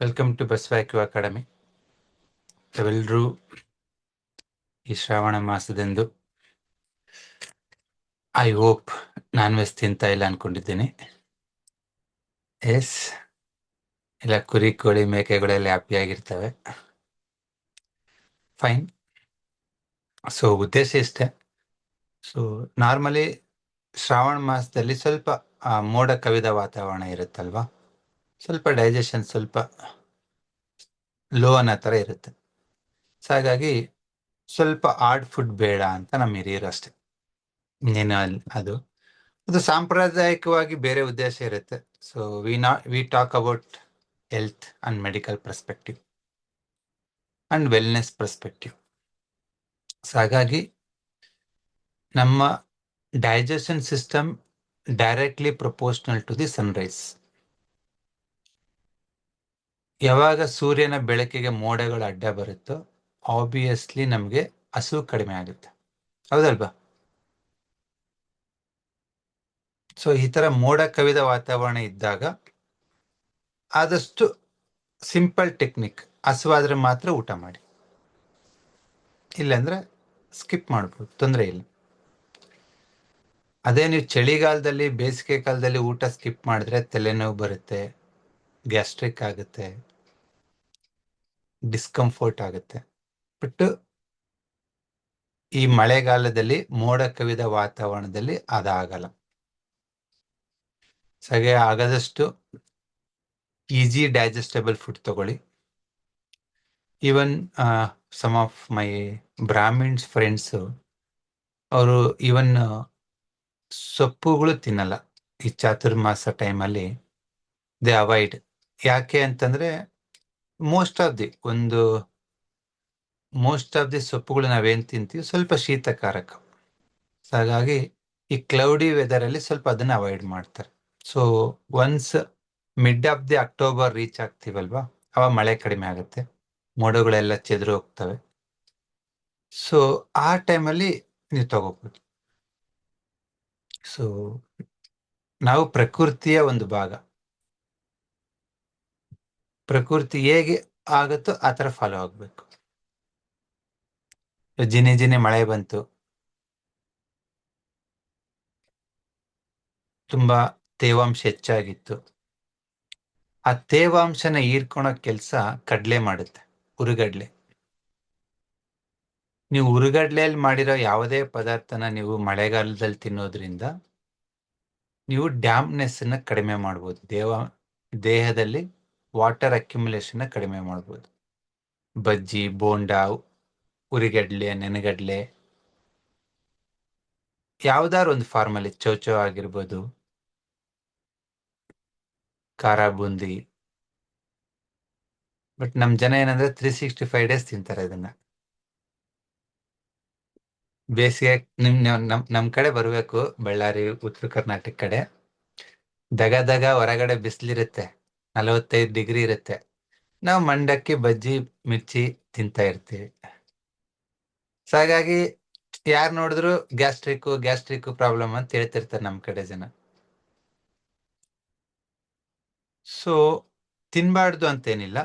Welcome to ಬಸವಾಕ್ಯೂ academy. ತಾವೆಲ್ಲರೂ ಈ ಶ್ರಾವಣ ಮಾಸದಂದು ಐ ಹೋಪ್ ನಾನ್ ವೆಜ್ ತಿಂತಾ ಇಲ್ಲ ಅನ್ಕೊಂಡಿದ್ದೀನಿ. ಎಸ್, ಇಲ್ಲ ಕುರಿ ಕೋಳಿ ಮೇಕೆಗಳೆಲ್ಲ ಹ್ಯಾಪಿಯಾಗಿರ್ತವೆ. ಫೈನ್. ಸೊ ಉದ್ದೇಶ ಇಷ್ಟೇ. ಸೊ ನಾರ್ಮಲಿ ಶ್ರಾವಣ ಮಾಸದಲ್ಲಿ ಸ್ವಲ್ಪ ಮೋಡ ಕವಿದ ವಾತಾವರಣ ಇರುತ್ತಲ್ವಾ, ಸ್ವಲ್ಪ ಡೈಜೆಷನ್ ಸ್ವಲ್ಪ ಲೋ ಅನ್ನೋ ಥರ ಇರುತ್ತೆ. ಸೊ ಹಾಗಾಗಿ ಸ್ವಲ್ಪ ಹಾರ್ಡ್ ಫುಡ್ ಬೇಡ ಅಂತ ನಮ್ಮ ಹಿರಿಯರು ಅಷ್ಟೇ. ಇನ್ನೇನು ಅದು ಸಾಂಪ್ರದಾಯಿಕವಾಗಿ ಬೇರೆ ಉದ್ದೇಶ ಇರುತ್ತೆ. So we talk about health and medical perspective and wellness perspective. So ಹಾಗಾಗಿ ನಮ್ಮ digestion system directly proportional to the sunrise. ಯಾವಾಗ ಸೂರ್ಯನ ಬೆಳಕಿಗೆ ಮೋಡಗಳು ಅಡ್ಡ ಬರುತ್ತೋ ಆಬ್ವಿಯಸ್ಲಿ ನಮಗೆ ಹಸಿವು ಕಡಿಮೆ ಆಗುತ್ತೆ, ಹೌದಲ್ವಾ? ಸೊ ಈ ತರ ಮೋಡ ಕವಿದ ವಾತಾವರಣ ಇದ್ದಾಗ ಆದಷ್ಟು ಸಿಂಪಲ್ ಟೆಕ್ನಿಕ್, ಹಸುವಾದ್ರೆ ಮಾತ್ರ ಊಟ ಮಾಡಿ, ಇಲ್ಲಾಂದ್ರೆ ಸ್ಕಿಪ್ ಮಾಡ್ಬೋದು, ತೊಂದರೆ ಇಲ್ಲ. ಅದೇ ನೀವು ಚಳಿಗಾಲದಲ್ಲಿ ಬೇಸಿಗೆ ಕಾಲದಲ್ಲಿ ಊಟ ಸ್ಕಿಪ್ ಮಾಡಿದ್ರೆ ತಲೆನೋವು ಬರುತ್ತೆ, ಗ್ಯಾಸ್ಟ್ರಿಕ್ ಆಗುತ್ತೆ, ಡಿಸ್ಕಂಫರ್ಟ್ ಆಗುತ್ತೆ. ಬಟ್ ಈ ಮಳೆಗಾಲದಲ್ಲಿ ಮೋಡ ಕವಿದ ವಾತಾವರಣದಲ್ಲಿ ಅದಾಗಲ್ಲ. ಹಾಗೆ ಆಗದಷ್ಟು ಈಸಿ ಡೈಜೆಸ್ಟಬಲ್ ಫುಡ್ ತಗೊಳ್ಳಿ. Even some of my Brahmins friends, ಅವರು ಈವನ್ ಸೊಪ್ಪುಗಳು ತಿನ್ನಲ್ಲ ಈ ಚಾತುರ್ಮಾಸ ಟೈಮಲ್ಲಿ. They avoid. ಯಾಕೆ ಅಂತಂದ್ರೆ ಮೋಸ್ಟ್ ಆಫ್ ದಿ ಸೊಪ್ಪುಗಳು ನಾವೇನ್ ತಿಂತೀವಿ ಸ್ವಲ್ಪ ಶೀತಕಾರಕ. ಹಾಗಾಗಿ ಈ ಕ್ಲೌಡಿ ವೆದರ್ ಅಲ್ಲಿ ಸ್ವಲ್ಪ ಅದನ್ನ ಅವಾಯ್ಡ್ ಮಾಡ್ತಾರೆ. So once mid of the October reach ಆಗ್ತೀವಲ್ವಾ, ಅವಾಗ ಮಳೆ ಕಡಿಮೆ ಆಗುತ್ತೆ, ಮೋಡಗಳೆಲ್ಲ ಚೆದ್ರು ಹೋಗ್ತವೆ. ಸೊ ಆ ಟೈಮಲ್ಲಿ ನೀವು ತಗೋಬಹುದು. ಸೊ ನಾವು ಪ್ರಕೃತಿಯ ಒಂದು ಭಾಗ. ಪ್ರಕೃತಿ ಹೇಗೆ ಆಗುತ್ತೋ ಆ ಥರ ಫಾಲೋ ಆಗಬೇಕು. ಜಿನಿ ಜಿನಿ ಮಳೆ ಬಂತು, ತುಂಬಾ ತೇವಾಂಶ ಹೆಚ್ಚಾಗಿತ್ತು, ಆ ತೇವಾಂಶನ ಹೀರ್ಕೊಳೋ ಕೆಲಸ ಕಡ್ಲೆ ಮಾಡುತ್ತೆ, ಉರುಗಡ್ಲೆ. ನೀವು ಉರುಗಡ್ಲೆಯಲ್ಲಿ ಮಾಡಿರೋ ಯಾವುದೇ ಪದಾರ್ಥನ ನೀವು ಮಳೆಗಾಲದಲ್ಲಿ ತಿನ್ನೋದ್ರಿಂದ ನೀವು ಡ್ಯಾಮ್ನೆಸ್ ಅನ್ನ ಕಡಿಮೆ ಮಾಡ್ಬೋದು, ದೇಹದಲ್ಲಿ ವಾಟರ್ ಅಕ್ಯುಮುಲೇಷನ್ ಕಡಿಮೆ ಮಾಡ್ಬೋದು. ಬಜ್ಜಿ, ಬೋಂಡಾ, ಉರಿಗಡ್ಲೆ, ನೆನಗಡ್ಲೆ, ಯಾವ್ದಾದ್ರು ಒಂದು ಫಾರ್ಮಲ್ಲಿ ಚೌಚೌ ಆಗಿರ್ಬೋದು, ಖಾರ ಬೂಂದಿ. ಬಟ್ ನಮ್ ಜನ ಏನಂದ್ರೆ 365 ಡೇಸ್ ತಿಂತಾರೆ ಇದನ್ನ. ಬೇಸಿಗೆ ನಮ್ ಕಡೆ ಬರ್ಬೇಕು, ಬಳ್ಳಾರಿ, ಉತ್ತರ ಕರ್ನಾಟಕ ಕಡೆ ದಗ ಹೊರಗಡೆ ಬಿಸಿಲಿರುತ್ತೆ, 45 ಡಿಗ್ರಿ ಇರುತ್ತೆ, ನಾವು ಮಂಡಕ್ಕಿ, ಬಜ್ಜಿ, ಮಿರ್ಚಿ ತಿಂತಾ ಇರ್ತೀವಿ. ಸೊ ಹಾಗಾಗಿ ಯಾರು ನೋಡಿದ್ರು ಗ್ಯಾಸ್ಟ್ರಿಕ್ ಪ್ರಾಬ್ಲಮ್ ಅಂತ ಹೇಳ್ತಿರ್ತಾರೆ ನಮ್ ಕಡೆ ಜನ. ಸೊ ತಿನ್ಬಾರ್ದು ಅಂತೇನಿಲ್ಲ.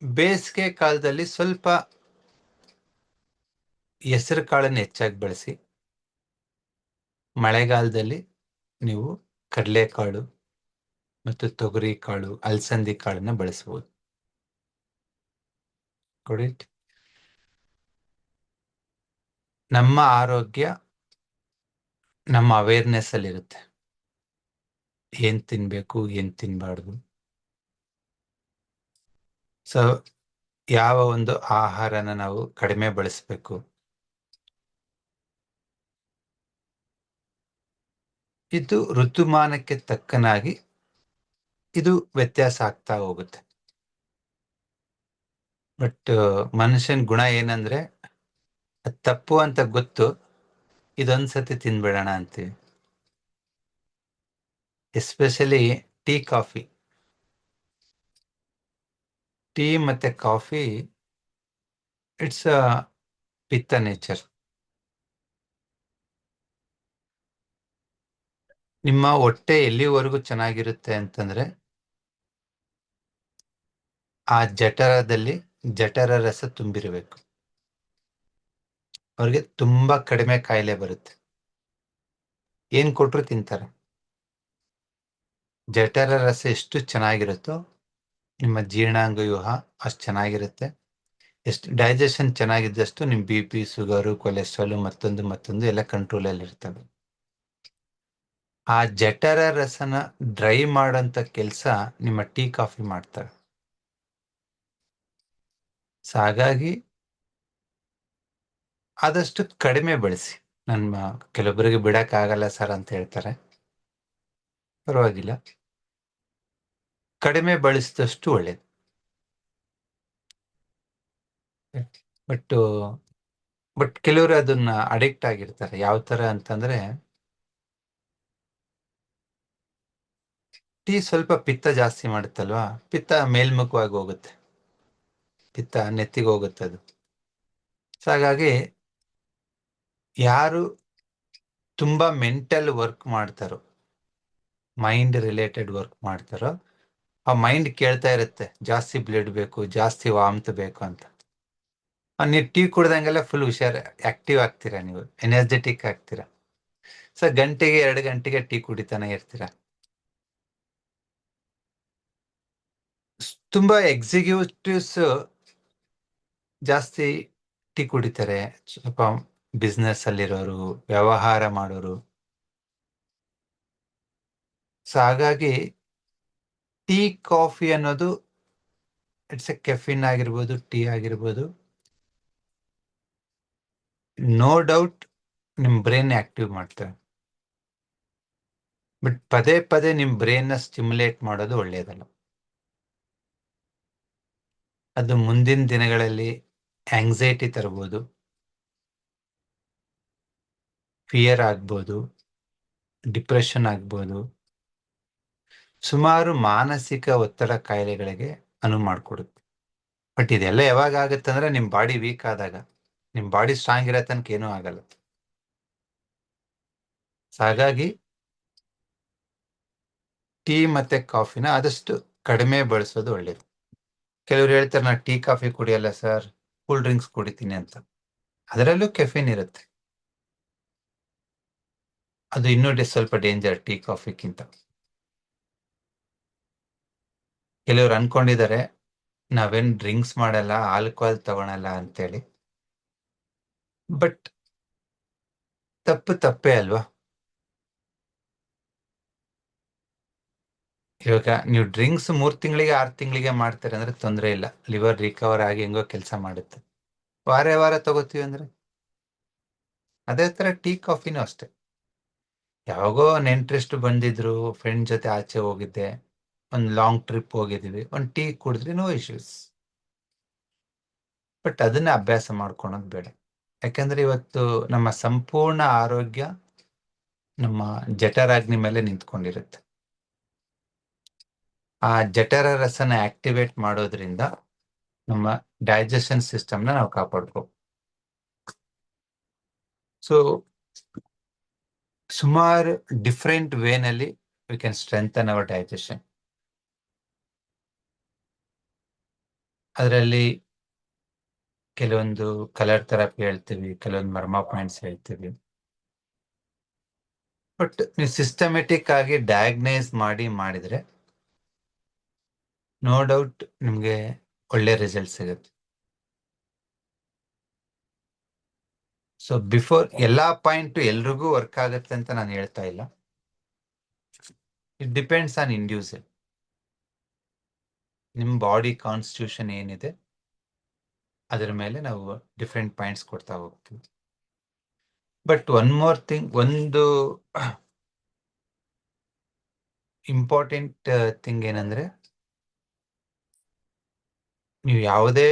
ಬೇಸಿಗೆ ಕಾಲದಲ್ಲಿ ಸ್ವಲ್ಪ ಹೆಸರು ಕಾಳನ್ನು ಹೆಚ್ಚಾಗಿ ಬಳಸಿ, ಮಳೆಗಾಲದಲ್ಲಿ ನೀವು ಕಡಲೆಕಾಳು ಮತ್ತು ತೊಗರಿ ಕಾಳು, ಅಲಸಂದಿ ಕಾಳನ್ನ ಬಳಸಬಹುದು. ನಮ್ಮ ಆರೋಗ್ಯ ನಮ್ಮ ಅವೇರ್ನೆಸ್ ಅಲ್ಲಿ ಇರುತ್ತೆ, ಏನ್ ತಿನ್ಬೇಕು ಏನ್ ತಿನ್ಬಾರ್ದು. ಸೊ ಯಾವ ಒಂದು ಆಹಾರನ ನಾವು ಕಡಿಮೆ ಬಳಸಬೇಕು, ಇದು ಋತುಮಾನಕ್ಕೆ ತಕ್ಕನಾಗಿ ಇದು ವ್ಯತ್ಯಾಸ ಆಗ್ತಾ ಹೋಗುತ್ತೆ. ಬಟ್ ಮನುಷ್ಯನ ಗುಣ ಏನಂದ್ರೆ ಅದ್ ತಪ್ಪು ಅಂತ ಗೊತ್ತು, ಇದೊಂದ್ಸತಿ ತಿನ್ಬಿಡೋಣ ಅಂತೀವಿ. ಎಸ್ಪೆಷಲಿ ಟೀ ಮತ್ತೆ ಕಾಫಿ, ಇಟ್ಸ್ ಅ ಪಿತ್ತ ನೇಚರ್. ನಿಮ್ಮ ಹೊಟ್ಟೆ ಎಲ್ಲಿವರೆಗೂ ಚೆನ್ನಾಗಿರುತ್ತೆ ಅಂತಂದ್ರೆ ಆ ಜಠರದಲ್ಲಿ ಜಠರ ರಸ ತುಂಬಿರಬೇಕು. ಅವ್ರಿಗೆ ತುಂಬಾ ಕಡಿಮೆ ಕಾಯಿಲೆ ಬರುತ್ತೆ. ಏನ್ ಕೊಟ್ರು ತಿಂತಾರೆ. ಜಠರ ರಸ ಎಷ್ಟು ಚೆನ್ನಾಗಿರುತ್ತೋ ನಿಮ್ಮ ಜೀರ್ಣಾಂಗ ವ್ಯೂಹ ಅಷ್ಟು ಚೆನ್ನಾಗಿರುತ್ತೆ. ಎಷ್ಟು ಡೈಜೆಷನ್ ಚೆನ್ನಾಗಿದ್ದಷ್ಟು ನಿಮ್ BP, ಶುಗರು, ಕೊಲೆಸ್ಟ್ರಾಲ್ ಮತ್ತೊಂದು ಎಲ್ಲ ಕಂಟ್ರೋಲಲ್ಲಿ ಇರ್ತವೆ. ಆ ಜಠರ ರಸನ ಡ್ರೈ ಮಾಡೋಂಥ ಕೆಲಸ ನಿಮ್ಮ ಟೀ ಕಾಫಿ ಮಾಡ್ತಾರೆ. ಸೊ ಹಾಗಾಗಿ ಆದಷ್ಟು ಕಡಿಮೆ ಬಳಸಿ. ಕೆಲವೊಬ್ಬರಿಗೆ ಬಿಡಕ್ಕಾಗಲ್ಲ ಸರ್ ಅಂತ ಹೇಳ್ತಾರೆ. ಪರವಾಗಿಲ್ಲ, ಕಡಿಮೆ ಬಳಸಿದಷ್ಟು ಒಳ್ಳೇದು. ಬಟ್ ಕೆಲವರು ಅದನ್ನ ಅಡಿಕ್ಟ್ ಆಗಿರ್ತಾರೆ. ಯಾವ ತರ ಅಂತಂದ್ರೆ, ಟೀ ಸ್ವಲ್ಪ ಪಿತ್ತ ಜಾಸ್ತಿ ಮಾಡುತ್ತಲ್ವಾ, ಪಿತ್ತ ಮೇಲ್ಮುಖವಾಗಿ ಹೋಗುತ್ತೆ, ಪಿತ್ತ ನೆತ್ತಿಗೆ ಹೋಗುತ್ತೆ ಅದು. ಸೊ ಹಾಗಾಗಿ ಯಾರು ತುಂಬಾ ಮೆಂಟಲ್ ವರ್ಕ್ ಮಾಡ್ತಾರೋ, ಮೈಂಡ್ ರಿಲೇಟೆಡ್ ವರ್ಕ್ ಮಾಡ್ತಾರೋ, ಆ ಮೈಂಡ್ ಕೇಳ್ತಾ ಇರುತ್ತೆ ಜಾಸ್ತಿ ಬ್ಲಡ್ ಬೇಕು, ಜಾಸ್ತಿ ವಾಮ್ತ್ ಬೇಕು ಅಂತ. ನೀವು ಟೀ ಕುಡ್ದಂಗೆಲ್ಲ ಫುಲ್ ಹುಷಾರ್, ಆಕ್ಟಿವ್ ಆಗ್ತೀರಾ, ನೀವು ಎನರ್ಜೆಟಿಕ್ ಆಗ್ತೀರಾ. ಸೊ ಗಂಟೆಗೆ 2 ಗಂಟೆಗೆ ಟೀ ಕುಡಿತಾನೆ ಇರ್ತೀರಾ. ತುಂಬಾ ಎಕ್ಸಿಕ್ಯೂಟಿವ್ಸ್ ಜಾಸ್ತಿ ಟೀ ಕುಡಿತಾರೆ. ಸ್ವಲ್ಪ ಬಿಸ್ನೆಸ್ ಅಲ್ಲಿರೋರು, ವ್ಯವಹಾರ ಮಾಡೋರು. ಸೊ ಹಾಗಾಗಿ ಟೀ ಕಾಫಿ ಅನ್ನೋದು ಇಟ್ಸ್ ಎ ಕೆಫಿನ್ ಆಗಿರ್ಬೋದು, ಟೀ ಆಗಿರ್ಬೋದು, ನೋ ಡೌಟ್ ನಿಮ್ ಬ್ರೈನ್ ಆಕ್ಟಿವ್ ಮಾಡ್ತಾರೆ. ಬಟ್ ಪದೇ ಪದೇ ನಿಮ್ ಬ್ರೈನ್ ನ ಸ್ಟಿಮ್ಯುಲೇಟ್ ಮಾಡೋದು ಒಳ್ಳೆಯದಲ್ಲ. ಅದು ಮುಂದಿನ ದಿನಗಳಲ್ಲಿ ಆಂಗ್ಸೈಟಿ ತರಬಹುದು, ಫಿಯರ್ ಆಗ್ಬೋದು, ಡಿಪ್ರೆಷನ್ ಆಗ್ಬೋದು, ಸುಮಾರು ಮಾನಸಿಕ ಒತ್ತಡ ಕಾಯಿಲೆಗಳಿಗೆ ಅನುವು ಮಾಡಿಕೊಡುತ್ತೆ. ಬಟ್ ಇದೆಲ್ಲ ಯಾವಾಗ ಆಗುತ್ತೆ ಅಂದ್ರೆ ನಿಮ್ ಬಾಡಿ ವೀಕ್ ಆದಾಗ. ನಿಮ್ ಬಾಡಿ ಸ್ಟ್ರಾಂಗ್ ಇರೋ ತನಕ ಏನೂ ಆಗಲ್ಲ. ಹಾಗಾಗಿ ಟೀ ಮತ್ತೆ ಕಾಫಿನ ಆದಷ್ಟು ಕಡಿಮೆ ಬಳಸೋದು ಒಳ್ಳೇದು. ಕೆಲವರು ಹೇಳ್ತಾರೆ, ನಾ ಟೀ ಕಾಫಿ ಕುಡಿಯಲ್ಲ ಸರ್, ಕೂಲ್ ಡ್ರಿಂಕ್ಸ್ ಕುಡಿತೀನಿ ಅಂತ. ಅದರಲ್ಲೂ ಕೆಫಿನ್ ಇರುತ್ತೆ. ಅದು ಇನ್ನೂ ಸ್ವಲ್ಪ ಡೇಂಜರ್ ಟೀ ಕಾಫಿಗಿಂತ. ಕೆಲವರು ಅನ್ಕೊಂಡಿದ್ದಾರೆ ನಾವೇನ್ ಡ್ರಿಂಕ್ಸ್ ಮಾಡಲ್ಲ, ಆಲ್ಕೋಹಾಲ್ ತಗೊಳಲ್ಲ ಅಂತೇಳಿ. ಬಟ್ ತಪ್ಪೇ ಅಲ್ವಾ? ಇವಾಗ ನೀವು ಡ್ರಿಂಕ್ಸ್ 3 ತಿಂಗಳಿಗೆ 6 ತಿಂಗಳಿಗೆ ಮಾಡ್ತಾರೆ ಅಂದ್ರೆ ತೊಂದರೆ ಇಲ್ಲ, ಲಿವರ್ ರಿಕವರ್ ಆಗಿ ಹೆಂಗೋ ಕೆಲಸ ಮಾಡುತ್ತೆ. ವಾರ ತಗೋತೀವಿ ಅಂದ್ರೆ ಅದೇ ತರ ಟೀ ಕಾಫಿನೂ ಅಷ್ಟೇ. ಯಾವಾಗೋ ನೆಂಟ್ರೆಸ್ಟ್ ಬಂದಿದ್ರು, ಫ್ರೆಂಡ್ ಜೊತೆ ಆಚೆ ಹೋಗಿದ್ದೆ, ಒಂದು ಲಾಂಗ್ ಟ್ರಿಪ್ ಹೋಗಿದ್ದೀವಿ, ಒಂದು ಟೀ ಕುಡಿದ್ರೆ ನೋ ಇಶ್ಯೂಸ್. ಬಟ್ ಅದನ್ನ ಅಭ್ಯಾಸ ಮಾಡ್ಕೊಳೋದು ಬೇಡ. ಯಾಕಂದ್ರೆ ಇವತ್ತು ನಮ್ಮ ಸಂಪೂರ್ಣ ಆರೋಗ್ಯ ನಮ್ಮ ಜಠರಾಗ್ನಿ ಮೇಲೆ ನಿಂತ್ಕೊಂಡಿರುತ್ತೆ. ಆ ಜಠರ ರಸನ ಆಕ್ಟಿವೇಟ್ ಮಾಡೋದ್ರಿಂದ ನಮ್ಮ ಡೈಜೆಷನ್ ಸಿಸ್ಟಮ್ನ ನಾವು ಕಾಪಾಡ್ಕೋ. ಸೊ ಸುಮಾರು ಡಿಫ್ರೆಂಟ್ ವೇನಲ್ಲಿ we can strengthen our digestion. ಅದರಲ್ಲಿ ಕೆಲವೊಂದು ಕಲರ್ ಥೆರಪಿ ಹೇಳ್ತೀವಿ, ಕೆಲವೊಂದು ಮರ್ಮಾ ಪಾಯಿಂಟ್ಸ್ ಹೇಳ್ತೀವಿ. ಬಟ್ ನೀವು ಸಿಸ್ಟಮೆಟಿಕ್ ಆಗಿ ಡಯಾಗ್ನೈಸ್ ಮಾಡಿದ್ರೆ ನೋ ಡೌಟ್ ನಿಮಗೆ ಒಳ್ಳೆ ರಿಸಲ್ಟ್ ಸಿಗುತ್ತೆ. ಸೊ ಬಿಫೋರ್ ಎಲ್ಲಾ ಪಾಯಿಂಟ್ ಎಲ್ರಿಗೂ ವರ್ಕ್ ಆಗುತ್ತೆ ಅಂತ ನಾನು ಹೇಳ್ತಾ ಇಲ್ಲ. It depends on individual. ನಿಮ್ಮ ಬಾಡಿ ಕಾನ್ಸ್ಟಿಟ್ಯೂಷನ್ ಏನಿದೆ ಅದರ ಮೇಲೆ ನಾವು ಡಿಫ್ರೆಂಟ್ ಪಾಯಿಂಟ್ಸ್ ಕೊಡ್ತಾ ಹೋಗ್ತೀವಿ. ಬಟ್ ಒನ್ ಮೋರ್ ಥಿಂಗ್, ಒಂದು ಇಂಪಾರ್ಟೆಂಟ್ ಥಿಂಗ್ ಏನಂದ್ರೆ, ನೀವು ಯಾವುದೇ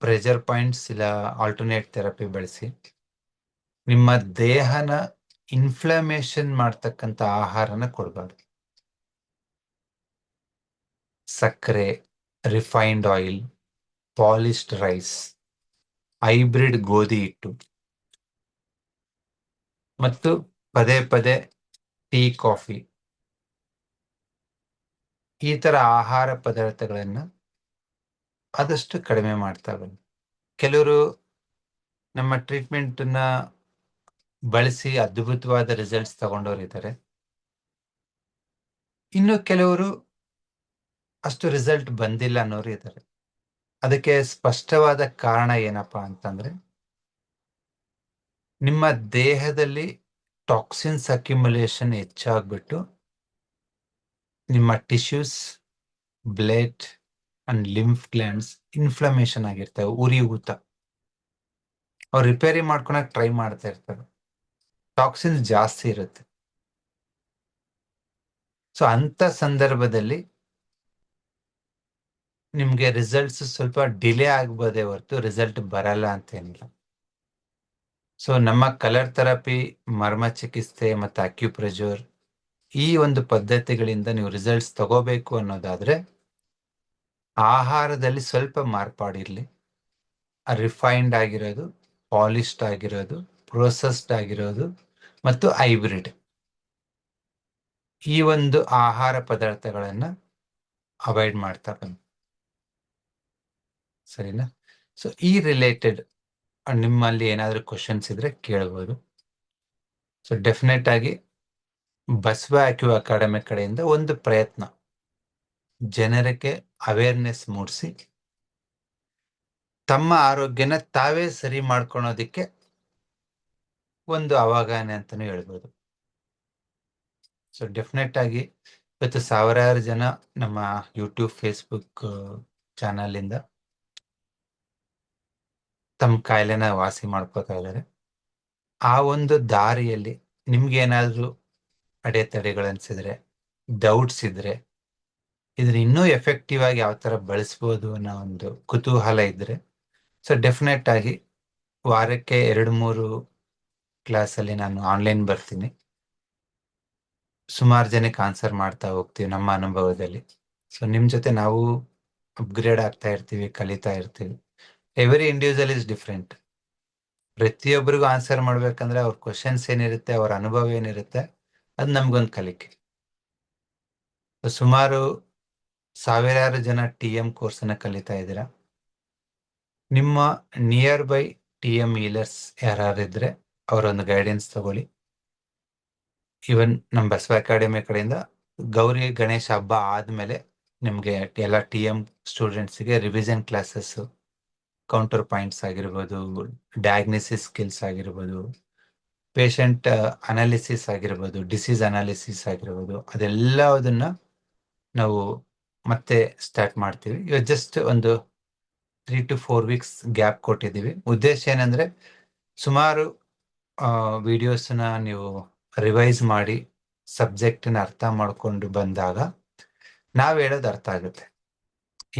ಪ್ರೆಷರ್ ಪಾಯಿಂಟ್ಸ್ ಇಲ್ಲ ಆಲ್ಟರ್ನೇಟ್ ಥೆರಪಿ ಬಳಸಿ ನಿಮ್ಮ ದೇಹನ ಇನ್ಫ್ಲಮೇಷನ್ ಮಾಡ್ತಕ್ಕಂಥ ಆಹಾರನ ಕೊಡಬಾರ್ದು. ಸಕ್ಕರೆ, refined oil, polished rice, hybrid ಗೋಧಿ ಹಿಟ್ಟು ಮತ್ತು ಪದೇ ಪದೇ ಟೀ ಕಾಫಿ ಈ ತರ ಆಹಾರ ಪದಾರ್ಥಗಳನ್ನ ಆದಷ್ಟು ಕಡಿಮೆ ಮಾಡ್ತಾ ಬನ್ನಿ. ಕೆಲವರು ನಮ್ಮ ಟ್ರೀಟ್ಮೆಂಟ್ನ ಬಳಸಿ ಅದ್ಭುತವಾದ ರಿಸಲ್ಟ್ಸ್ ತಗೊಂಡವ್ರು ಇದ್ದಾರೆ. ಇನ್ನು ಕೆಲವರು ಅಷ್ಟು ರಿಸಲ್ಟ್ ಬಂದಿಲ್ಲ ಅನ್ನೋರು ಇದ್ದಾರೆ. ಅದಕ್ಕೆ ಸ್ಪಷ್ಟವಾದ ಕಾರಣ ಏನಪ್ಪಾ ಅಂತಂದ್ರೆ, ನಿಮ್ಮ ದೇಹದಲ್ಲಿ ಟಾಕ್ಸಿನ್ಸ್ ಅಕ್ಯುಮುಲೇಷನ್ ಹೆಚ್ಚಾಗ್ಬಿಟ್ಟು ನಿಮ್ಮ tissues, blood and lymph glands inflammation ಆಗಿರ್ತವೆ, ಉರಿ ಊತ. ಅವ್ರು ರಿಪೇರಿ ಮಾಡ್ಕೊಳಕ್ ಟ್ರೈ ಮಾಡ್ತಾ ಇರ್ತಾರೆ, ಟಾಕ್ಸಿನ್ಸ್ ಜಾಸ್ತಿ ಇರುತ್ತೆ. ಸೊ ಅಂತ ಸಂದರ್ಭದಲ್ಲಿ ನಿಮ್ಗೆ ರಿಸಲ್ಟ್ಸ್ ಸ್ವಲ್ಪ ಡಿಲೇ ಆಗ್ಬೋದೇ ಹೊರತು ರಿಸಲ್ಟ್ ಬರಲ್ಲ ಅಂತೇನಿಲ್ಲ. ಸೊ ನಮ್ಮ ಕಲರ್ ಥೆರಪಿ, ಮರ್ಮ ಚಿಕಿತ್ಸೆ ಮತ್ತು ಅಕ್ಯುಪ್ರೆಷರ್, ಈ ಒಂದು ಪದ್ಧತಿಗಳಿಂದ ನೀವು ರಿಸಲ್ಟ್ಸ್ ತಗೋಬೇಕು ಅನ್ನೋದಾದ್ರೆ ಆಹಾರದಲ್ಲಿ ಸ್ವಲ್ಪ ಮಾರ್ಪಾಡಿರಲಿ. ರಿಫೈನ್ಡ್ ಆಗಿರೋದು, ಪಾಲಿಶ್ಡ್ ಆಗಿರೋದು, ಪ್ರೊಸೆಸ್ಡ್ ಆಗಿರೋದು ಮತ್ತು ಹೈಬ್ರಿಡ್, ಈ ಒಂದು ಆಹಾರ ಪದಾರ್ಥಗಳನ್ನ ಅವಾಯ್ಡ್ ಮಾಡ್ತಾ ಬನ್ನಿ. ಸರಿನಾ? ಸೊ ಈ ರಿಲೇಟೆಡ್ ನಿಮ್ಮಲ್ಲಿ ಏನಾದರೂ ಕ್ವಶನ್ಸ್ ಇದ್ರೆ ಕೇಳ್ಬೋದು. ಸೊ ಡೆಫಿನೆಟ್ ಆಗಿ ಬಸವ ಅಕ್ಯೂ ಅಕಾಡೆಮಿ ಕಡೆಯಿಂದ ಒಂದು ಪ್ರಯತ್ನ, ಜನರಿಗೆ ಅವೇರ್ನೆಸ್ ಮೂಡಿಸಿ ತಮ್ಮ ಆರೋಗ್ಯನ ತಾವೇ ಸರಿ ಮಾಡ್ಕೊಳೋದಿಕ್ಕೆ ಒಂದು ಅವಾಗನೆ ಅಂತಾನೂ ಹೇಳ್ಬೋದು. ಸೊ ಡೆಫಿನೆಟ್ ಆಗಿ ಇವತ್ತು ಸಾವಿರಾರು ಜನ ನಮ್ಮ ಯೂಟ್ಯೂಬ್, ಫೇಸ್ಬುಕ್ ಚಾನಲ್ ತಮ್ಮ ಕಾಯಿಲೆನ ವಾಸಿ ಮಾಡ್ಕೋತಾ ಇದ್ದಾರೆ. ಆ ಒಂದು ದಾರಿಯಲ್ಲಿ ನಿಮ್ಗೆ ಏನಾದರೂ ಅಡೆತಡೆಗಳನ್ಸಿದ್ರೆ, ಡೌಟ್ಸ್ ಇದ್ರೆ, ಇದನ್ನ ಇನ್ನೂ ಎಫೆಕ್ಟಿವ್ ಆಗಿ ಯಾವ ಥರ ಬಳಸ್ಬೋದು ಅನ್ನೋ ಒಂದು ಕುತೂಹಲ ಇದ್ರೆ, ಸೊ ಡೆಫಿನೆಟ್ ಆಗಿ ವಾರಕ್ಕೆ 2-3 ಕ್ಲಾಸಲ್ಲಿ ನಾನು ಆನ್ಲೈನ್ ಬರ್ತೀನಿ. ಸುಮಾರು ಜನಕ್ಕೆ ಆನ್ಸರ್ ಮಾಡ್ತಾ ಹೋಗ್ತೀವಿ ನಮ್ಮ ಅನುಭವದಲ್ಲಿ. ಸೊ ನಿಮ್ಮ ಜೊತೆ ನಾವು ಅಪ್ಗ್ರೇಡ್ ಆಗ್ತಾ ಇರ್ತೀವಿ, ಕಲಿತಾ ಇರ್ತೀವಿ. Every individual is different. ಪ್ರತಿಯೊಬ್ಬರಿಗೂ ಆನ್ಸರ್ ಮಾಡ್ಬೇಕಂದ್ರೆ ಅವ್ರ ಕ್ವಶನ್ಸ್ ಏನಿರುತ್ತೆ, ಅವ್ರ ಅನುಭವ ಏನಿರುತ್ತೆ, ಅದು ನಮ್ಗೊಂದು ಕಲಿಕೆ. ಸುಮಾರು ಸಾವಿರಾರು ಜನ TM ಕೋರ್ಸನ್ನ ಕಲಿತಾ ಇದ್ದೀರಾ. ನಿಮ್ಮ ನಿಯರ್ ಬೈ TM ಹೀಲರ್ಸ್ ಯಾರಿದ್ರೆ ಅವರೊಂದು ಗೈಡೆನ್ಸ್ ತಗೊಳ್ಳಿ. ಈವನ್ ನಮ್ಮ ಬಸವ ಅಕಾಡೆಮಿ ಕಡೆಯಿಂದ ಗೌರಿ ಗಣೇಶ ಹಬ್ಬ ಆದಮೇಲೆ ನಿಮಗೆ ಎಲ್ಲ TM ಸ್ಟೂಡೆಂಟ್ಸ್ಗೆ ರಿವಿಷನ್ ಕ್ಲಾಸಸ್, ಕೌಂಟರ್ ಪಾಯಿಂಟ್ಸ್ ಆಗಿರ್ಬೋದು, ಡಯಾಗ್ನೋಸಿಸ್ ಸ್ಕಿಲ್ಸ್ ಆಗಿರ್ಬೋದು, ಪೇಷಂಟ್ ಅನಾಲಿಸಿಸ್ ಆಗಿರ್ಬೋದು, ಡಿಸೀಸ್ ಅನಾಲಿಸಿಸ್ ಆಗಿರ್ಬೋದು, ಅದೆಲ್ಲದನ್ನ ನಾವು ಮತ್ತೆ ಸ್ಟಾರ್ಟ್ ಮಾಡ್ತೀವಿ. ಇವಾಗ ಜಸ್ಟ್ ಒಂದು 3 to 4 ವೀಕ್ಸ್ ಗ್ಯಾಪ್ ಕೊಟ್ಟಿದ್ದೀವಿ. ಉದ್ದೇಶ ಏನಂದ್ರೆ ಸುಮಾರು ವಿಡಿಯೋಸ್ನ ನೀವು ರಿವೈಸ್ ಮಾಡಿ ಸಬ್ಜೆಕ್ಟ್ನ ಅರ್ಥ ಮಾಡ್ಕೊಂಡು ಬಂದಾಗ ನಾವು ಹೇಳೋದು ಅರ್ಥ ಆಗುತ್ತೆ.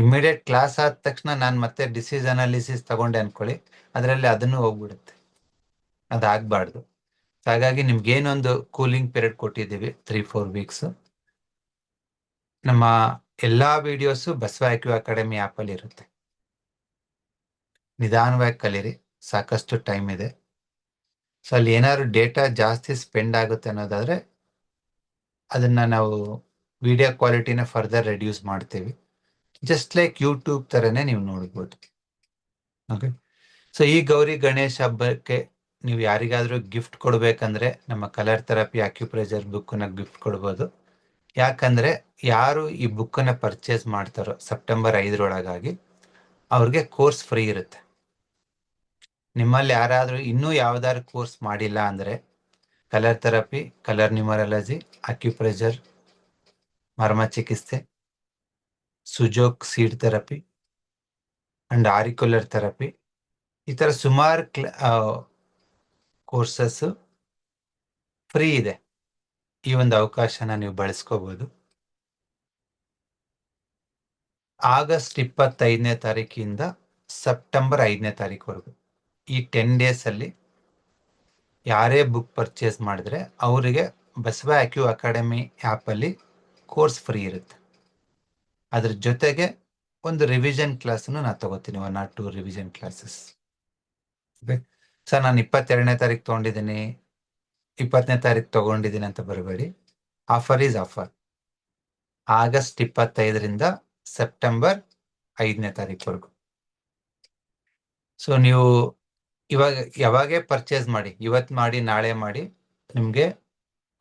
ಇಮ್ಮಿಡಿಯೇಟ್ ಕ್ಲಾಸ್ ಆದ ತಕ್ಷಣ ನಾನು ಮತ್ತೆ ಡಿಸೀಸ್ ಅನಾಲಿಸಿಸ್ ತಗೊಂಡೆ ಅನ್ಕೊಳ್ಳಿ, ಅದರಲ್ಲಿ ಅದನ್ನು ಹೋಗ್ಬಿಡುತ್ತೆ. ಅದಾಗಬಾರ್ದು. ಹಾಗಾಗಿ ನಿಮ್ಗೇನೊಂದು ಕೂಲಿಂಗ್ ಪೀರಿಯಡ್ ಕೊಟ್ಟಿದ್ದೀವಿ 3-4 ವೀಕ್ಸ್. ನಮ್ಮ ಎಲ್ಲಾ ವಿಡಿಯೋಸು ಬಸವ ಅಕ್ಯೂ ಅಕಾಡೆಮಿ ಆ್ಯಪಲ್ಲಿ ಇರುತ್ತೆ. ನಿಧಾನವಾಗಿ ಕಲೀರಿ, ಸಾಕಷ್ಟು ಟೈಮ್ ಇದೆ. ಸೊ ಅಲ್ಲಿ ಏನಾದ್ರು ಡೇಟಾ ಜಾಸ್ತಿ ಸ್ಪೆಂಡ್ ಆಗುತ್ತೆ ಅನ್ನೋದಾದ್ರೆ ಅದನ್ನ ನಾವು ವಿಡಿಯೋ ಕ್ವಾಲಿಟಿನ ಫರ್ದರ್ ರೆಡ್ಯೂಸ್ ಮಾಡ್ತೀವಿ. ಜಸ್ಟ್ ಲೈಕ್ ಯೂಟ್ಯೂಬ್ ಥರನೇ ನೀವು ನೋಡ್ಬೋದು. ಓಕೆ. ಸೊ ಈ ಗೌರಿ ಗಣೇಶ ಹಬ್ಬಕ್ಕೆ ನೀವು ಯಾರಿಗಾದ್ರೂ ಗಿಫ್ಟ್ ಕೊಡ್ಬೇಕಂದ್ರೆ ನಮ್ಮ ಕಲರ್ ಥೆರಪಿ ಅಕ್ಯುಪ್ರೆಷರ್ ಬುಕ್ಕನ್ನ ಗಿಫ್ಟ್ ಕೊಡ್ಬೋದು. ಯಾಕಂದ್ರೆ ಯಾರು ಈ ಬುಕ್ಕನ್ನ ಪರ್ಚೇಸ್ ಮಾಡ್ತಾರೋ ಸೆಪ್ಟೆಂಬರ್ 5 ಅವ್ರಿಗೆ ಕೋರ್ಸ್ ಫ್ರೀ ಇರುತ್ತೆ. ನಿಮ್ಮಲ್ಲಿ ಯಾರಾದರೂ ಇನ್ನೂ ಯಾವ್ದಾದ್ರು ಕೋರ್ಸ್ ಮಾಡಿಲ್ಲ ಅಂದರೆ colour therapy, colour numerology, acupressure, marma ಚಿಕಿತ್ಸೆ, sujok seed therapy and auricular therapy, ಈ ಥರ ಸುಮಾರು ಕೋರ್ಸಸ್ ಫ್ರೀ ಇದೆ. ಈ ಒಂದು ಅವಕಾಶನ ನೀವು ಬಳಸ್ಕೋಬಹುದು. ಆಗಸ್ಟ್ 25 ಸೆಪ್ಟೆಂಬರ್ 5 ಈ 10 ಡೇಸ್ ಅಲ್ಲಿ ಯಾರೇ ಬುಕ್ ಪರ್ಚೇಸ್ ಮಾಡಿದ್ರೆ ಅವರಿಗೆ ಬಸವ ಅಕ್ಯೂ ಅಕಾಡೆಮಿ ಆ್ಯಪಲ್ಲಿ ಕೋರ್ಸ್ ಫ್ರೀ ಇರುತ್ತೆ. ಅದ್ರ ಜೊತೆಗೆ ಒಂದು ರಿವಿಷನ್ ಕ್ಲಾಸನ್ನು ನಾನು ತಗೋತೀನಿ, 1 or 2 revision classes. Okay sir, ನಾನು 22ನೇ ತಾರೀಕು ತೊಗೊಂಡಿದ್ದೀನಿ, 20ನೇ ತಾರೀಕು ತೊಗೊಂಡಿದ್ದೀನಿ ಅಂತ ಬರಬೇಡಿ. Offer is offer. ಆಗಸ್ಟ್ 25ರಿಂದ ಸೆಪ್ಟೆಂಬರ್ 5ನೇ ತಾರೀಕುವರೆಗೂ. ಸೊ ನೀವು ಇವಾಗ ಯಾವಾಗೇ ಪರ್ಚೇಸ್ ಮಾಡಿ, ಇವತ್ತು ಮಾಡಿ ನಾಳೆ ಮಾಡಿ, ನಿಮಗೆ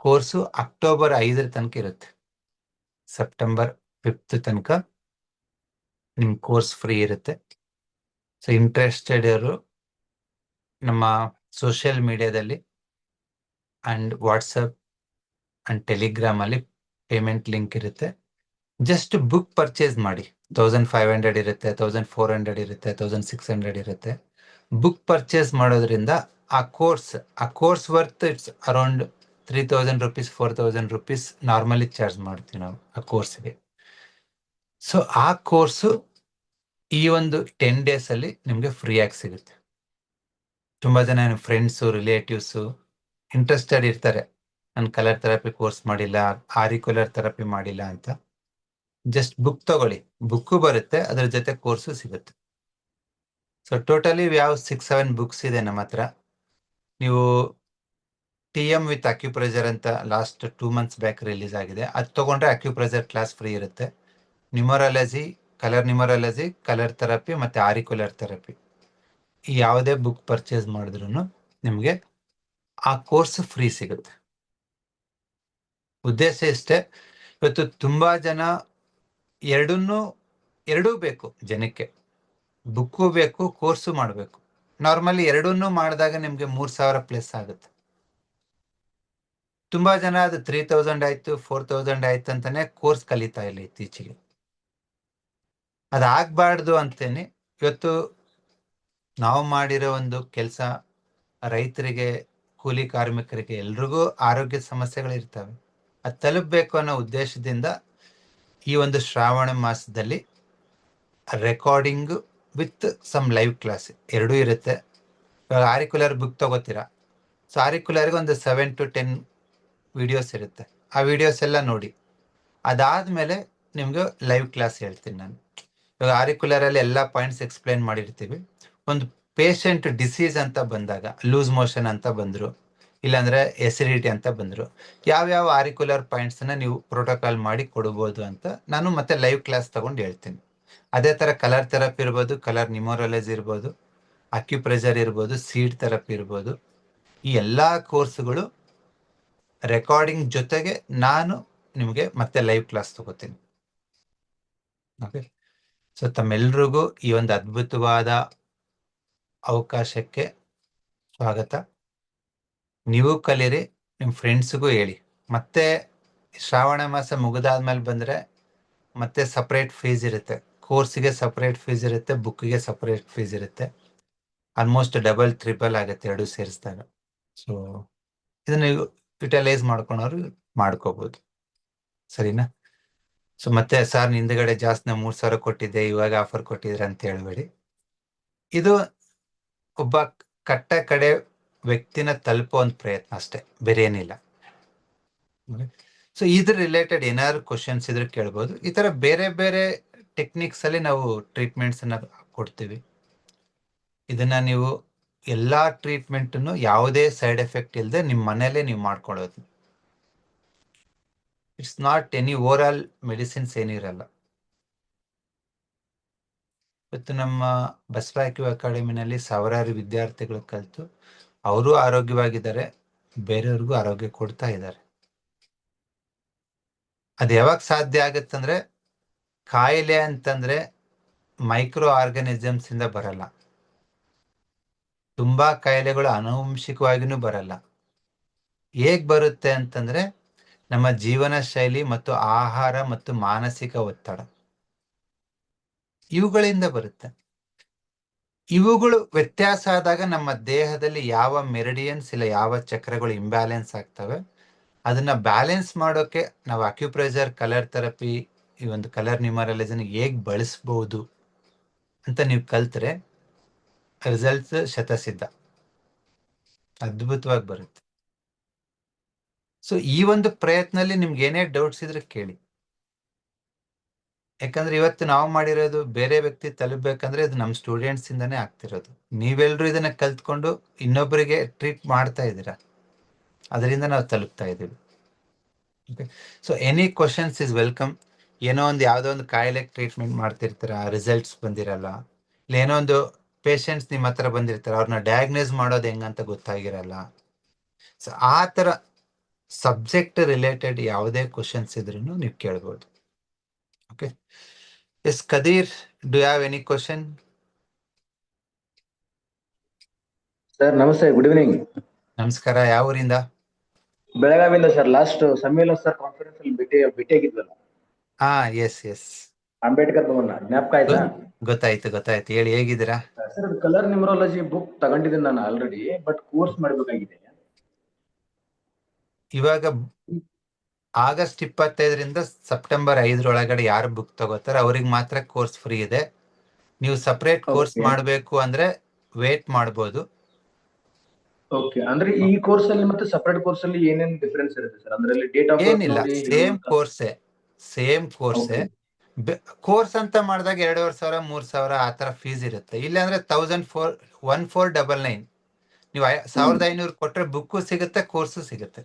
ಕೋರ್ಸು ಅಕ್ಟೋಬರ್ 5 ತನಕ ಇರುತ್ತೆ. ಸೆಪ್ಟೆಂಬರ್ 5 ತನಕ ನಿಮ್ ಕೋರ್ಸ್ ಫ್ರೀ ಇರುತ್ತೆ. ಸೊ ಇಂಟ್ರೆಸ್ಟೆಡ್ ಇರೋರು ನಮ್ಮ ಸೋಷಿಯಲ್ ಮೀಡಿಯಾದಲ್ಲಿ ಅಂಡ್ ವಾಟ್ಸಪ್ ಅಂಡ್ ಟೆಲಿಗ್ರಾಮ್ ಅಲ್ಲಿ ಪೇಮೆಂಟ್ ಲಿಂಕ್ ಇರುತ್ತೆ. ಜಸ್ಟ್ ಬುಕ್ ಪರ್ಚೇಸ್ ಮಾಡಿ. 1500 ಇರುತ್ತೆ, 1400 ಇರುತ್ತೆ, 1600 ಇರುತ್ತೆ. ಬುಕ್ ಪರ್ಚೇಸ್ ಮಾಡೋದ್ರಿಂದ ಆ course worth it's around 3000 rupees 4000 rupees normally charge ಮಾಡ್ತೀವಿ ನಾವು ಆ ಕೋರ್ಸ್ಗೆ. ಸೊ ಆ ಕೋರ್ಸು ಈ ಒಂದು 10 days ಅಲ್ಲಿ ನಿಮ್ಗೆ ಫ್ರೀ ಆಗಿ ಸಿಗುತ್ತೆ. ತುಂಬಾ ಜನ ಫ್ರೆಂಡ್ಸು, ರಿಲೇಟಿವ್ಸು ಇಂಟ್ರೆಸ್ಟೆಡ್ ಇರ್ತಾರೆ, ನಾನು ಕಲರ್ ಥೆರಪಿ ಕೋರ್ಸ್ ಮಾಡಿಲ್ಲ, ಆರಿಕ್ಯುಲರ್ ಥೆರಪಿ ಮಾಡಿಲ್ಲ ಅಂತ. ಜಸ್ಟ್ ಬುಕ್ ತಗೊಳ್ಳಿ, ಬುಕ್ಕು ಬರುತ್ತೆ, ಅದ್ರ ಜೊತೆ ಕೋರ್ಸು ಸಿಗುತ್ತೆ. ಸೊ ಟೋಟಲಿ ಯಾವ 6-7 ಬುಕ್ಸ್ ಇದೆ ನಮ್ಮ ಹತ್ರ. ನೀವು TM ವಿತ್ ಅಕ್ಯುಪ್ರೆಷರ್ ಅಂತ ಲಾಸ್ಟ್ 2 months ಬ್ಯಾಕ್ ರಿಲೀಸ್ ಆಗಿದೆ, ಅದು ತಗೊಂಡ್ರೆ ಅಕ್ಯುಪ್ರೆಷರ್ ಕ್ಲಾಸ್ ಫ್ರೀ ಇರುತ್ತೆ. ನ್ಯೂಮರಾಲಜಿ, ಕಲರ್ ಥೆರಪಿ ಮತ್ತೆ ಆರಿಕ್ಯುಲರ್ ಥೆರಪಿ, ಈ ಯಾವುದೇ ಬುಕ್ ಪರ್ಚೇಸ್ ಮಾಡಿದ್ರು ನಿಮಗೆ ಆ ಕೋರ್ಸ್ ಫ್ರೀ ಸಿಗುತ್ತೆ. ಉದ್ದೇಶ ಇಷ್ಟೇ. ಇವತ್ತು ತುಂಬಾ ಜನ ಎರಡೂ ಬೇಕು ಜನಕ್ಕೆ, ಬುಕ್ಕು ಬೇಕು, ಕೋರ್ಸು ಮಾಡಬೇಕು. ನಾರ್ಮಲಿ ಎರಡನ್ನೂ ಮಾಡಿದಾಗ ನಿಮ್ಗೆ 3000+ ಆಗುತ್ತೆ. ತುಂಬಾ ಜನ ಅದು 3000 ಆಯ್ತು 4000 ಆಯ್ತು ಅಂತಾನೆ ಕೋರ್ಸ್ ಕಲಿತಾ ಇಲ್ಲ ಇತ್ತೀಚೆಗೆ. ಅದಾಗಬಾರ್ದು ಅಂತೇನೆ ಇವತ್ತು ನಾವು ಮಾಡಿರೋ ಒಂದು ಕೆಲಸ, ರೈತರಿಗೆ, ಕೂಲಿ ಕಾರ್ಮಿಕರಿಗೆ ಎಲ್ರಿಗೂ ಆರೋಗ್ಯ ಸಮಸ್ಯೆಗಳಿರ್ತವೆ, ಅದು ತಲುಪಬೇಕು ಅನ್ನೋ ಉದ್ದೇಶದಿಂದ ಈ ಒಂದು ಶ್ರಾವಣ ಮಾಸದಲ್ಲಿ recording with some live class ಎರಡೂ ಇರುತ್ತೆ. ಇವಾಗ ಆರಿಕ್ಯುಲರ್ ಬುಕ್ ತಗೋತೀರಾ, ಸೊ ಆರಿಕ್ಯುಲರ್ಗೆ ಒಂದು 7 to 10 ವಿಡಿಯೋಸ್ ಇರುತ್ತೆ. ಆ ವಿಡಿಯೋಸ್ ಎಲ್ಲ ನೋಡಿ, ಅದಾದ್ಮೇಲೆ ನಿಮ್ಗೆ ಲೈವ್ ಕ್ಲಾಸ್ ಹೇಳ್ತೀನಿ ನಾನು. ಇವಾಗ ಆರಿಕ್ಯುಲರಲ್ಲಿ ಎಲ್ಲ ಪಾಯಿಂಟ್ಸ್ ಎಕ್ಸ್ಪ್ಲೈನ್ ಮಾಡಿರ್ತೀವಿ. ಒಂದು ಪೇಷಂಟ್ ಡಿಸೀಸ್ ಅಂತ ಬಂದಾಗ, ಲೂಸ್ ಮೋಷನ್ ಅಂತ ಬಂದ್ರು, ಇಲ್ಲಾಂದ್ರೆ ಎಸಿಡಿಟಿ ಅಂತ ಬಂದ್ರು, ಯಾವ್ಯಾವ ಆರಿಕ್ಯುಲರ್ ಪಾಯಿಂಟ್ಸ್ನ ನೀವು ಪ್ರೋಟೋಕಾಲ್ ಮಾಡಿ ಕೊಡ್ಬೋದು ಅಂತ ನಾನು ಮತ್ತೆ ಲೈವ್ ಕ್ಲಾಸ್ ತಗೊಂಡು ಹೇಳ್ತೀನಿ. ಅದೇ ಥರ ಕಲರ್ ಥೆರಪಿ ಇರ್ಬೋದು, ಕಲರ್ ನ್ಯೂಮರಾಲಜಿ ಇರ್ಬೋದು, ಅಕ್ಯುಪ್ರೆಷರ್ ಇರ್ಬೋದು, ಸೀಡ್ ಥೆರಪಿ ಇರ್ಬೋದು, ಈ ಎಲ್ಲ ಕೋರ್ಸ್ಗಳು ರೆಕಾರ್ಡಿಂಗ್ ಜೊತೆಗೆ ನಾನು ನಿಮಗೆ ಮತ್ತೆ ಲೈವ್ ಕ್ಲಾಸ್ ತಗೋತೀನಿ. ಓಕೆ, ಸೊ ತಮ್ಮೆಲ್ರಿಗೂ ಈ ಒಂದು ಅದ್ಭುತವಾದ ಅವಕಾಶಕ್ಕೆ ಸ್ವಾಗತ. ನೀವು ಕಲೀರಿ, ನಿಮ್ಮ ಫ್ರೆಂಡ್ಸ್ಗೂ ಹೇಳಿ. ಮತ್ತೆ ಶ್ರಾವಣ ಮಾಸ ಮುಗಿದಾದ್ಮೇಲೆ ಬಂದರೆ ಮತ್ತೆ ಸಪ್ರೇಟ್ ಫೀಸ್ ಇರುತ್ತೆ, ಕೋರ್ಸ್ಗೆ ಸಪ್ರೇಟ್ ಫೀಸ್ ಇರುತ್ತೆ, ಬುಕ್ಗೆ ಸಪ್ರೇಟ್ ಫೀಸ್ ಇರುತ್ತೆ. ಆಲ್ಮೋಸ್ಟ್ ಡಬಲ್ ಟ್ರಿಪಲ್ ಆಗುತ್ತೆ ಎರಡು ಸೇರಿಸಿದಾಗ. ಸೊ ಇದನ್ನ ಯುಟಿಲೈಸ್ ಮಾಡ್ಕೊಳೋರು ಮಾಡ್ಕೋಬಹುದು, ಸರಿನಾ? ಸೊ ಮತ್ತೆ ಸರ್ ಹಿಂದ್ಗಡೆ ಜಾಸ್ತಿ 3000 ಕೊಟ್ಟಿದ್ದೆ, ಇವಾಗ ಆಫರ್ ಕೊಟ್ಟಿದ್ರೆ ಅಂತ ಹೇಳ್ಬೇಡಿ. ಇದು ಒಬ್ಬ ಕಟ್ಟ ಕಡೆ ವ್ಯಕ್ತಿನ ತಲುಪೋ ಒಂದು ಪ್ರಯತ್ನ ಅಷ್ಟೇ, ಬೇರೆ ಏನಿಲ್ಲ. ಸೊ ಇದ್ರ ರಿಲೇಟೆಡ್ ಏನಾದ್ರು ಕ್ವಶನ್ಸ್ ಇದ್ರೆ ಕೇಳ್ಬೋದು. ಈ ತರ ಬೇರೆ ಬೇರೆ ಟೆಕ್ನಿಕ್ಸ್ ಅಲ್ಲಿ ನಾವು ಟ್ರೀಟ್ಮೆಂಟ್ಸ್ ಅನ್ನ ಕೊಡ್ತೀವಿ. ಇದನ್ನ ನೀವು ಎಲ್ಲಾ ಟ್ರೀಟ್ಮೆಂಟ್ ಯಾವುದೇ ಸೈಡ್ ಎಫೆಕ್ಟ್ ಇಲ್ಲದೆ ನಿಮ್ಮ ಮನೇಲೆ ನೀವು ಮಾಡ್ಕೊಳ್ಳೋದು. It's not any over medicines ಏನಿರಲ್ಲ. ಇವತ್ತು ನಮ್ಮ ಬಸವ ಅಕಾಡೆಮಿನಲ್ಲಿ ಸಾವಿರಾರು ವಿದ್ಯಾರ್ಥಿಗಳು ಕಲಿತು ಅವರು ಆರೋಗ್ಯವಾಗಿದ್ದಾರೆ, ಬೇರೆಯವ್ರಿಗೂ ಆರೋಗ್ಯ ಕೊಡ್ತಾ ಇದ್ದಾರೆ. ಅದು ಯಾವಾಗ ಸಾಧ್ಯ ಆಗತ್ತಂದ್ರೆ, ಕಾಯಿಲೆ ಅಂತಂದ್ರೆ ಮೈಕ್ರೋ ಆರ್ಗನಿಸಮ್ಸ್ ಇಂದ ಬರಲ್ಲ. ತುಂಬಾ ಕಾಯಿಲೆಗಳು ಆನುವಂಶಿಕವಾಗಿನೂ ಬರಲ್ಲ. ಹೇಗ್ ಬರುತ್ತೆ ಅಂತಂದ್ರೆ ನಮ್ಮ ಜೀವನ ಶೈಲಿ ಮತ್ತು ಆಹಾರ ಮತ್ತು ಮಾನಸಿಕ ಒತ್ತಡ, ಇವುಗಳಿಂದ ಬರುತ್ತೆ. ಇವುಗಳು ವ್ಯತ್ಯಾಸ ಆದಾಗ ನಮ್ಮ ದೇಹದಲ್ಲಿ ಯಾವ ಮೆರಿಡಿಯನ್ಸ್ ಇಲ್ಲ ಯಾವ ಚಕ್ರಗಳು ಇಂಬ್ಯಾಲೆನ್ಸ್ ಆಗ್ತವೆ, ಅದನ್ನ ಬ್ಯಾಲೆನ್ಸ್ ಮಾಡೋಕೆ ನಾವು ಅಕ್ಯುಪ್ರೆಷರ್, ಕಲರ್ ಥೆರಪಿ, ಈ ಒಂದು ಕಲರ್ ನ್ಯೂಮರಾಲಜಿನ ಹೇಗ್ ಬಳಸ್ಬೋದು ಅಂತ ನೀವು ಕಲ್ತ್ರೆ ರಿಸಲ್ಟ್ಸ್ ಶತಸಿದ್ಧ, ಅದ್ಭುತವಾಗಿ ಬರುತ್ತೆ. ಸೊ ಈ ಒಂದು ಪ್ರಯತ್ನದಲ್ಲಿ ನಿಮ್ಗೆ ಏನೇ ಡೌಟ್ಸ್ ಇದ್ರೆ ಕೇಳಿ. ಯಾಕಂದ್ರೆ ಇವತ್ತು ನಾವು ಮಾಡಿರೋದು ಬೇರೆ ವ್ಯಕ್ತಿ ತಲುಪಬೇಕಂದ್ರೆ ಇದು ನಮ್ಮ ಸ್ಟೂಡೆಂಟ್ಸ್ ಇಂದಾನೇ ಆಗ್ತಿರೋದು. ನೀವೆಲ್ಲರೂ ಇದನ್ನ ಕಲ್ತ್ಕೊಂಡು ಇನ್ನೊಬ್ಬರಿಗೆ ಟ್ರೀಟ್ ಮಾಡ್ತಾ ಇದ್ದೀರಾ, ಅದರಿಂದ ನಾವು ತಲುಪ್ತಾ ಇದ್ದೀವಿ. Okay, so any questions is welcome. ಏನೋ ಒಂದು ಯಾವುದೋ ಒಂದು ಕಾಯಿಲೆಗೆ ಟ್ರೀಟ್ಮೆಂಟ್ ಮಾಡ್ತಿರ್ತೀರ, ರಿಸಲ್ಟ್ಸ್ ಬಂದಿರಲ್ಲ. ಇಲ್ಲ ಏನೋ ಒಂದು ಪೇಷಂಟ್ಸ್ ನಿಮ್ಮ ಹತ್ರ ಬಂದಿರ್ತಾರೆ, ಅವ್ರನ್ನ ಡಯಾಗ್ನೋಸ್ ಮಾಡೋದು ಹೆಂಗಂತ ಗೊತ್ತಾಗಿರಲ್ಲ. ಸೊ ಆ ಥರ ಸಬ್ಜೆಕ್ಟ್ ರಿಲೇಟೆಡ್ ಯಾವುದೇ ಕ್ವಶನ್ಸ್ ಇದ್ರೂ ನೀವು ಕೇಳ್ಬೋದು. Okay. Yes Kadeer, do you have any question? Sir ನಮಸ್ತೆ, ಗುಡ್ ಈವ್ನಿಂಗ್. ನಮಸ್ಕಾರ. ಯಾವ ಊರಿಂದ? ಬೆಳಗಾವಿಯಿಂದ ಸರ್. ಲಾಸ್ಟ್ ಸಮ್ಮೇಳನ ಸರ್ ಕಾನ್ಫರೆನ್ಸ್ ಅಲ್ಲಿ ಭೇಟಿಯಾಗಿದ್ವಲ್ಲ, ಎಸ್ ಅಂಬೇಡ್ಕರ್ ಭವನ, ಜ್ಞಾಪಕ ಆಯ್ತಾ? ಗೊತ್ತಾಯ್ತು. ಹೇಳಿ, ಹೇಗಿದ್ದೀರಾ? ಸರ್ ಕಲರ್ ನ್ಯೂಮರಾಲಜಿ ಬುಕ್ ತಗೊಂಡಿದ್ದೀನಿ ನಾನು ಆಲ್ರೆಡಿ, ಬಟ್ ಕೋರ್ಸ್ ಮಾಡಬೇಕಾಗಿದೆ. ಇವಾಗ ಆಗಸ್ಟ್ 25ರಿಂದ ಸೆಪ್ಟೆಂಬರ್ 5 ಯಾರು ಬುಕ್ ತಗೋತಾರೆ ಅವ್ರಿಗೆ ಮಾತ್ರ ಕೋರ್ಸ್ ಫ್ರೀ ಇದೆ. ನೀವು ಸಪರೇಟ್ ಕೋರ್ಸ್ ಮಾಡಬೇಕು ಅಂದ್ರೆ ವೇಟ್ ಮಾಡ್ಬೋದು. ಓಕೆ, ಅಂದ್ರೆ ಈ ಕೋರ್ಸ್ ಅಲ್ಲಿ ಮತ್ತೆ ಸಪರೇಟ್ ಕೋರ್ಸ್ ಅಲ್ಲಿ ಏನೇನ್ ಡಿಫರೆನ್ಸ್ ಇರುತ್ತೆ ಸರ್? ಅಂದ್ರೆ ಡೇಟ್ ಆಫ್ ಬರ್ತ್ ಏನಿಲ್ಲ, ನೋಡಿ ಸೇಮ್ ಕೋರ್ಸೇ. ಕೋರ್ಸ್ ಅಂತ ಮಾಡಿದಾಗ 2,500 3,000 ಆ ತರ ಫೀಸ್ ಇರುತ್ತೆ. ಇಲ್ಲ ಅಂದ್ರೆ 1499. ನೀವು 1,500 ಕೊಟ್ರೆ ಬುಕ್ಕು ಸಿಗುತ್ತೆ, ಕೋರ್ಸು ಸಿಗುತ್ತೆ.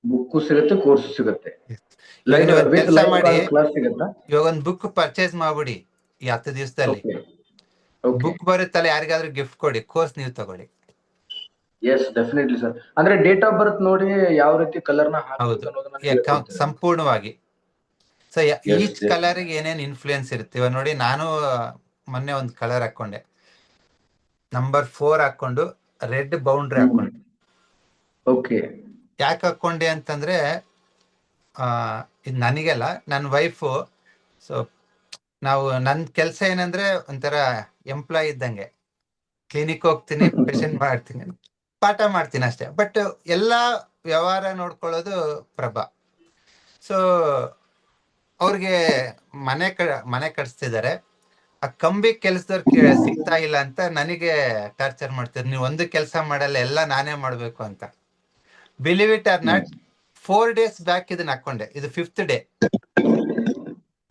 ಬುಕ್ಕು ಸಿಗುತ್ತೆ, ಕೋರ್ಸ್ ಸಿಗುತ್ತೆ. ಇವಾಗ ನೀವು ಒಂದು ಕೆಲಸ ಮಾಡಿ, ಕ್ಲಾಸ್ ಸಿಗುತ್ತಾ? ಇವಾಗ ಒಂದು ಬುಕ್ ಪರ್ಚೇಸ್ ಮಾಡ್ಬಿಡಿ ಈ 10 ದಿವಸದಲ್ಲಿ. ಬುಕ್ ಬರುತ್ತಲ್ಲ, ಯಾರಿಗಾದ್ರೂ ಗಿಫ್ಟ್ ಕೊಡಿ, ಕೋರ್ಸ್ ನೀವು ತಗೊಳ್ಳಿ. Yes definitely sir. ಅಂದ್ರೆ ಡೇಟ್ ಆಫ್ ಬರ್ತ್ ನೋಡಿ ಯಾವ ರೀತಿ ಕಲರ್ ನ ಹೌದು, ಹಾಕಬೇಕು ಸಂಪೂರ್ಣವಾಗಿ. ಸೊ ಈಚ್ ಕಲರ್ ಏನೇನ್ ಇನ್ಫ್ಲೂಯೆನ್ಸ್ ಇರುತ್ತೆ. ಇವಾಗ ನೋಡಿ, ನಾನು ಮೊನ್ನೆ ಒಂದು ಕಲರ್ ಹಾಕೊಂಡೆ, ನಂಬರ್ 4 ಹಾಕೊಂಡು ರೆಡ್ ಬೌಂಡ್ರಿ ಹಾಕೊಂಡೆ. ಓಕೆ. ಯಾಕೆ ಹಾಕೊಂಡೆ ಅಂತಂದ್ರೆ ಇದು ನನಗೆಲ್ಲ, ನನ್ನ ವೈಫು. ಸೊ ನಾವು ನನ್ನ ಕೆಲಸ ಏನಂದ್ರೆ ಒಂಥರ ಎಂಪ್ಲಾಯ್ ಇದ್ದಂಗೆ, ಕ್ಲಿನಿಕ್ ಹೋಗ್ತೀನಿ, ಪೇಷಂಟ್ ಮಾಡ್ತೀನಿ, ಪಾಠ ಮಾಡ್ತೀನಿ ಅಷ್ಟೇ. ಬಟ್ ಎಲ್ಲ ವ್ಯವಹಾರ ನೋಡ್ಕೊಳ್ಳೋದು ಪ್ರಭಾ. ಸೊ ಅವ್ರಿಗೆ ಮನೆ ಕಟ್ಸ್ತಿದ್ದಾರೆ. ಆ ಕಂಬಿ ಕೆಲ್ಸದವ್ರು ಸಿಗ್ತಾ ಇಲ್ಲ ಅಂತ ನನಗೆ ಟಾರ್ಚರ್ ಮಾಡ್ತಿದ್ರು. ನೀವು ಒಂದು ಕೆಲಸ ಮಾಡಲ್ಲ, ಎಲ್ಲ ನಾನೇ ಮಾಡ್ಬೇಕು ಅಂತ. Believe it or not, 4 days back ಇದನ್ನ ಹಾಕೊಂಡೆ. ಇದು 5th day.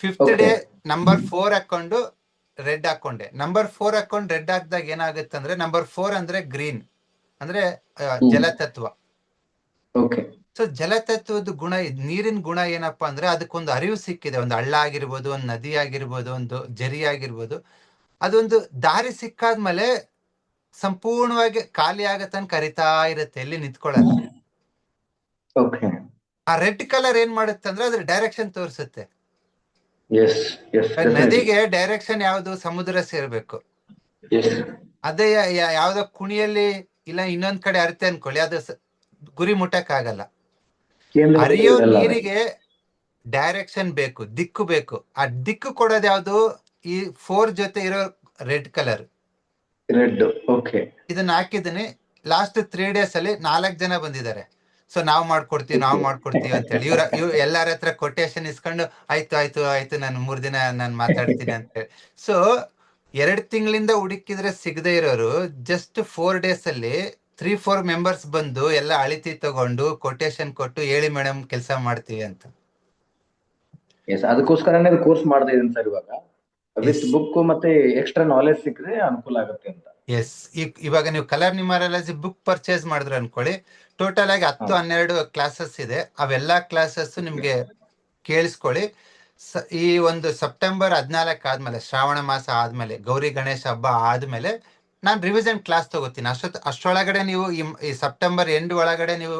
5th day number 4 ಹಾಕೊಂಡು ರೆಡ್ ಹಾಕೊಂಡೆ. ನಂಬರ್ 4 ಹಾಕೊಂಡು ರೆಡ್ ಹಾಕಿದಾಗ ಏನಾಗುತ್ತೆ ಅಂದ್ರೆ, ನಂಬರ್ 4 ಅಂದ್ರೆ ಗ್ರೀನ್, ಅಂದ್ರೆ ಜಲತತ್ವ. ಸೊ ಜಲತತ್ವದ ಗುಣ, ನೀರಿನ ಗುಣ ಏನಪ್ಪಾ ಅಂದ್ರೆ, ಅದಕ್ಕೊಂದು ಅರಿವು ಸಿಕ್ಕಿದೆ. ಒಂದು ಹಳ್ಳ ಆಗಿರ್ಬೋದು, ಒಂದು ನದಿ ಆಗಿರ್ಬೋದು, ಒಂದು ಜರಿ ಆಗಿರ್ಬೋದು, ಅದೊಂದು ದಾರಿ ಸಿಕ್ಕಾದ್ಮೇಲೆ ಸಂಪೂರ್ಣವಾಗಿ ಖಾಲಿ ಆಗತ್ತನ್ ಕರಿತಾ ಇರುತ್ತೆ, ಎಲ್ಲಿ ನಿಂತ್ಕೊಳ್ಳಲ್ಲ. ಆ ರೆಡ್ ಕಲರ್ ಏನ್ ಮಾಡುತ್ತೆ ಅಂದ್ರೆ, ಅದ್ರ ಡೈರೆಕ್ಷನ್ ತೋರಿಸುತ್ತೆ. ನದಿಗೆ ಡೈರೆಕ್ಷನ್ ಯಾವ್ದು? ಸಮುದ್ರ ಸೇರ್ಬೇಕು. ಅದೇ ಯಾವ್ದೋ ಕುಣಿಯಲ್ಲಿ ಇಲ್ಲ ಇನ್ನೊಂದ್ ಕಡೆ ಹರಿತೆ ಅನ್ಕೊಳ್ಳಿ, ಅದು ಗುರಿ ಮುಟ್ಟಕ್ ಆಗಲ್ಲ. ಹರಿಯೋ ನೀರಿಗೆ ಡೈರೆಕ್ಷನ್ ಬೇಕು, ದಿಕ್ಕು ಬೇಕು. ಆ ದಿಕ್ಕು ಕೊಡೋದು ಯಾವ್ದು? ಈ 4 ಜೊತೆ ಇರೋ ರೆಡ್ ಕಲರ್. ಇದನ್ನ ಹಾಕಿದ್ದೀನಿ. ಲಾಸ್ಟ್ 3 days ಅಲ್ಲಿ 4 ಜನ ಬಂದಿದ್ದಾರೆ. ಸೊ ನಾವ್ ಮಾಡ್ಕೊಡ್ತೀವಿ ಅಂತ ಹೇಳಿ ಇವ್ರು ಎಲ್ಲಾರ ಹತ್ರ ಕೊಟೇಶನ್ ಇಸ್ಕೊಂಡು ಆಯ್ತು ನಾನು 3 ದಿನ ನಾನು ಮಾತಾಡ್ತೀನಿ ಅಂತ ಹೇಳಿ. ಸೊ 2 ತಿಂಗಳಿಂದ ಹುಡುಕಿದ್ರೆ ಸಿಗದೆ ಇರೋರು ಜಸ್ಟ್ 4 days ಅಲ್ಲಿ 3-4 ಮೆಂಬರ್ಸ್ ಬಂದು ಎಲ್ಲ ಅಳಿತಿ ತಗೊಂಡು ಕೊಟೇಶನ್ ಕೊಟ್ಟು, ಹೇಳಿ ಮೇಡಮ್ ಕೆಲಸ ಮಾಡ್ತೀವಿ ಅಂತ. ಅದಕ್ಕೋಸ್ಕರನೇ ಕೋರ್ಸ್ ಮಾಡ್ತಾ ಇದ್ದೀನಿ ಸರ್ ಇವಾಗ. ವಿತ್ ಬುಕ್ ಮತ್ತೆ ಎಕ್ಸ್ಟ್ರಾ ನಾಲೆಜ್ ಸಿಕ್ಕರೆ ಅನುಕೂಲ ಆಗುತ್ತೆ ಅಂತ. ಎಸ್, ಇವಾಗ ನೀವು ಕಲರ್ ನ್ಯೂಮರಾಲಜಿ ಬುಕ್ ಪರ್ಚೇಸ್ ಮಾಡಿದ್ರೆ ಅನ್ಕೊಳ್ಳಿ, ಟೋಟಲ್ ಆಗಿ 10-12 ಕ್ಲಾಸಸ್ ಇದೆ. ಅವೆಲ್ಲಾ ಕ್ಲಾಸಸ್ ನಿಮ್ಗೆ ಕೇಳಿಸ್ಕೊಳ್ಳಿ. ಈ ಒಂದು ಸೆಪ್ಟೆಂಬರ್ 14 ಆದ್ಮೇಲೆ, ಶ್ರಾವಣ ಮಾಸ ಆದ್ಮೇಲೆ, ಗೌರಿ ಗಣೇಶ ಹಬ್ಬ ಆದ್ಮೇಲೆ ನಾನು ರಿವಿಷನ್ ಕ್ಲಾಸ್ ತಗೋತೀನಿ. ಅಷ್ಟೊಳಗಡೆ ನೀವು ಈ ಸೆಪ್ಟೆಂಬರ್ ಎಂಡ್ ಒಳಗಡೆ ನೀವು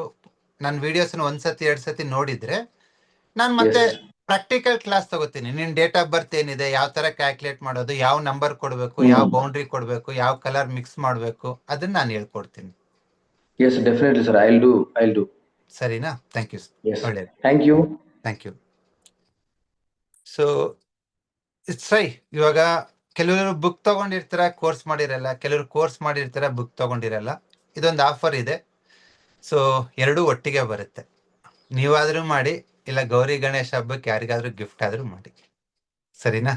ನನ್ನ ವಿಡಿಯೋಸ್ನ 1 ಸತಿ 2 ಸತಿ ನೋಡಿದ್ರೆ, ನಾನು ಮತ್ತೆ ಪ್ರಾಕ್ಟಿಕಲ್ ಕ್ಲಾಸ್ ತಗೋತೀನಿ. ನಿನ್ ಡೇಟ್ ಆಫ್ ಬರ್ತ್ ಏನಿದೆ, ಯಾವ ತರ ಕ್ಯಾಲ್ಕುಲೇಟ್ ಮಾಡೋದು, ಯಾವ ನಂಬರ್ ಕೊಡ್ಬೇಕು, ಯಾವ ಬೌಂಡ್ರಿ ಕೊಡ್ಬೇಕು, ಯಾವ ಕಲರ್ ಮಿಕ್ಸ್ ಮಾಡ್ಬೇಕು, ಅದನ್ನ ನಾನು ಹೇಳ್ಕೊಡ್ತೀನಿ. Definitely sir, I will do. ಸರಿನಾ? Thank you. ಒಳ್ಳೆಯದು, thank you. So it's right. ಇವಾಗ ಕೆಲವರು ಬುಕ್ ತಗೊಂಡಿರ್ತಾರ, ಕೋರ್ಸ್ ಮಾಡಿರಲ್ಲ. ಕೆಲವರು ಕೋರ್ಸ್ ಮಾಡಿರ್ತಾರ, ಬುಕ್ ತಗೊಂಡಿರಲ್ಲ. ಇದೊಂದು ಆಫರ್ ಇದೆ. ಸೊ 2 ಒಟ್ಟಿಗೆ ಬರುತ್ತೆ. ನೀವಾದ್ರೂ ಮಾಡಿ, ಇಲ್ಲ ಗೌರಿ ಗಣೇಶ ಹಬ್ಬಕ್ಕೆ ಯಾರಿಗಾದ್ರೂ ಗಿಫ್ಟ್ ಆದ್ರೂ ಮಾಡಿ. ಸರಿನಾ?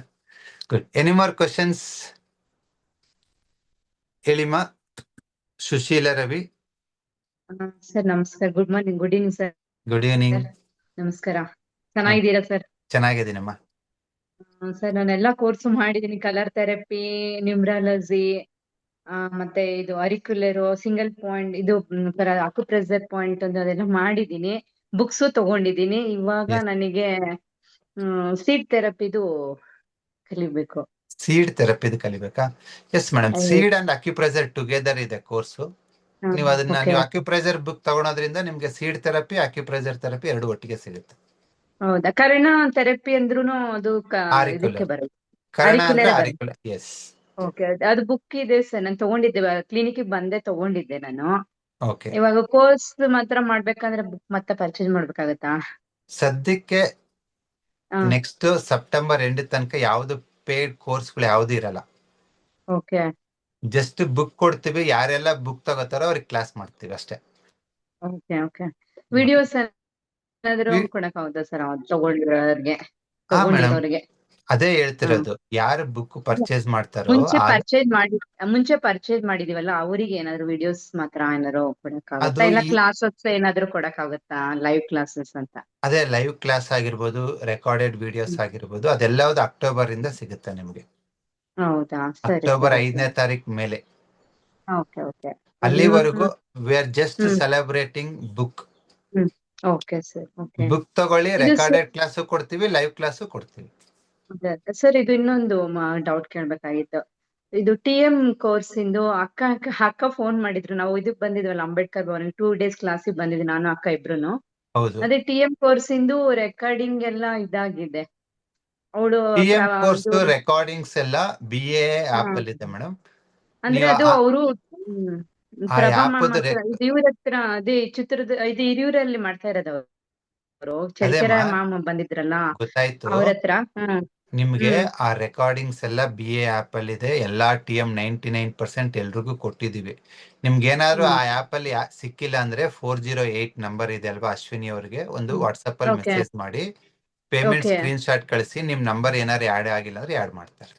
ಗುಡ್. Any more questions? ಹೇಳಿಮ್ಮ. ಸುಶೀಲ ರವಿ. ಸರ್ ನಮಸ್ಕಾರ. Good morning, good evening sir. Good evening. ನಮಸ್ಕಾರ. ಚೆನ್ನಾಗಿದ್ದೀರಾ ಸರ್? ಚೆನ್ನಾಗಿದ್ದೀನಮ್ಮ. ಸರ್ ನಾನೆಲ್ಲಾ ಕೋರ್ಸ್ ಮಾಡಿದೀನಿ. ಕಲರ್ ಥೆರಪಿ, ನ್ಯೂಮರಾಲಜಿ, ಮತ್ತೆ ಇದು ಅರಿಕ್ಯುಲರ್, ಸಿಂಗಲ್ ಪಾಯಿಂಟ್, ಇದು ಅಕ್ಯುಪ್ರೆಷರ್ ಪಾಯಿಂಟ್ ಅದೆಲ್ಲ ಮಾಡಿದೀನಿ. ಬುಕ್ಸ್ ತಗೊಂಡಿದೀನಿ. ಇವಾಗ ನನಗೆ ಸೀಡ್ ಥೆರಪಿದು ಕಲಿಬೇಕು. ಸೀಡ್ ಥೆರಪಿದು ಕಲಿಬೇಕಾ? ಎಸ್ ಮೇಡಮ್, ಹೌದು. ಸೀಡ್ ಅಂಡ್ ಅಕ್ಯುಪ್ರೆಷರ್ ಟುಗೆದರ್ ಇದೆ ಕೋರ್ಸು. ನೀವು ಅದನ್ನ ಓಕೆ. ನೀವು ಅಕ್ಯುಪ್ರೆಷರ್ ಬುಕ್ ತಗೊಳೋದ್ರಿಂದ ನಿಮ್ಗೆ ಸೀಡ್ ಥೆರಪಿ ಅಕ್ಯುಪ್ರೆಷರ್ ಥೆರಪಿ ಎರಡು ಒಟ್ಟಿಗೆ ಸಿಗುತ್ತೆ. ಹೌದಾ? ಕರ್ಣ ಥೆರಪಿ ಅಂದ್ರೂನು ಅದು ಇದಕ್ಕೆ ಆರಿಕ್ಯುಲರ್ ಬರುತ್ತೆ. ಕರ್ಣ ಅಂದ್ರೆ Auricular ಬರುತ್ತೆ. Auricular, yes. ಓಕೆ, ಅದು ಬುಕ್ ಇದೆ ಸರ್, ನಾನು ತಗೊಂಡಿದ್ದೆ, ಕ್ಲಿನಿಕ್ ಬಂದೆ ತಗೊಂಡಿದ್ದೆ ನಾನು. ಓಕೆ, ಇವಾಗ ಕೋರ್ಸ್ ಮಾತ್ರ ಮಾಡ್ಬೇಕಂದ್ರೆ ಬುಕ್ ಮತ್ತೆ ಪರ್ಚೇಸ್ ಮಾಡ್ಬೇಕಾಗತ್ತಾ? ಸದ್ಯಕ್ಕೆ ಹಾ. ನೆಕ್ಸ್ಟ್ ಸೆಪ್ಟೆಂಬರ್ ಎಂಡ್ ತನಕ ಯಾವ್ದು ಪೇಡ್ ಕೋರ್ಸ್ಗಳು ಯಾವ್ದು ಇರಲ್ಲ. ಓಕೆ ಜಸ್ಟ್ ಬುಕ್ ಕೊಡ್ತೀವಿ, ಯಾರೆಲ್ಲ ಬುಕ್ ತಗೋತಾರೋ ಅವ್ರಿಗೆ ಕ್ಲಾಸ್ ಮಾಡ್ತೀವಿ ಅಷ್ಟೇ. Okay okay. ವಿಡಿಯೋಸ್ ಏನಾದ್ರು ಕೊಡಕ್ ಹೌದಾ ಸರ್ ತಗೊಂಡಿರೋರ್ಗೆ, ಹಾ ಮೇಡಮ್, ತಗೊಂಡಿರೋರ್ಗೆ? ಅದೇ ಹೇಳ್ತಿರೋದು, ಯಾರು ಬುಕ್ ಪರ್ಚೇಸ್ ಮಾಡ್ತಾರೋ ಮುಂಚೆ ಪರ್ಚೇಸ್ ಮಾಡಿದೀವಲ್ಲ ಅವರಿಗೆ ಏನಾದ್ರು ವಿಡಿಯೋಸ್ ಮಾತ್ರ ಏನಾದ್ರು ಕೊಡಕ್ಕಾಗತ್ತಾ, ಅದು ಇಲ್ಲ ಕ್ಲಾಸಸ್ ಏನಾದ್ರು ಕೊಡಕ್ಕಾಗತ್ತಾ, ಲೈವ್ ಕ್ಲಾಸಸ್ ಅಂತ? ಅದೇ ಲೈವ್ ಕ್ಲಾಸ್ ಆಗಿರ್ಬೋದು, ರೆಕಾರ್ಡೆಡ್ ವಿಡಿಯೋಸ್ ಆಗಿರ್ಬೋದು, ಅದೆಲ್ಲವುದು ಅಕ್ಟೋಬರ್ ಇಂದ ಸಿಗುತ್ತೆ ನಿಮ್ಗೆ. ಹೌದಾ? ಸರಿ ಅಕ್ಟೋಬರ್ ಸರಿ. 5ನೇ ತಾರೀಕು ಮೇಲೆ. Okay okay. ಅಲ್ಲಿವರೆಗೂ we are just hmm. Celebrating book. Okay sir. Okay book ತಗೊಳ್ಳಿ, ಇದು ರೆಕಾರ್ಡೆಡ್ ಕ್ಲಾಸು ಕೊಡ್ತೀವಿ, ಲೈವ್ ಕ್ಲಾಸು ಕೊಡ್ತೀವಿ. ಸರ್, ಇದು ಇನ್ನೊಂದು ಡೌಟ್ ಕೇಳ್ಬೇಕಾಗಿತ್ತು. ಇದು TM ಕೋರ್ಸ್ ಇಂದು ಅಕ್ಕ ಫೋನ್ ಮಾಡಿದ್ರು, ನಾವು ಇದಕ್ ಬಂದಿದ್ವಲ್ಲ ಅಂಬೇಡ್ಕರ್ ಭವನ್ 2 days ಕ್ಲಾಸಿಗೆ ಬಂದಿದ್ವಿ, ನಾನು ಅಕ್ಕ ಇಬ್ರುನು. ಹೌದು, ಅದೇ TM ಕೋರ್ಸ್ ಇಂದು ರೆಕಾರ್ಡಿಂಗ್ ಎಲ್ಲ ಇದಾಗಿದೆ. ಅವಳು TM ಕೋರ್ಸ್ ರೆಕಾರ್ಡಿಂಗ್ಸ್ ಎಲ್ಲ BA ಆಪ್ ಅಲ್ಲಿ ಇದೆ ಮೇಡಮ್. ಅಂದ್ರೆ ನೀವು ಅದು ಅವರು ಆ ಪ್ರಭಾ app ಮ್ಯಾಮ್ ದು ಹತ್ರ, ಇದು ಇವ್ರ ಹತ್ರ, ಅದೇ ಚಿತ್ರದ ಇದು ಹಿರಿಯೂರಲ್ಲಿ ಮಾಡ್ತಾ ಇರೋದು ಅವರು, ಚಳ್ಳಕೆರೆ ಮ್ಯಾಮ್ ಬಂದಿದ್ರಲ್ಲ ಗೊತ್ತಾಯ್ತು. ಅವ್ರ ಹತ್ರ. ನಿಮ್ಗೆ ಆ ರೆಕಾರ್ಡಿಂಗ್ಸ್ ಎಲ್ಲ BA ಆಪ್ ಅಲ್ಲಿ ಇದೆ. ಎಲ್ಲಾ TM 99% ಎಲ್ರಿಗೂ ಕೊಟ್ಟಿದೀವಿ. ನಿಮ್ಗೆ ಏನಾದ್ರು ಆ ಆಪ್ ಅಲ್ಲಿ ಸಿಕ್ಕಿಲ್ಲ ಅಂದ್ರೆ 408 ನಂಬರ್ ಇದೆ ಅಲ್ವಾ, ಅಶ್ವಿನಿ ಅವ್ರಿಗೆ ಒಂದು ವಾಟ್ಸ್ಆಪ್ ಅಲ್ಲಿ Okay. ಮೆಸೇಜ್ ಮಾಡಿ ಪೇಮೆಂಟ್ Okay. ಸ್ಕ್ರೀನ್ ಶಾಟ್ ಕಳಿಸಿ, ನಿಮ್ ನಂಬರ್ ಏನಾದ್ರು ಆಡ್ ಆಗಿಲ್ಲ ಅಂದ್ರೆ ಆಡ್ ಮಾಡ್ತಾರೆ.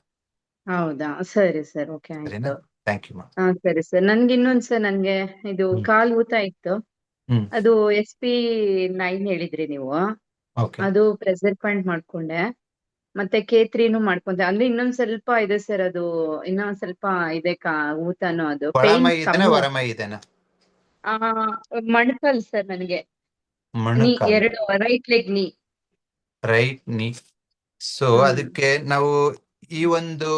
ಹೌದಾ? ಸರಿ ಸರ್. ಓಕೆ ಸರಿನಾ? ಆಯ್ತು. Thank you ma'am. ಸರಿ ಸರ್. ನನ್ಗೆ ಇನ್ನೊಂದ್ ಸರ್, ನನ್ಗೆ ಇದು ಕಾಲ್ ಊತ ಇತ್ತು. ಹ್ಮ್ ಅದು SP9 ಹೇಳಿದ್ರಿ ನೀವು, ಓಕೆ. ಅದು ಪ್ರೆಸರ್ ಪಾಯಿಂಟ್ ಮಾಡ್ಕೊಂಡೆ, ಮತ್ತೆ K3 ಮಾಡ್ಕೊಂಡೆ. ಅಂದ್ರೆ ಇನ್ನೊಂದ್ ಸ್ವಲ್ಪ ಇದೆ ಸರ್, ಅದು ಇನ್ನೊಂದ್ ಸ್ವಲ್ಪ ಇದೆ ಊತನೋ, ಅದು ಪೇನ್ ಒಳಮೈ ಇದೆನಾ ಕಮ್ಮಿ. ಹೊರಮೈ ಇದೆನಾ? ಮಣ್ಕಲ್ ಸರ್ ನನಗೆ, ನೀ ಮೊಣಕಾಲು, ಎರಡು ರೈಟ್ ಲೆಗ್ ನೀ. ರೈಟ್ ನೀ. ಸೊ ಅದಕ್ಕೆ ನಾವು ಈ ಒಂದು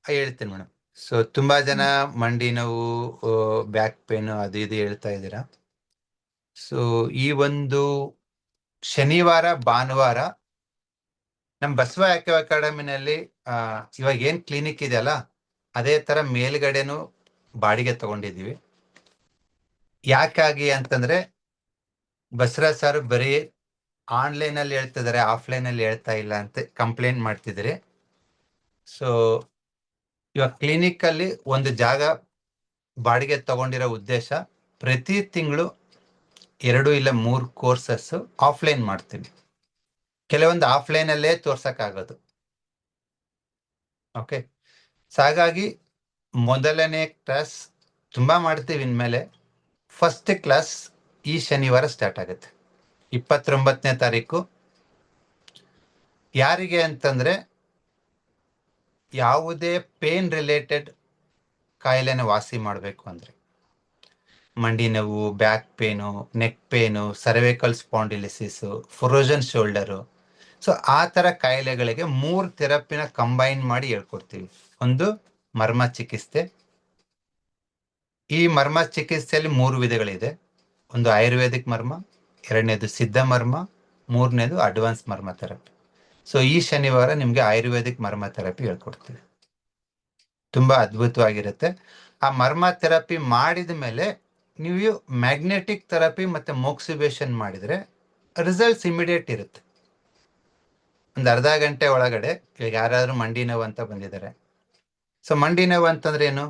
ಹೇಳ್ತೇನೆ ಮೇಡಮ್. ಸೊ ತುಂಬಾ ಜನ ಮಂಡಿ ನೋವು, ಬ್ಯಾಕ್ ಪೇನ್ ಅದು ಇದು ಹೇಳ್ತಾ ಇದ್ದೀರಾ. ಸೊ ಈ ಒಂದು ಶನಿವಾರ ಭಾನುವಾರ ನಮ್ಮ ಬಸವ ಅಕಾಡೆಮಿನಲ್ಲಿ ಇವಾಗ ಏನ್ ಕ್ಲಿನಿಕ್ ಇದೆಯಲ್ಲ, ಅದೇ ತರ ಮೇಲ್ಗಡೆನು ಬಾಡಿಗೆ ತಗೊಂಡಿದೀವಿ. ಯಾಕಾಗಿ ಅಂತಂದ್ರೆ ಬಸವರಾಜ್ ಸರ್ ಬರೀ ಆನ್ಲೈನ್ ಅಲ್ಲಿ ಹೇಳ್ತಿದ್ದಾರೆ, ಆಫ್ಲೈನ್ ಅಲ್ಲಿ ಹೇಳ್ತಾ ಇಲ್ಲ ಅಂತ ಕಂಪ್ಲೇಂಟ್ ಮಾಡ್ತಿದ್ರಿ. ಸೊ ಇವಾಗ ಕ್ಲಿನಿಕ್ ಅಲ್ಲಿ ಒಂದು ಜಾಗ ಬಾಡಿಗೆ ತಗೊಂಡಿರೋ ಉದ್ದೇಶ, ಪ್ರತಿ ತಿಂಗಳು 2 ಇಲ್ಲ 3 ಕೋರ್ಸಸ್ ಆಫ್ಲೈನ್ ಮಾಡ್ತೀವಿ. ಕೆಲವೊಂದು ಆಫ್ಲೈನ್ ಅಲ್ಲೇ ತೋರ್ಸಕ್ಕಾಗೋದು. ಓಕೆ, ಹಾಗಾಗಿ ಮೊದಲನೇ ಕ್ಲಾಸ್ ತುಂಬಾ ಮಾಡ್ತೀವಿ. ಇನ್ಮೇಲೆ ಫಸ್ಟ್ ಕ್ಲಾಸ್ ಈ ಶನಿವಾರ ಸ್ಟಾರ್ಟ್ ಆಗುತ್ತೆ, 29ನೇ ತಾರೀಕು. ಯಾರಿಗೆ ಅಂತಂದ್ರೆ ಯಾವುದೇ ಪೇನ್ ರಿಲೇಟೆಡ್ ಕಾಯಿಲೆನ ವಾಸಿ ಮಾಡಬೇಕು ಅಂದ್ರೆ, ಮಂಡಿ ನೋವು, back pain, neck pain, cervical spondylosis, frozen shoulder. So ಆ ತರ ಕಾಯಿಲೆಗಳಿಗೆ 3 ಥೆರಪಿನ ಕಂಬೈನ್ ಮಾಡಿ ಹೇಳ್ಕೊಡ್ತೀವಿ. ಒಂದು ಮರ್ಮ ಚಿಕಿತ್ಸೆ. ಈ ಮರ್ಮ ಚಿಕಿತ್ಸೆಯಲ್ಲಿ 3 ವಿಧಗಳಿದೆ. ಒಂದು ಆಯುರ್ವೇದಿಕ್ ಮರ್ಮ, ಎರಡನೇದು ಸಿದ್ಧ ಮರ್ಮ, ಮೂರನೇದು ಅಡ್ವಾನ್ಸ್ ಮರ್ಮ ಥೆರಪಿ. ಸೊ ಈ ಶನಿವಾರ ನಿಮ್ಗೆ ಆಯುರ್ವೇದಿಕ್ ಮರ್ಮ ಥೆರಪಿ ಹೇಳ್ಕೊಡ್ತೀವಿ. ತುಂಬಾ ಅದ್ಭುತವಾಗಿರುತ್ತೆ. ಆ ಮರ್ಮ ಥೆರಪಿ ಮಾಡಿದ ಮೇಲೆ ನೀವು ಮ್ಯಾಗ್ನೆಟಿಕ್ ಥೆರಪಿ ಮತ್ತೆ ಮೋಕ್ಸಿಬೇಷನ್ ಮಾಡಿದ್ರೆ ರಿಸಲ್ಟ್ಸ್ ಇಮಿಡಿಯೇಟ್ ಇರುತ್ತೆ. ಒಂದು ಅರ್ಧ ಗಂಟೆ ಒಳಗಡೆ. ಈಗ ಯಾರಾದ್ರೂ ಮಂಡಿ ನೋವು ಅಂತ ಬಂದಿದ್ದಾರೆ. ಸೊ ಮಂಡಿ ನೋವು ಅಂತಂದ್ರೆ ಏನು?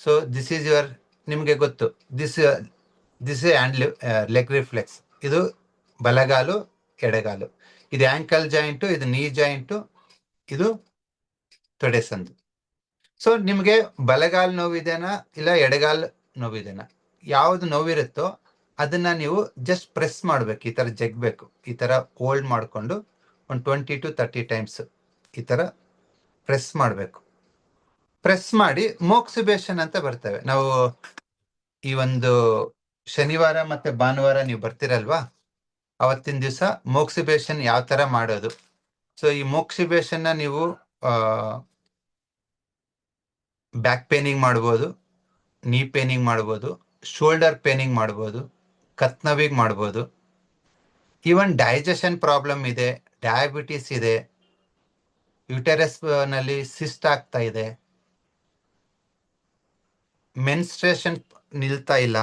ಸೊ ದಿಸ್ ಈಸ್ ಯುವರ್, ನಿಮ್ಗೆ ಗೊತ್ತು, ದಿಸ್ ಆ್ಯಂಡ್ ಲೆಗ್ ರಿಫ್ಲೆಕ್ಸ್. ಇದು ಬಲಗಾಲು, ಎಡಗಾಲು. ಇದು ಆಂಕಲ್ ಜಾಯಿಂಟು, ಇದು ನೀ ಜಾಯಿಂಟು, ಇದು ತೊಡೆ ಸಂದು. ಸೊ ನಿಮ್ಗೆ ಬಲಗಾಲ್ ನೋವಿದೆನಾ ಇಲ್ಲ ಎಡಗಾಲ್ ನೋವಿದೆನಾ, ಯಾವ್ದು ನೋವಿರುತ್ತೋ ಅದನ್ನ ನೀವು ಜಸ್ಟ್ ಪ್ರೆಸ್ ಮಾಡ್ಬೇಕು, ಈ ತರ ಜಗ್ಬೇಕು, ಈ ತರ ಹೋಲ್ಡ್ ಮಾಡ್ಕೊಂಡು ಒಂದು 20 to 30 ಟೈಮ್ಸ್ ಈ ತರ ಪ್ರೆಸ್ ಮಾಡ್ಬೇಕು. ಪ್ರೆಸ್ ಮಾಡಿ ಮೋಕ್ಸಿಬೇಷನ್ ಅಂತ ಬರ್ತವೆ. ನಾವು ಈ ಒಂದು ಶನಿವಾರ ಮತ್ತೆ ಭಾನುವಾರ ನೀವು ಬರ್ತೀರಲ್ವಾ, ಅವತ್ತಿನ ದಿವಸ ಮೋಕ್ಸಿಬೇಷನ್ ಯಾವ ತರ ಮಾಡೋದು. ಸೊ ಈ ಮೋಕ್ಸಿಬೇಷನ್ ನ ನೀವು ಬ್ಯಾಕ್ ಪೇನಿಂಗ್ ಮಾಡ್ಬೋದು, ನೀ ಪೇನಿಂಗ್ ಮಾಡ್ಬೋದು, ಶೋಲ್ಡರ್ ಪೇನಿಂಗ್ ಮಾಡ್ಬೋದು, ಕತ್ನವಿಗ್ ಮಾಡ್ಬೋದು. ಈವನ್ ಡೈಜೆಷನ್ ಪ್ರಾಬ್ಲಮ್ ಇದೆ, ಡಯಾಬಿಟಿಸ್ ಇದೆ, ಯುಟೆರಸ್ ನಲ್ಲಿ ಸಿಸ್ಟ್ ಆಗ್ತಾ ಇದೆ, ಮೆನ್ಸ್ಟ್ರೇಷನ್ ನಿಲ್ತಾ ಇಲ್ಲ,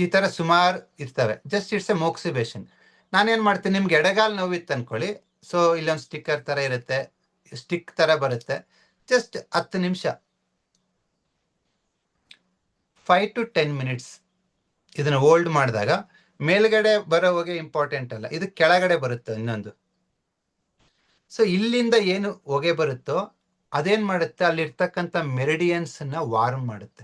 ಈ ತರ ಸುಮಾರು ಇರ್ತವೆ. Just it's a moxibustion. ನಾನೇನ್ ಮಾಡ್ತೀನಿ, ನಿಮ್ಗೆ ಎಡಗಾಲ್ ನೋವಿತ್ತು ಅನ್ಕೊಳ್ಳಿ. ಸೊ ಇಲ್ಲೊಂದು ಸ್ಟಿಕ್ಕರ್ ತರ ಇರುತ್ತೆ, ಸ್ಟಿಕ್ ತರ ಬರುತ್ತೆ. ಜಸ್ಟ್ 10 ನಿಮಿಷ 5 to 10 ಮಿನಿಟ್ಸ್ ಇದನ್ನ ಹೋಲ್ಡ್ ಮಾಡಿದಾಗ ಮೇಲ್ಗಡೆ ಬರೋ ಹೊಗೆ ಇಂಪಾರ್ಟೆಂಟ್ ಅಲ್ಲ, ಇದು ಕೆಳಗಡೆ ಬರುತ್ತೆ ಇನ್ನೊಂದು. ಸೊ ಇಲ್ಲಿಂದ ಏನು ಹೊಗೆ ಬರುತ್ತೋ ಅದೇನ್ ಮಾಡುತ್ತೆ, ಅಲ್ಲಿರ್ತಕ್ಕಂಥ ಮೆರಿಡಿಯನ್ಸ್ ನ ವಾರ್ಮ್ ಮಾಡುತ್ತೆ.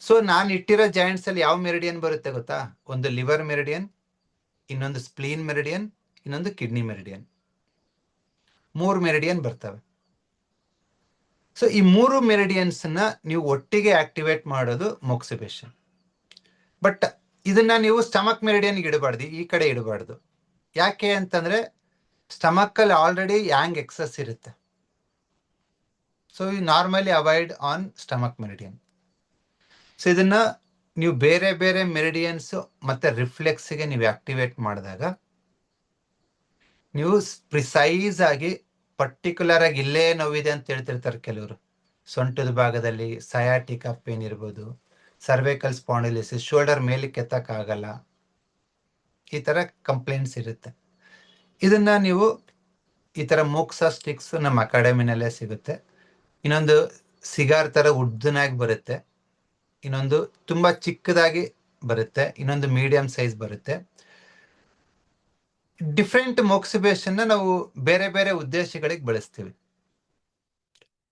ಸೊ ನಾನು ಇಟ್ಟಿರೋ ಜಾಯಿಂಟ್ಸ್ ಅಲ್ಲಿ ಯಾವ ಮೆರಿಡಿಯನ್ ಬರುತ್ತೆ ಗೊತ್ತಾ? ಒಂದು ಲಿವರ್ ಮೆರಿಡಿಯನ್, ಇನ್ನೊಂದು ಸ್ಪ್ಲೀನ್ ಮೆರಿಡಿಯನ್, ಇನ್ನೊಂದು ಕಿಡ್ನಿ ಮೆರಿಡಿಯನ್. 3 ಮೆರಿಡಿಯನ್ ಬರ್ತವೆ. ಸೊ ಈ 3 ಮೆರಿಡಿಯನ್ಸ್ ನ ನೀವು ಒಟ್ಟಿಗೆ ಆಕ್ಟಿವೇಟ್ ಮಾಡೋದು ಮೋಕ್ಸಿಬೇಷನ್. ಬಟ್ ಇದನ್ನ ನೀವು ಸ್ಟಮಕ್ ಮೆರಿಡಿಯನ್ ಇಡಬಾರ್ದು, ಈ ಕಡೆ ಇಡಬಾರ್ದು. ಯಾಕೆ ಅಂತಂದ್ರೆ ಸ್ಟಮಕ್ ಅಲ್ಲಿ ಆಲ್ರೆಡಿ ಯಾಂಗ್ ಎಕ್ಸಸ್ ಇರುತ್ತೆ. So you normally avoid on stomach meridian. So ಇದನ್ನ ನೀವು ಬೇರೆ ಬೇರೆ ಮೆರಿಡಿಯನ್ಸ್ ಮತ್ತೆ ರಿಫ್ಲೆಕ್ಸ್ಗೆ ನೀವು ಆಕ್ಟಿವೇಟ್ ಮಾಡಿದಾಗ ನೀವು ಪ್ರಿಸೈಸ್ ಆಗಿ ಪರ್ಟಿಕ್ಯುಲರ್ ಆಗಿ ಇಲ್ಲೇ ನೋವಿದೆ ಅಂತ ಹೇಳ್ತಿರ್ತಾರೆ ಕೆಲವರು. ಸೊಂಟದ ಭಾಗದಲ್ಲಿ ಸಯಾಟಿಕಾ ಪೇನ್ ಇರ್ಬೋದು, ಸರ್ವೈಕಲ್ ಸ್ಪಾಂಡಿಲಿಸಿಸ್, ಶೋಲ್ಡರ್ ಮೇಲಕ್ಕೆ ಎತ್ತಕ್ಕಾಗಲ್ಲ, ಈ ತರ ಕಂಪ್ಲೇಂಟ್ಸ್ ಇರುತ್ತೆ. ಇದನ್ನ ನೀವು ಈ ತರ ಮೋಕ್ಸಾ ಸ್ಟಿಕ್ಸ್ ನಮ್ಮ ಅಕಾಡೆಮಿನಲ್ಲೇ ಸಿಗುತ್ತೆ. ಇನ್ನೊಂದು ಸಿಗಾರ್ ತರ ಉದ್ದನಾಗಿ ಬರುತ್ತೆ, ಇನ್ನೊಂದು ತುಂಬಾ ಚಿಕ್ಕದಾಗಿ ಬರುತ್ತೆ, ಇನ್ನೊಂದು ಮೀಡಿಯಂ ಸೈಜ್ ಬರುತ್ತೆ. ಡಿಫ್ರೆಂಟ್ ಮೋಕ್ಸಿಬೇಷನ್ ನಾವು ಬೇರೆ ಬೇರೆ ಉದ್ದೇಶಗಳಿಗೆ ಬಳಸ್ತೀವಿ.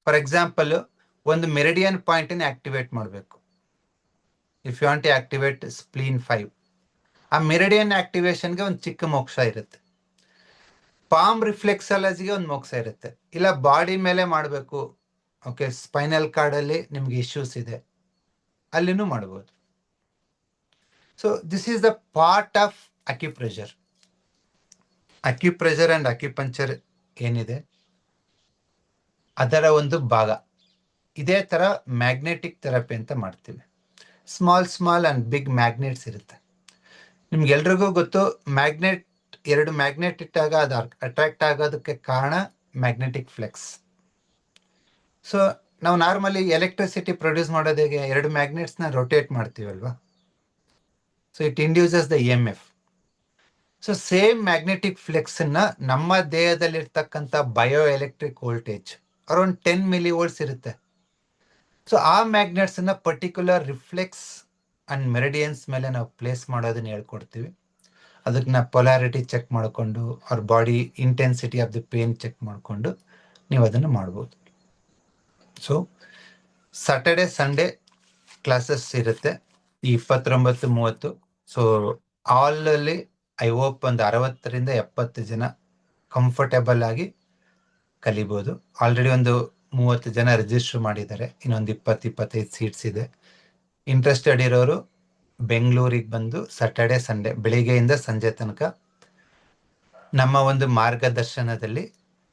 ಫಾರ್ ಎಕ್ಸಾಂಪಲ್, ಒಂದು ಮೆರಿಡಿಯನ್ ಪಾಯಿಂಟ್ ನ ಆಕ್ಟಿವೇಟ್ ಮಾಡಬೇಕು. If you want to activate spleen 5, ಆ ಮೆರಿಡಿಯನ್ ಆಕ್ಟಿವೇಶನ್ಗೆ ಒಂದು ಚಿಕ್ಕ ಮೋಕ್ಷ ಇರುತ್ತೆ. ಪಾಮ್ ರಿಫ್ಲೆಕ್ಸಾಲಜಿಗೆ ಒಂದು ಮೋಕ್ಷ ಇರುತ್ತೆ. ಇಲ್ಲ ಬಾಡಿ ಮೇಲೆ ಮಾಡಬೇಕು, ಓಕೆ, ಸ್ಪೈನಲ್ ಕಾರ್ಡ್ ಅಲ್ಲಿ ನಿಮ್ಗೆ ಇಶ್ಯೂಸ್ ಇದೆ, ಅಲ್ಲಿನೂ ಮಾಡಬಹುದು. So this is the part of acupressure. Acupressure and acupuncture ಏನಿದೆ ಅದರ ಒಂದು ಭಾಗ. ಇದೇ ತರ ಮ್ಯಾಗ್ನೆಟಿಕ್ ಥೆರಪಿ ಅಂತ ಮಾಡ್ತೀವಿ. ಸ್ಮಾಲ್ ಅಂಡ್ ಬಿಗ್ ಮ್ಯಾಗ್ನೆಟ್ಸ್ ಇರುತ್ತೆ. ನಿಮ್ಗೆಲ್ರಿಗೂ ಗೊತ್ತು, ಮ್ಯಾಗ್ನೆಟ್, 2 ಮ್ಯಾಗ್ನೆಟ್ ಇಟ್ಟಾಗ ಅದು ಅಟ್ರಾಕ್ಟ್ ಆಗೋದಕ್ಕೆ ಕಾರಣ ಮ್ಯಾಗ್ನೆಟಿಕ್ ಫ್ಲೆಕ್ಸ್. ಸೊ ನಾವು ನಾರ್ಮಲಿ ಎಲೆಕ್ಟ್ರಿಸಿಟಿ ಪ್ರೊಡ್ಯೂಸ್ ಮಾಡೋದು ಹೇಗೆ? 2 ಮ್ಯಾಗ್ನೆಟ್ಸ್ ನ ರೊಟೇಟ್ ಮಾಡ್ತೀವಲ್ವಾ. So it induces the EMF. So same magnetic flux ನ ನಮ್ಮ ದೇಹದಲ್ಲಿರ್ತಕ್ಕಂಥ bio electric voltage around 10 millivolts ಇರುತ್ತೆ. ಸೊ ಆ ಮ್ಯಾಗ್ನೆಟ್ಸ್ ನ ಪರ್ಟಿಕ್ಯುಲರ್ ರಿಫ್ಲೆಕ್ಸ್ ಅಂಡ್ ಮೆರಿಡಿಯನ್ಸ್ ಮೇಲೆ ನಾವು ಪ್ಲೇಸ್ ಮಾಡೋದನ್ನ ಹೇಳ್ಕೊಡ್ತೀವಿ. ಅದಕ್ಕೆ ನಾವು ಪೊಲಾರಿಟಿ ಚೆಕ್ ಮಾಡಿಕೊಂಡು ಅವ್ರ body intensity of the pain check ಮಾಡಿಕೊಂಡು ನೀವು ಅದನ್ನು ಮಾಡ್ಬೋದು. ಸೊ ಸ್ಯಾಟರ್ಡೆ ಸಂಡೇ ಕ್ಲಾಸಸ್ ಇರುತ್ತೆ ಈ 29-30. ಸೊ ಆಲ್ ಅಲ್ಲಿ ಐ ಹೋಪ್ ಒಂದು 60ರಿಂದ 70 ಜನ ಕಂಫರ್ಟೇಬಲ್ ಆಗಿ ಕಲಿಬೋದು. ಆಲ್ರೆಡಿ ಒಂದು 30 ಜನ ರಿಜಿಸ್ಟರ್ ಮಾಡಿದ್ದಾರೆ, ಇನ್ನೊಂದು 20-25 ಸೀಟ್ಸ್ ಇದೆ. ಇಂಟ್ರೆಸ್ಟೆಡ್ ಇರೋರು ಬೆಂಗಳೂರಿಗೆ ಬಂದು ಸ್ಯಾಟರ್ಡೆ ಸಂಡೇ ಬೆಳಿಗ್ಗೆಯಿಂದ ಸಂಜೆ ತನಕ ನಮ್ಮ ಒಂದು ಮಾರ್ಗದರ್ಶನದಲ್ಲಿ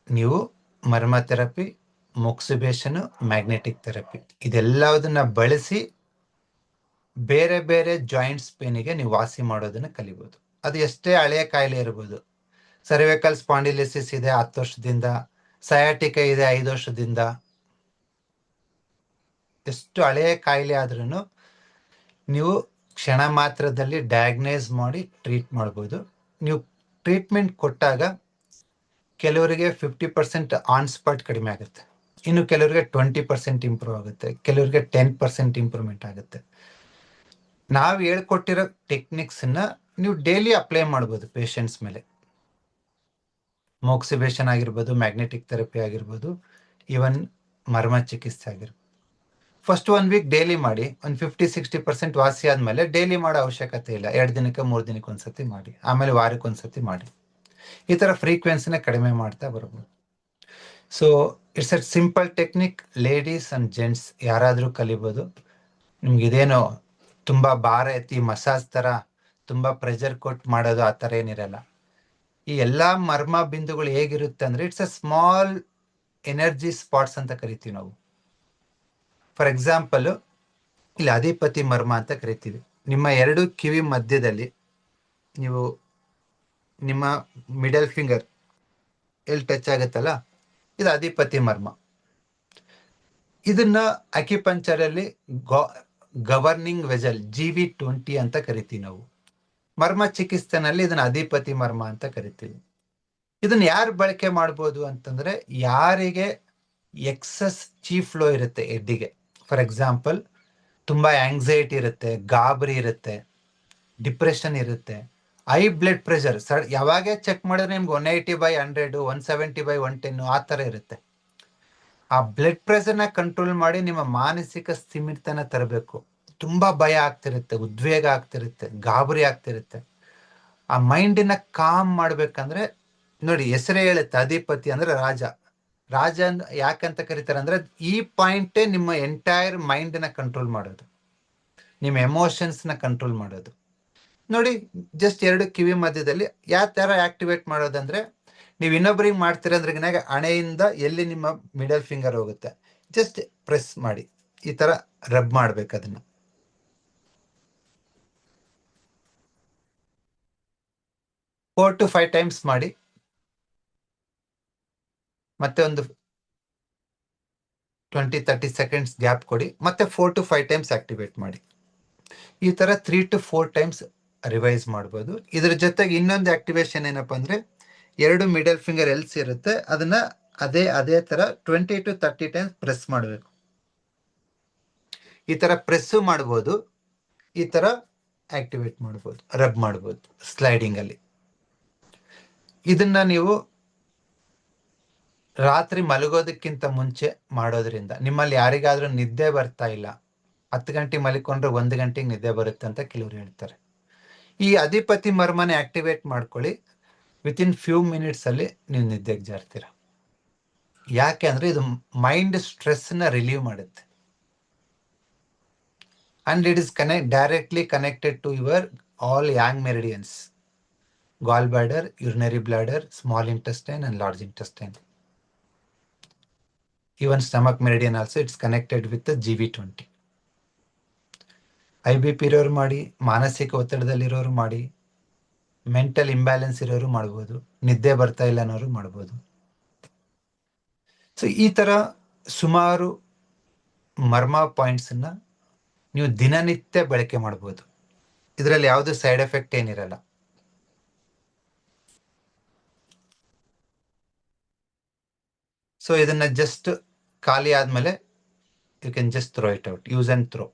ನೀವು ಮರ್ಮ ಥೆರಪಿ, ಮೋಕ್ಸಿಬೇಷನ್, ಮ್ಯಾಗ್ನೆಟಿಕ್ ಥೆರಪಿ ಇದೆಲ್ಲದನ್ನ ಬಳಸಿ ಬೇರೆ ಬೇರೆ ಜಾಯಿಂಟ್ಸ್ ಪೇನಿಗೆ ನೀವು ವಾಸಿ ಮಾಡೋದನ್ನ ಕಲಿಬಹುದು. ಅದು ಎಷ್ಟೇ ಹಳೆಯ ಕಾಯಿಲೆ ಇರ್ಬೋದು. ಸರ್ವೈಕಲ್ ಸ್ಪಾಂಡಿಲಿಸಿಸ್ ಇದೆ 10 ವರ್ಷದಿಂದ, ಸಯಾಟಿಕ ಇದೆ 5 ವರ್ಷದಿಂದ. ಎಷ್ಟು ಹಳೆಯ ಕಾಯಿಲೆ ಆದ್ರೂ ನೀವು ಕ್ಷಣ ಮಾತ್ರದಲ್ಲಿ ಡಯಾಗ್ನೈಸ್ ಮಾಡಿ ಟ್ರೀಟ್ ಮಾಡ್ಬೋದು. ನೀವು ಟ್ರೀಟ್ಮೆಂಟ್ ಕೊಟ್ಟಾಗ ಕೆಲವರಿಗೆ 50% ಆನ್ ಸ್ಪಾಟ್ ಕಡಿಮೆ ಆಗುತ್ತೆ, ಇನ್ನು ಕೆಲವರಿಗೆ 20% ಇಂಪ್ರೂವ್ ಆಗುತ್ತೆ, ಕೆಲವರಿಗೆ 10% ಇಂಪ್ರೂವ್ಮೆಂಟ್ ಆಗುತ್ತೆ. ನಾವು ಹೇಳ್ಕೊಟ್ಟಿರೋ ಟೆಕ್ನಿಕ್ಸ್ ನ ನೀವು ಡೈಲಿ ಅಪ್ಲೈ ಮಾಡ್ಬೋದು ಪೇಷಂಟ್ಸ್ ಮೇಲೆ. ಮೋಕ್ಸಿಬೇಷನ್ ಆಗಿರ್ಬೋದು, ಮ್ಯಾಗ್ನೆಟಿಕ್ ಥೆರಪಿ ಆಗಿರ್ಬೋದು, ಈವನ್ ಮರ್ಮ ಚಿಕಿತ್ಸೆ ಆಗಿರ್ಬೋದು. ಫಸ್ಟ್ 1 ವೀಕ್ ಡೈಲಿ ಮಾಡಿ, ಒಂದು 50-60% ವಾಸಿ ಆದ್ಮೇಲೆ ಡೈಲಿ ಮಾಡೋ ಅವಶ್ಯಕತೆ ಇಲ್ಲ. 2 ದಿನಕ್ಕೆ 3 ದಿನಕ್ಕೆ ಒಂದ್ಸತಿ ಮಾಡಿ, ಆಮೇಲೆ ವಾರಕ್ಕೆ ಒಂದ್ಸತಿ ಮಾಡಿ. ಈ ತರ ಫ್ರೀಕ್ವೆನ್ಸಿನ ಕಡಿಮೆ ಮಾಡ್ತಾ ಬರ್ಬೋದು. So it's a simple technique. Ladies and gents ಯಾರಾದ್ರೂ ಕಲಿಬೋದು. ನಿಮ್ಗೆ ಇದೇನೋ ತುಂಬಾ ಭಾರ ಎತ್ತಿ ಮಸಾಜ್ ತರ ತುಂಬಾ ಪ್ರೆಷರ್ ಕೊಟ್ಟು ಮಾಡೋದು ಆ ತರ ಏನಿರಲ್ಲ. ಈ ಎಲ್ಲಾ ಮರ್ಮ ಬಿಂದುಗಳು ಹೇಗಿರುತ್ತೆ ಅಂದ್ರೆ it's a small energy spots ಅಂತ ಕರಿತೀವಿ ನಾವು. ಫಾರ್ ಎಕ್ಸಾಂಪಲ್ ಇಲ್ಲಿ ಅಧಿಪತಿ ಮರ್ಮ ಅಂತ ಕರಿತೀವಿ. ನಿಮ್ಮ ಎರಡು ಕಿವಿ ಮಧ್ಯದಲ್ಲಿ ನೀವು ನಿಮ್ಮ ಮಿಡಲ್ ಫಿಂಗರ್ ಎಲ್ಲಿ ಟಚ್ ಆಗುತ್ತಲ್ಲ, ಇದು ಅಧಿಪತಿ ಮರ್ಮ. ಇದನ್ನ ಅಕ್ಯುಪಂಕ್ಚರ್ ಅಲ್ಲಿ ಗವರ್ನಿಂಗ್ ವೆಜಲ್ GV20 ಅಂತ ಕರಿತೀವಿ ನಾವು. ಮರ್ಮ ಚಿಕಿತ್ಸೆನಲ್ಲಿ ಇದನ್ನ ಅಧಿಪತಿ ಮರ್ಮ ಅಂತ ಕರಿತೀವಿ. ಇದನ್ನ ಯಾರು ಬಳಕೆ ಮಾಡ್ಬೋದು ಅಂತಂದ್ರೆ, ಯಾರಿಗೆ ಎಕ್ಸಸ್ ಚೀ ಫ್ಲೋ ಇರುತ್ತೆ ಹೆಡ್ಡಿಗೆ. ಫಾರ್ ಎಕ್ಸಾಂಪಲ್ ತುಂಬಾ ಆಂಗ್ಸೈಟಿ ಇರುತ್ತೆ, ಗಾಬರಿ ಇರುತ್ತೆ, ಡಿಪ್ರೆಷನ್ ಇರುತ್ತೆ, ಹೈ ಬ್ಲಡ್ ಪ್ರೆಷರ್, ಯಾವಾಗೇ ಚೆಕ್ ಮಾಡಿದ್ರೆ ನಿಮ್ಗೆ 180/100, 170/110 ಆ ತರ ಇರುತ್ತೆ. ಆ ಬ್ಲಡ್ ಪ್ರೆಷರ್ನ ಕಂಟ್ರೋಲ್ ಮಾಡಿ ನಿಮ್ಮ ಮಾನಸಿಕ ಸ್ಥಿಮಿತನ ತರಬೇಕು. ತುಂಬಾ ಭಯ ಆಗ್ತಿರುತ್ತೆ, ಉದ್ವೇಗ ಆಗ್ತಿರುತ್ತೆ, ಗಾಬರಿ ಆಗ್ತಿರುತ್ತೆ. ಆ ಮೈಂಡಿನ ಕಾಮ್ ಮಾಡ್ಬೇಕಂದ್ರೆ ನೋಡಿ, ಹೆಸರೇ ಹೇಳುತ್ತೆ ಅಧಿಪತಿ ಅಂದ್ರೆ ರಾಜ. ರಾಜ ಯಾಕಂತ ಕರೀತಾರೆ ಅಂದ್ರೆ ಈ ಪಾಯಿಂಟೇ ನಿಮ್ಮ ಎಂಟೈರ್ ಮೈಂಡ್ನ ಕಂಟ್ರೋಲ್ ಮಾಡೋದು, ನಿಮ್ಮ ಎಮೋಷನ್ಸ್ ನ ಕಂಟ್ರೋಲ್ ಮಾಡೋದು. ನೋಡಿ, ಜಸ್ಟ್ ಎರಡು ಕಿವಿ ಮಧ್ಯದಲ್ಲಿ ಯಾವ ತರ ಆಕ್ಟಿವೇಟ್ ಮಾಡೋದಂದ್ರೆ, ನೀವು ಇನ್ನೊಬ್ಬರಿಗೆ ಮಾಡ್ತೀರಂದ್ರೆ ಹಣೆಯಿಂದ ಎಲ್ಲಿ ನಿಮ್ಮ ಮಿಡಲ್ ಫಿಂಗರ್ ಹೋಗುತ್ತೆ ಜಸ್ಟ್ ಪ್ರೆಸ್ ಮಾಡಿ ಈ ತರ ರಬ್ ಮಾಡ್ಬೇಕು. ಅದನ್ನ 4 to 5 ಟೈಮ್ಸ್ ಮಾಡಿ. ಮತ್ತೆ ಒಂದು 20-30 ಸೆಕೆಂಡ್ಸ್ ಗ್ಯಾಪ್ ಕೊಡಿ. ಮತ್ತೆ 4 to 5 ಟೈಮ್ಸ್ ಆಕ್ಟಿವೇಟ್ ಮಾಡಿ. ಈ ತರ 3 to 4 ಟೈಮ್ಸ್ ರಿವೈಸ್ ಮಾಡ್ಬೋದು. ಇದ್ರ ಜೊತೆಗೆ ಇನ್ನೊಂದು ಆಕ್ಟಿವೇಶನ್ ಏನಪ್ಪಾ ಅಂದ್ರೆ, ಎರಡು ಮಿಡಲ್ ಫಿಂಗರ್ ಎಲ್ಸ್ ಇರುತ್ತೆ, ಅದನ್ನ ಅದೇ ತರ 20 to 30 ಟೈಮ್ಸ್ ಪ್ರೆಸ್ ಮಾಡಬೇಕು. ಈ ತರ ಪ್ರೆಸ್ ಮಾಡ್ಬೋದು, ಈ ತರ ಆಕ್ಟಿವೇಟ್ ಮಾಡ್ಬೋದು, ರಬ್ ಮಾಡ್ಬೋದು ಸ್ಲೈಡಿಂಗ್ ಅಲ್ಲಿ. ಇದನ್ನ ನೀವು ರಾತ್ರಿ ಮಲಗೋದಕ್ಕಿಂತ ಮುಂಚೆ ಮಾಡೋದ್ರಿಂದ ನಿಮ್ಮಲ್ಲಿ ಯಾರಿಗಾದ್ರೂ ನಿದ್ದೆ ಬರ್ತಾ ಇಲ್ಲ, 10 ಗಂಟೆ ಮಲಿಕೊಂಡ್ರೆ 1 ಗಂಟೆಗೆ ನಿದ್ದೆ ಬರುತ್ತೆ ಅಂತ ಕೆಲವರು ಹೇಳ್ತಾರೆ. ಈ ಅಧಿಪತಿ ಮರ್ಮನೆ ಆಕ್ಟಿವೇಟ್ ಮಾಡ್ಕೊಳ್ಳಿ, ವಿತಿನ್ ಫ್ಯೂ ಮಿನಿಟ್ಸ್ ಅಲ್ಲಿ ನೀವು ನಿದ್ದೆಗೆ ಜಾರ್ತೀರ. ಯಾಕೆ ಅಂದ್ರೆ ಇದು ಮೈಂಡ್ ಸ್ಟ್ರೆಸ್ ನ ರಿಲೀವ್ ಮಾಡುತ್ತೆ. And it is directly connected to your all yang meridians, gallbladder, urinary bladder, small intestine and large intestine. Even stomach meridian also it's connected with the GV20. IBP ಇರೋರು ಮಾಡಿ, ಮಾನಸಿಕ ಒತ್ತಡದಲ್ಲಿರೋರು ಮಾಡಿ, mental imbalance ಇರೋರು ಮಾಡ್ಬೋದು, ನಿದ್ದೆ ಬರ್ತಾ ಇಲ್ಲ ಅನ್ನೋರು ಮಾಡ್ಬೋದು. ಸೊ ಈ ತರ ಸುಮಾರು ಮರ್ಮ ಪಾಯಿಂಟ್ಸ್ ಅನ್ನ ನೀವು ದಿನನಿತ್ಯ ಬಳಕೆ ಮಾಡ್ಬೋದು. ಇದರಲ್ಲಿ ಯಾವುದು ಸೈಡ್ ಎಫೆಕ್ಟ್ ಏನಿರಲ್ಲ. ಸೊ ಇದನ್ನ ಜಸ್ಟ್ ಖಾಲಿ ಆದ್ಮೇಲೆ you can just throw it out, use and throw.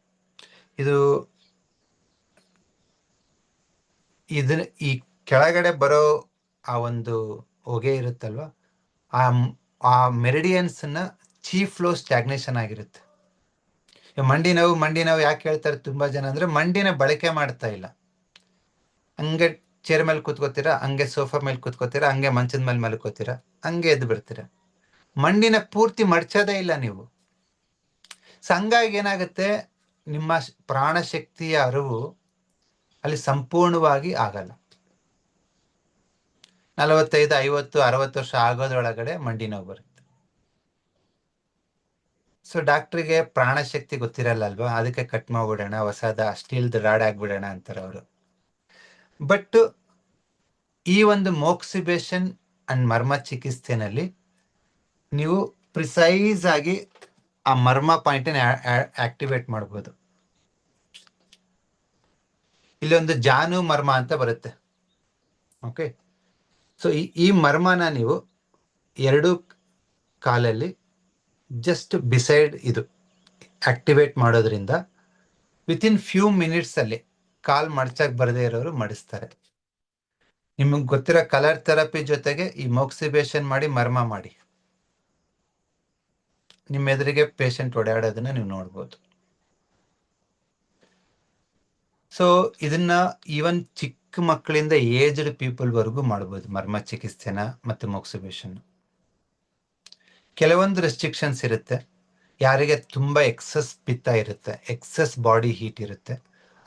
ಇದನ್ನ ಈ ಕೆಳಗಡೆ ಬರೋ ಆ ಒಂದು ಹೊಗೆ ಇರುತ್ತಲ್ವಾ, ಆ ಮೆರಿಡಿಯನ್ಸ್ ನ ಚೀಫ್ ಫ್ಲೋ ಸ್ಟಾಗ್ನೇಷನ್ ಆಗಿರುತ್ತೆ. ಮಂಡಿ ನೋವು ಯಾಕೆ ಹೇಳ್ತಾರೆ ತುಂಬಾ ಜನ ಅಂದ್ರೆ, ಮಂಡಿನ ಬಳಕೆ ಮಾಡ್ತಾ ಇಲ್ಲ. ಹಂಗೆ ಚೇರ್ ಮೇಲೆ ಕೂತ್ಕೋತೀರಾ, ಹಂಗೆ ಸೋಫಾ ಮೇಲೆ ಕೂತ್ಕೋತೀರಾ, ಹಂಗೆ ಮಂಚದ ಮೇಲೆ ಮಲ್ಕೋತೀರಾ, ಹಂಗೆ ಎದ್ದು ಬಿಡ್ತೀರಾ. ಮಂಡಿನ ಪೂರ್ತಿ ಮಡ್ಚೋದೇ ಇಲ್ಲ ನೀವು. ಹಂಗಾಗಿ ಏನಾಗುತ್ತೆ, ನಿಮ್ಮ ಪ್ರಾಣ ಶಕ್ತಿಯ ಅರಿವು ಅಲ್ಲಿ ಸಂಪೂರ್ಣವಾಗಿ ಆಗಲ್ಲ. 45, 50, 60 ವರ್ಷ ಆಗೋದ್ರೊಳಗಡೆ ಮಂಡಿ ನೋವು ಬರುತ್ತೆ. ಸೊ ಡಾಕ್ಟ್ರಿಗೆ ಪ್ರಾಣ ಶಕ್ತಿ ಗೊತ್ತಿರಲ್ಲ ಅಲ್ವಾ, ಅದಕ್ಕೆ ಕಟ್ ಮಾಡ್ಬಿಡೋಣ, ಹೊಸದ ಸ್ಟೀಲ್ದ ರಾಡ್ ಆಗ್ಬಿಡೋಣ ಅಂತಾರೆ ಅವರು. ಬಟ್ ಈ ಒಂದು ಮೋಕ್ಸಿಬೇಷನ್ ಅಂಡ್ ಮರ್ಮ ಚಿಕಿತ್ಸೆನಲ್ಲಿ ನೀವು ಪ್ರಿಸೈಸ್ ಆಗಿ ಆ ಮರ್ಮ ಪಾಯಿಂಟ್ ಆಕ್ಟಿವೇಟ್ ಮಾಡ್ಬೋದು. ಇಲ್ಲೊಂದು ಜಾನು ಮರ್ಮ ಅಂತ ಬರುತ್ತೆ. ಓಕೆ, ಸೊ ಈ ಮರ್ಮನ ನೀವು ಎರಡು ಕಾಲಲ್ಲಿ ಜಸ್ಟ್ ಬಿಸೈಡ್ ಇದು ಆಕ್ಟಿವೇಟ್ ಮಾಡೋದ್ರಿಂದ ವಿತಿನ್ ಫ್ಯೂ ಮಿನಿಟ್ಸ್ ಅಲ್ಲಿ ಕಾಲ್ ಮಡ್ಚಕ್ ಬರದೇ ಇರೋರು ಮಡಿಸ್ತಾರೆ. ನಿಮಗೆ ಗೊತ್ತಿರೋ ಕಲರ್ ಥೆರಪಿ ಜೊತೆಗೆ ಈ ಮೋಕ್ಸಿಬೇಷನ್ ಮಾಡಿ ಮರ್ಮ ಮಾಡಿ ನಿಮ್ಮ ಎದುರಿಗೆ ಪೇಷಂಟ್ ಓಡಾಡೋದನ್ನ ನೀವು ನೋಡ್ಬೋದು. ಸೊ ಇದನ್ನ ಈವನ್ ಚಿಕ್ಕ ಮಕ್ಕಳಿಂದ ಏಜ್ಡ್ ಪೀಪಲ್ ವರೆಗೂ ಮಾಡ್ಬೋದು ಮರ್ಮ ಚಿಕಿತ್ಸೆನ ಮತ್ತು ಮೋಕ್ಸಿಬೇಷನ್. ಕೆಲವೊಂದು ರೆಸ್ಟ್ರಿಕ್ಷನ್ಸ್ ಇರುತ್ತೆ. ಯಾರಿಗೆ ತುಂಬಾ ಎಕ್ಸಸ್ ಪಿತ್ತ ಇರುತ್ತೆ, ಎಕ್ಸಸ್ ಬಾಡಿ ಹೀಟ್ ಇರುತ್ತೆ,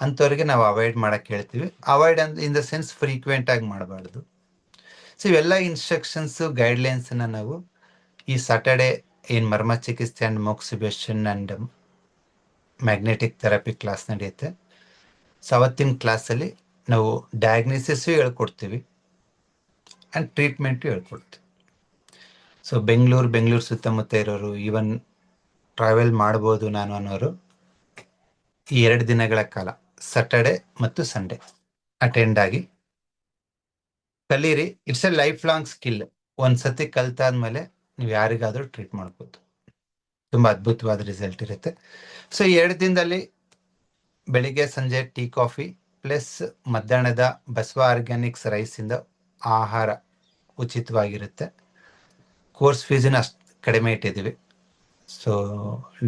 ಅಂಥವ್ರಿಗೆ ನಾವು ಅವಾಯ್ಡ್ ಮಾಡಕ್ಕೆ ಹೇಳ್ತೀವಿ. Avoid in the sense frequent ಆಗಿ ಮಾಡಬಾರ್ದು. ಸೊ ಇವೆಲ್ಲ ಇನ್ಸ್ಟ್ರಕ್ಷನ್ಸ್ ಗೈಡ್ಲೈನ್ಸನ್ನ ನಾವು ಈ ಸಾಟರ್ಡೆ ಏನು ಮರ್ಮ ಚಿಕಿತ್ಸೆ and moxibustion and magnetic therapy class ನಡೆಯುತ್ತೆ. ಸೊ ಅವತ್ತಿನ ಕ್ಲಾಸಲ್ಲಿ ನಾವು ಡಯಾಗ್ನೋಸಿಸು ಹೇಳ್ಕೊಡ್ತೀವಿ ಆ್ಯಂಡ್ ಟ್ರೀಟ್ಮೆಂಟು ಹೇಳ್ಕೊಡ್ತೀವಿ. ಸೊ ಬೆಂಗಳೂರು ಸುತ್ತಮುತ್ತ ಇರೋರು, ಈವನ್ ಟ್ರಾವೆಲ್ ಮಾಡ್ಬೋದು ನಾನು ಅನ್ನೋರು ಈ 2 ದಿನಗಳ ಕಾಲ ಸಾಟರ್ಡೆ ಮತ್ತು ಸಂಡೇ ಅಟೆಂಡ್ ಆಗಿ ಕಲೀರಿ. It's A life long skill. ಒಂದ್ಸತಿ ಕಲ್ತಾದ್ಮೇಲೆ ನೀವು ಯಾರಿಗಾದ್ರೂ ಟ್ರೀಟ್ ಮಾಡ್ಬೋದು. ತುಂಬ ಅದ್ಭುತವಾದ ರಿಸಲ್ಟ್ ಇರುತ್ತೆ. ಸೊ ಈ 2 ದಿನದಲ್ಲಿ ಬೆಳಿಗ್ಗೆ ಸಂಜೆ ಟೀ ಕಾಫಿ ಪ್ಲಸ್ ಮಧ್ಯಾಹ್ನದ ಬಸವ ಆರ್ಗ್ಯಾನಿಕ್ಸ್ ರೈಸಿಂದ ಆಹಾರ ಉಚಿತವಾಗಿರುತ್ತೆ. ಕೋರ್ಸ್ ಫೀಸಿನ ಅಷ್ಟು ಕಡಿಮೆ ಇಟ್ಟಿದ್ದೀವಿ. ಸೊ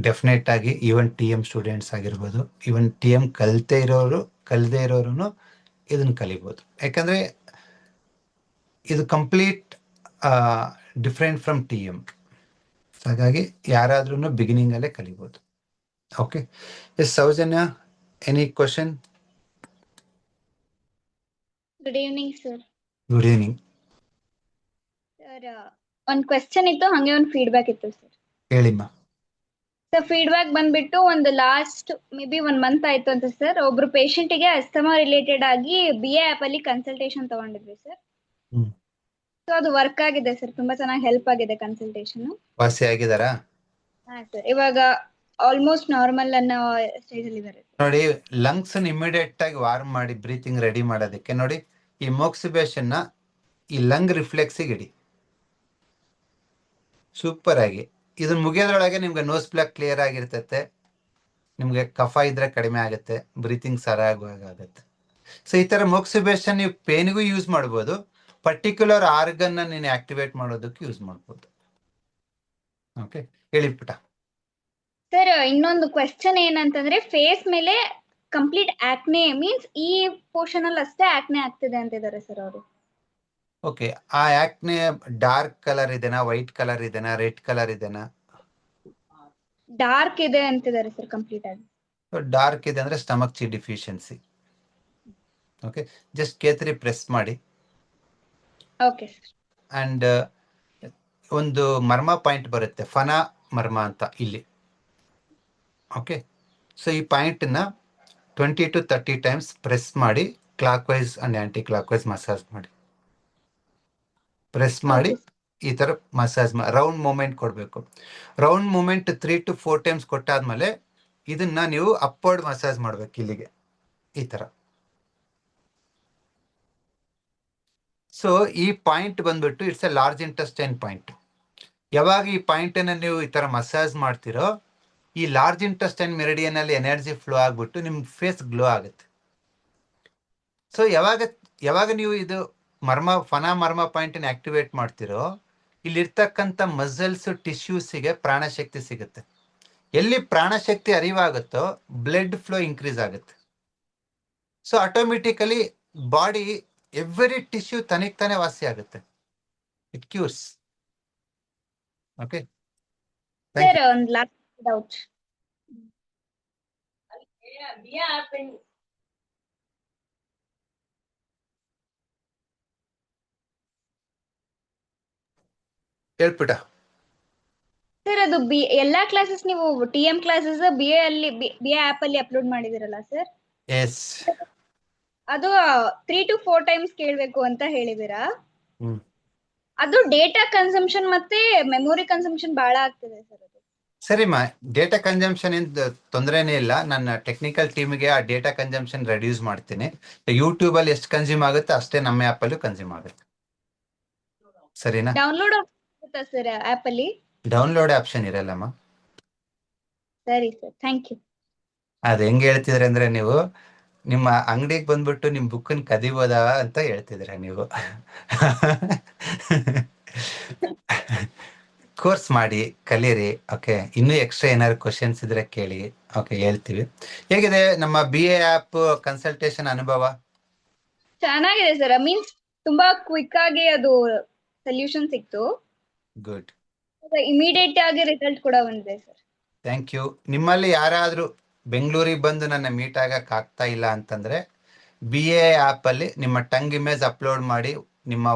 ಡೆಫಿನೆಟ್ ಆಗಿ ಈವನ್ TM ಸ್ಟೂಡೆಂಟ್ಸ್ ಆಗಿರ್ಬೋದು, ಈವನ್ TM ಕಲಿತೇ ಇರೋರು ಇದನ್ನು ಕಲಿಬೋದು. ಯಾಕಂದರೆ ಇದು ಕಂಪ್ಲೀಟ್ ಡಿಫ್ರೆಂಟ್ ಫ್ರಮ್ TM. ಹಾಗಾಗಿ ಯಾರಾದ್ರೂ ಬಿಗಿನಿಂಗಲ್ಲೇ ಕಲಿಬೋದು. Okay, yes Soujanya, any question? Good evening sir. Good evening. Sir ಒಂದು ಕ್ವೆಶ್ಚನ್ ಇತ್ತು, ಹಂಗೆ ಒಂದು ಫೀಡ್ಬ್ಯಾಕ್ ಇತ್ತು ಸರ್. ಹೇಳಿಮ್ಮ. ಸರ್ ಫೀಡ್ಬ್ಯಾಕ್ ಬಂದ್ಬಿಟ್ಟು ಒಂದು ಲಾಸ್ಟ್ ಮೇ ಬಿ 1 ಮಂತ್ ಆಯ್ತು ಅಂತ ಸರ್. ಒಬ್ರು ಪೇಷಂಟಿಗೆ ಅಸ್ತಮಾ ರಿಲೇಟೆಡ್ ಆಗಿ BA ಆ್ಯಪ್ ಅಲ್ಲಿ ಕನ್ಸಲ್ಟೇಷನ್ ತಗೊಂಡಿದ್ವಿ ಸರ್. ಸೊ ಅದು ವರ್ಕ್ ಆಗಿದೆ ಸರ್, ತುಂಬಾ ಚೆನ್ನಾಗಿ ಹೆಲ್ಪ್ ಆಗಿದೆ ಕನ್ಸಲ್ಟೇಷನ್. ವಾಸಿ ಆಗಿದಾರಾ? ಹಾ ಸರ್, ಇವಾಗ ಆಲ್ಮೋಸ್ಟ್ ನಾರ್ಮಲ್ ಅನ್ನೋ ಸ್ಟೇಜ್ ಅಲ್ಲಿ ಇದ್ದಾರೆ. ನೋಡಿ, ಲಂಗ್ಸ್ ಇಮಿಡಿಯೇಟ್ ಆಗಿ ವಾರ್ಮ್ ಮಾಡಿ ಬ್ರೀತಿಂಗ್ ರೆಡಿ ಮಾಡೋದಕ್ಕೆ ನೋಡಿ ಈ ಮೋಕ್ಸಿಬೇಷನ್ ನ ಈ ಲಂಗ್ ರಿಫ್ಲೆಕ್ಸಿಗೆ ಇಡಿ. ಸೂಪರ್ ಆಗಿ ಇದನ್ನ ಮುಗಿಯೋದ್ರೊಳಗೆ ನಿಮ್ಗೆ ನೋಸ್ ಬ್ಲಾಕ್ ಕ್ಲಿಯರ್ ಆಗಿರ್ತೈತೆ, ನಿಮ್ಗೆ ಕಫ ಇದ್ರೆ ಕಡಿಮೆ ಆಗುತ್ತೆ, ಬ್ರೀತಿಂಗ್ ಸರಾಗವಾಗುತ್ತೆ. ಸೊ ಈ ತರ ಮೋಕ್ಸಿಬೇಷನ್ ನೀವು ಪೇನ್ಗೂ ಯೂಸ್ ಮಾಡ್ಬೋದು, ಪರ್ಟಿಕ್ಯುಲರ್ ಆರ್ಗನ್ ನೀನು ಆಕ್ಟಿವೇಟ್ ಮಾಡೋದಕ್ಕೆ ಯೂಸ್ ಮಾಡ್ಬೋದು. ಓಕೆ, ಹೇಳಿ ಪುಟ. ಸರ್ ಇನ್ನೊಂದು ಕ್ವೆಶ್ಚನ್ ಏನಂತಂದ್ರೆ, ಫೇಸ್ ಮೇಲೆ ಕಂಪ್ಲೀಟ್ ಆಕ್ನೆ ಮೀನ್ಸ್ ಈ ಪೋರ್ಷನ್ ಅಲ್ಲಿ ಅಷ್ಟೇ ಆಕ್ನೆ ಆಗ್ತಿದೆ ಅಂತಿದ್ದಾರೆ ಸರ್ ಅವರು. ಓಕೆ, ಆ ಆಕ್ನೆ ಡಾರ್ಕ್ ಕಲರ್ ಇದೆನಾ, ವೈಟ್ ಕಲರ್ ಇದೆನಾ, ರೆಡ್ ಕಲರ್ ಇದೆನಾ? ಡಾರ್ಕ್ ಇದೆ ಅಂತಿದ್ದಾರೆ ಸರ್ ಕಂಪ್ಲೀಟ್ ಆಗಿ. ಡಾರ್ಕ್ ಇದೆ ಅಂದ್ರೆ stomach chi deficiency. Okay, just K3 press ಮಾಡಿ. Okay sir. ಅಂಡ್ ಒಂದು ಮರ್ಮ ಪಾಯಿಂಟ್ ಬರುತ್ತೆ, ಫನ ಮರ್ಮ ಅಂತ ಇಲ್ಲಿ. ಓಕೆ, ಸೊ ಈ ಪಾಯಿಂಟ್ನ 20 to 30 ಟೈಮ್ಸ್ ಪ್ರೆಸ್ ಮಾಡಿ, clockwise and anti clockwise massage ಮಾಡಿ. ಪ್ರೆಸ್ ಮಾಡಿ ಈ ತರ ಮಸಾಜ್ ರೌಂಡ್ ಮೂಮೆಂಟ್ ಕೊಡಬೇಕು. ರೌಂಡ್ ಮೂಮೆಂಟ್ 3 to 4 ಟೈಮ್ಸ್ ಕೊಟ್ಟಾದ್ಮೇಲೆ ಇದನ್ನ ನೀವು ಅಪ್ವರ್ಡ್ ಮಸಾಜ್ ಮಾಡ್ಬೇಕು ಇಲ್ಲಿಗೆ, ಈ ತರ. ಸೊ ಈ ಪಾಯಿಂಟ್ ಬಂದ್ಬಿಟ್ಟು it's A large intestine point. ಯಾವಾಗ ಈ ಪಾಯಿಂಟ್ ಅನ್ನ ನೀವು ಈ ತರ ಮಸಾಜ್ ಮಾಡ್ತಿರೋ, ಈ ಲಾರ್ಜ್ ಇಂಟೆಸ್ಟೈನ್ ಮೆರಿಡಿಯನ್ ಅಲ್ಲಿ ಎನರ್ಜಿ ಫ್ಲೋ ಆಗ್ಬಿಟ್ಟು ನಿಮ್ ಫೇಸ್ ಗ್ಲೋ ಆಗುತ್ತೆ. ಸೊ ಯಾವಾಗ ನೀವು ಇದು ಫನ ಮರ್ಮ ಪಾಯಿಂಟ್ ಆಕ್ಟಿವೇಟ್ ಮಾಡ್ತಿರೋ, ಇಲ್ಲಿರ್ತಕ್ಕಂಥ ಮಸಲ್ಸ್ ಟಿಶ್ಯೂಸಿಗೆ ಪ್ರಾಣಶಕ್ತಿ ಸಿಗುತ್ತೆ. ಎಲ್ಲಿ ಪ್ರಾಣಶಕ್ತಿ ಅರಿವಾಗುತ್ತೋ ಬ್ಲಡ್ ಫ್ಲೋ ಇನ್ಕ್ರೀಸ್ ಆಗುತ್ತೆ. So automatically body every tissue ತನಿಗ್ ತಾನೇ ವಾಸಿ ಆಗುತ್ತೆ. It cures. ಓಕೆ, ಸರ್ ಒಂದು ಲಾಸ್ಟ್ ಡೌಟ್. ಹೇಳ್ಬಿಟ್ಟ. ಸರ್ ಅದು ಎಲ್ಲಾ ಕ್ಲಾಸಸ್ ನೀವು TM ಕ್ಲಾಸಸ್ BA ಆಪ್ ಅಲ್ಲಿ ಅಪ್ಲೋಡ್ ಮಾಡಿದಿರಲ್ಲ ಸರ್? ಎಸ್. ಅದು 3 to 4 ಟೈಮ್ಸ್ ಕೇಳ್ಬೇಕು ಅಂತ ಹೇಳಿದಿರಾ. ಹ್ಮ್. ಅದು ಡೇಟಾ ಕನ್ಸಂಪ್ಷನ್ ಮತ್ತೆ ಮೆಮೊರಿ ಕನ್ಸಂಪ್ಷನ್ ಬಹಳ ಆಗ್ತದೆ ಸರ್ ಅದು. ಸರಿಮಾ, ಡೇಟಾ ಕನ್ಸಂಪ್ಷನ್ ಇಂದ ತೊಂದರೆನೇ ಇಲ್ಲ. ನನ್ನ ಟೆಕ್ನಿಕಲ್ ಟೀಮ್ಗೆ ಆ ಡೇಟಾ ಕನ್ಸಂಪ್ಷನ್ ರೆಡ್ಯೂಸ್ ಮಾಡ್ತೀನಿ. ಯೂಟ್ಯೂಬ್ ಅಲ್ಲಿ ಎಷ್ಟು ಕನ್ಸ್ಯೂಮ್ ಆಗುತ್ತೆ ಅಷ್ಟೇ ನಮ್ಮ ಆಪ್ ಅಲ್ಲೂ ಕನ್ಸ್ಯೂಮ್ ಆಗುತ್ತೆ. ಸರಿನಾ? ಡೌನ್ಲೋಡ್ ಆಗುತ್ತಾ ಸರ್ ಆಪ್ ಅಲ್ಲಿ? ಡೌನ್ಲೋಡ್ ಆಪ್ಷನ್ ಇರಲ್ಲಮ್ಮ. ಸರಿ ಸರ್, ಥ್ಯಾಂಕ್ ಯು. ಅದ್ ಹೆಂಗ್ ಹೇಳ್ತಿದ್ರೆ ಅಂದ್ರೆ, ನೀವು ನಿಮ್ಮ ಅಂಗಡಿಗೆ ಬಂದ್ಬಿಟ್ಟು ನಿಮ್ ಬುಕ್ಕನ್ ಕದಿಬೋದಾ ಅಂತ ಹೇಳ್ತಿದ್ರೆ ನೀವು. ಕೋರ್ಸ್ ಮಾಡಿ ಕಲೀರಿ. ಓಕೆ, ಇನ್ನೂ ಎಕ್ಸ್ಟ್ರಾ ಏನಾದ್ರು ಕ್ವಶನ್ಸ್ ಇದ್ರೆ ಕೇಳಿ. ಓಕೆ, ಹೇಳ್ತೀವಿ. ಹೇಗಿದೆ ನಮ್ಮ BA ಆಪ್ ಕನ್ಸಲ್ಟೇಷನ್ ಅನುಭವ? ಚೆನ್ನಾಗಿದೆ ಸರ್, ಮೀನ್ಸ್ ತುಂಬಾ ಕ್ವಿಕ್ ಆಗಿ ಅದು ಸೊಲ್ಯೂಷನ್ ಸಿಕ್ತು. ಗುಡ್. ಇಮಿಡಿಯೇಟ್ ಆಗಿ ರಿಸಲ್ಟ್ ಕೂಡ ಬಂದಿದೆ ಸರ್. Thank you. ನಿಮ್ಮಲ್ಲಿ ಯಾರಾದ್ರೂ ಬೆಂಗಳೂರಿಗೆ ಬಂದು ನನ್ನ ಮೀಟ್ ಆಗಕ್ಕೆ ಆಗ್ತಾ ಇಲ್ಲ ಅಂತಂದ್ರೆ BA ಆ್ಯಪಲ್ಲಿ ನಿಮ್ಮ ಟಂಗ್ ಇಮೇಜ್ ಅಪ್ಲೋಡ್ ಮಾಡಿ ನಿಮ್ಮ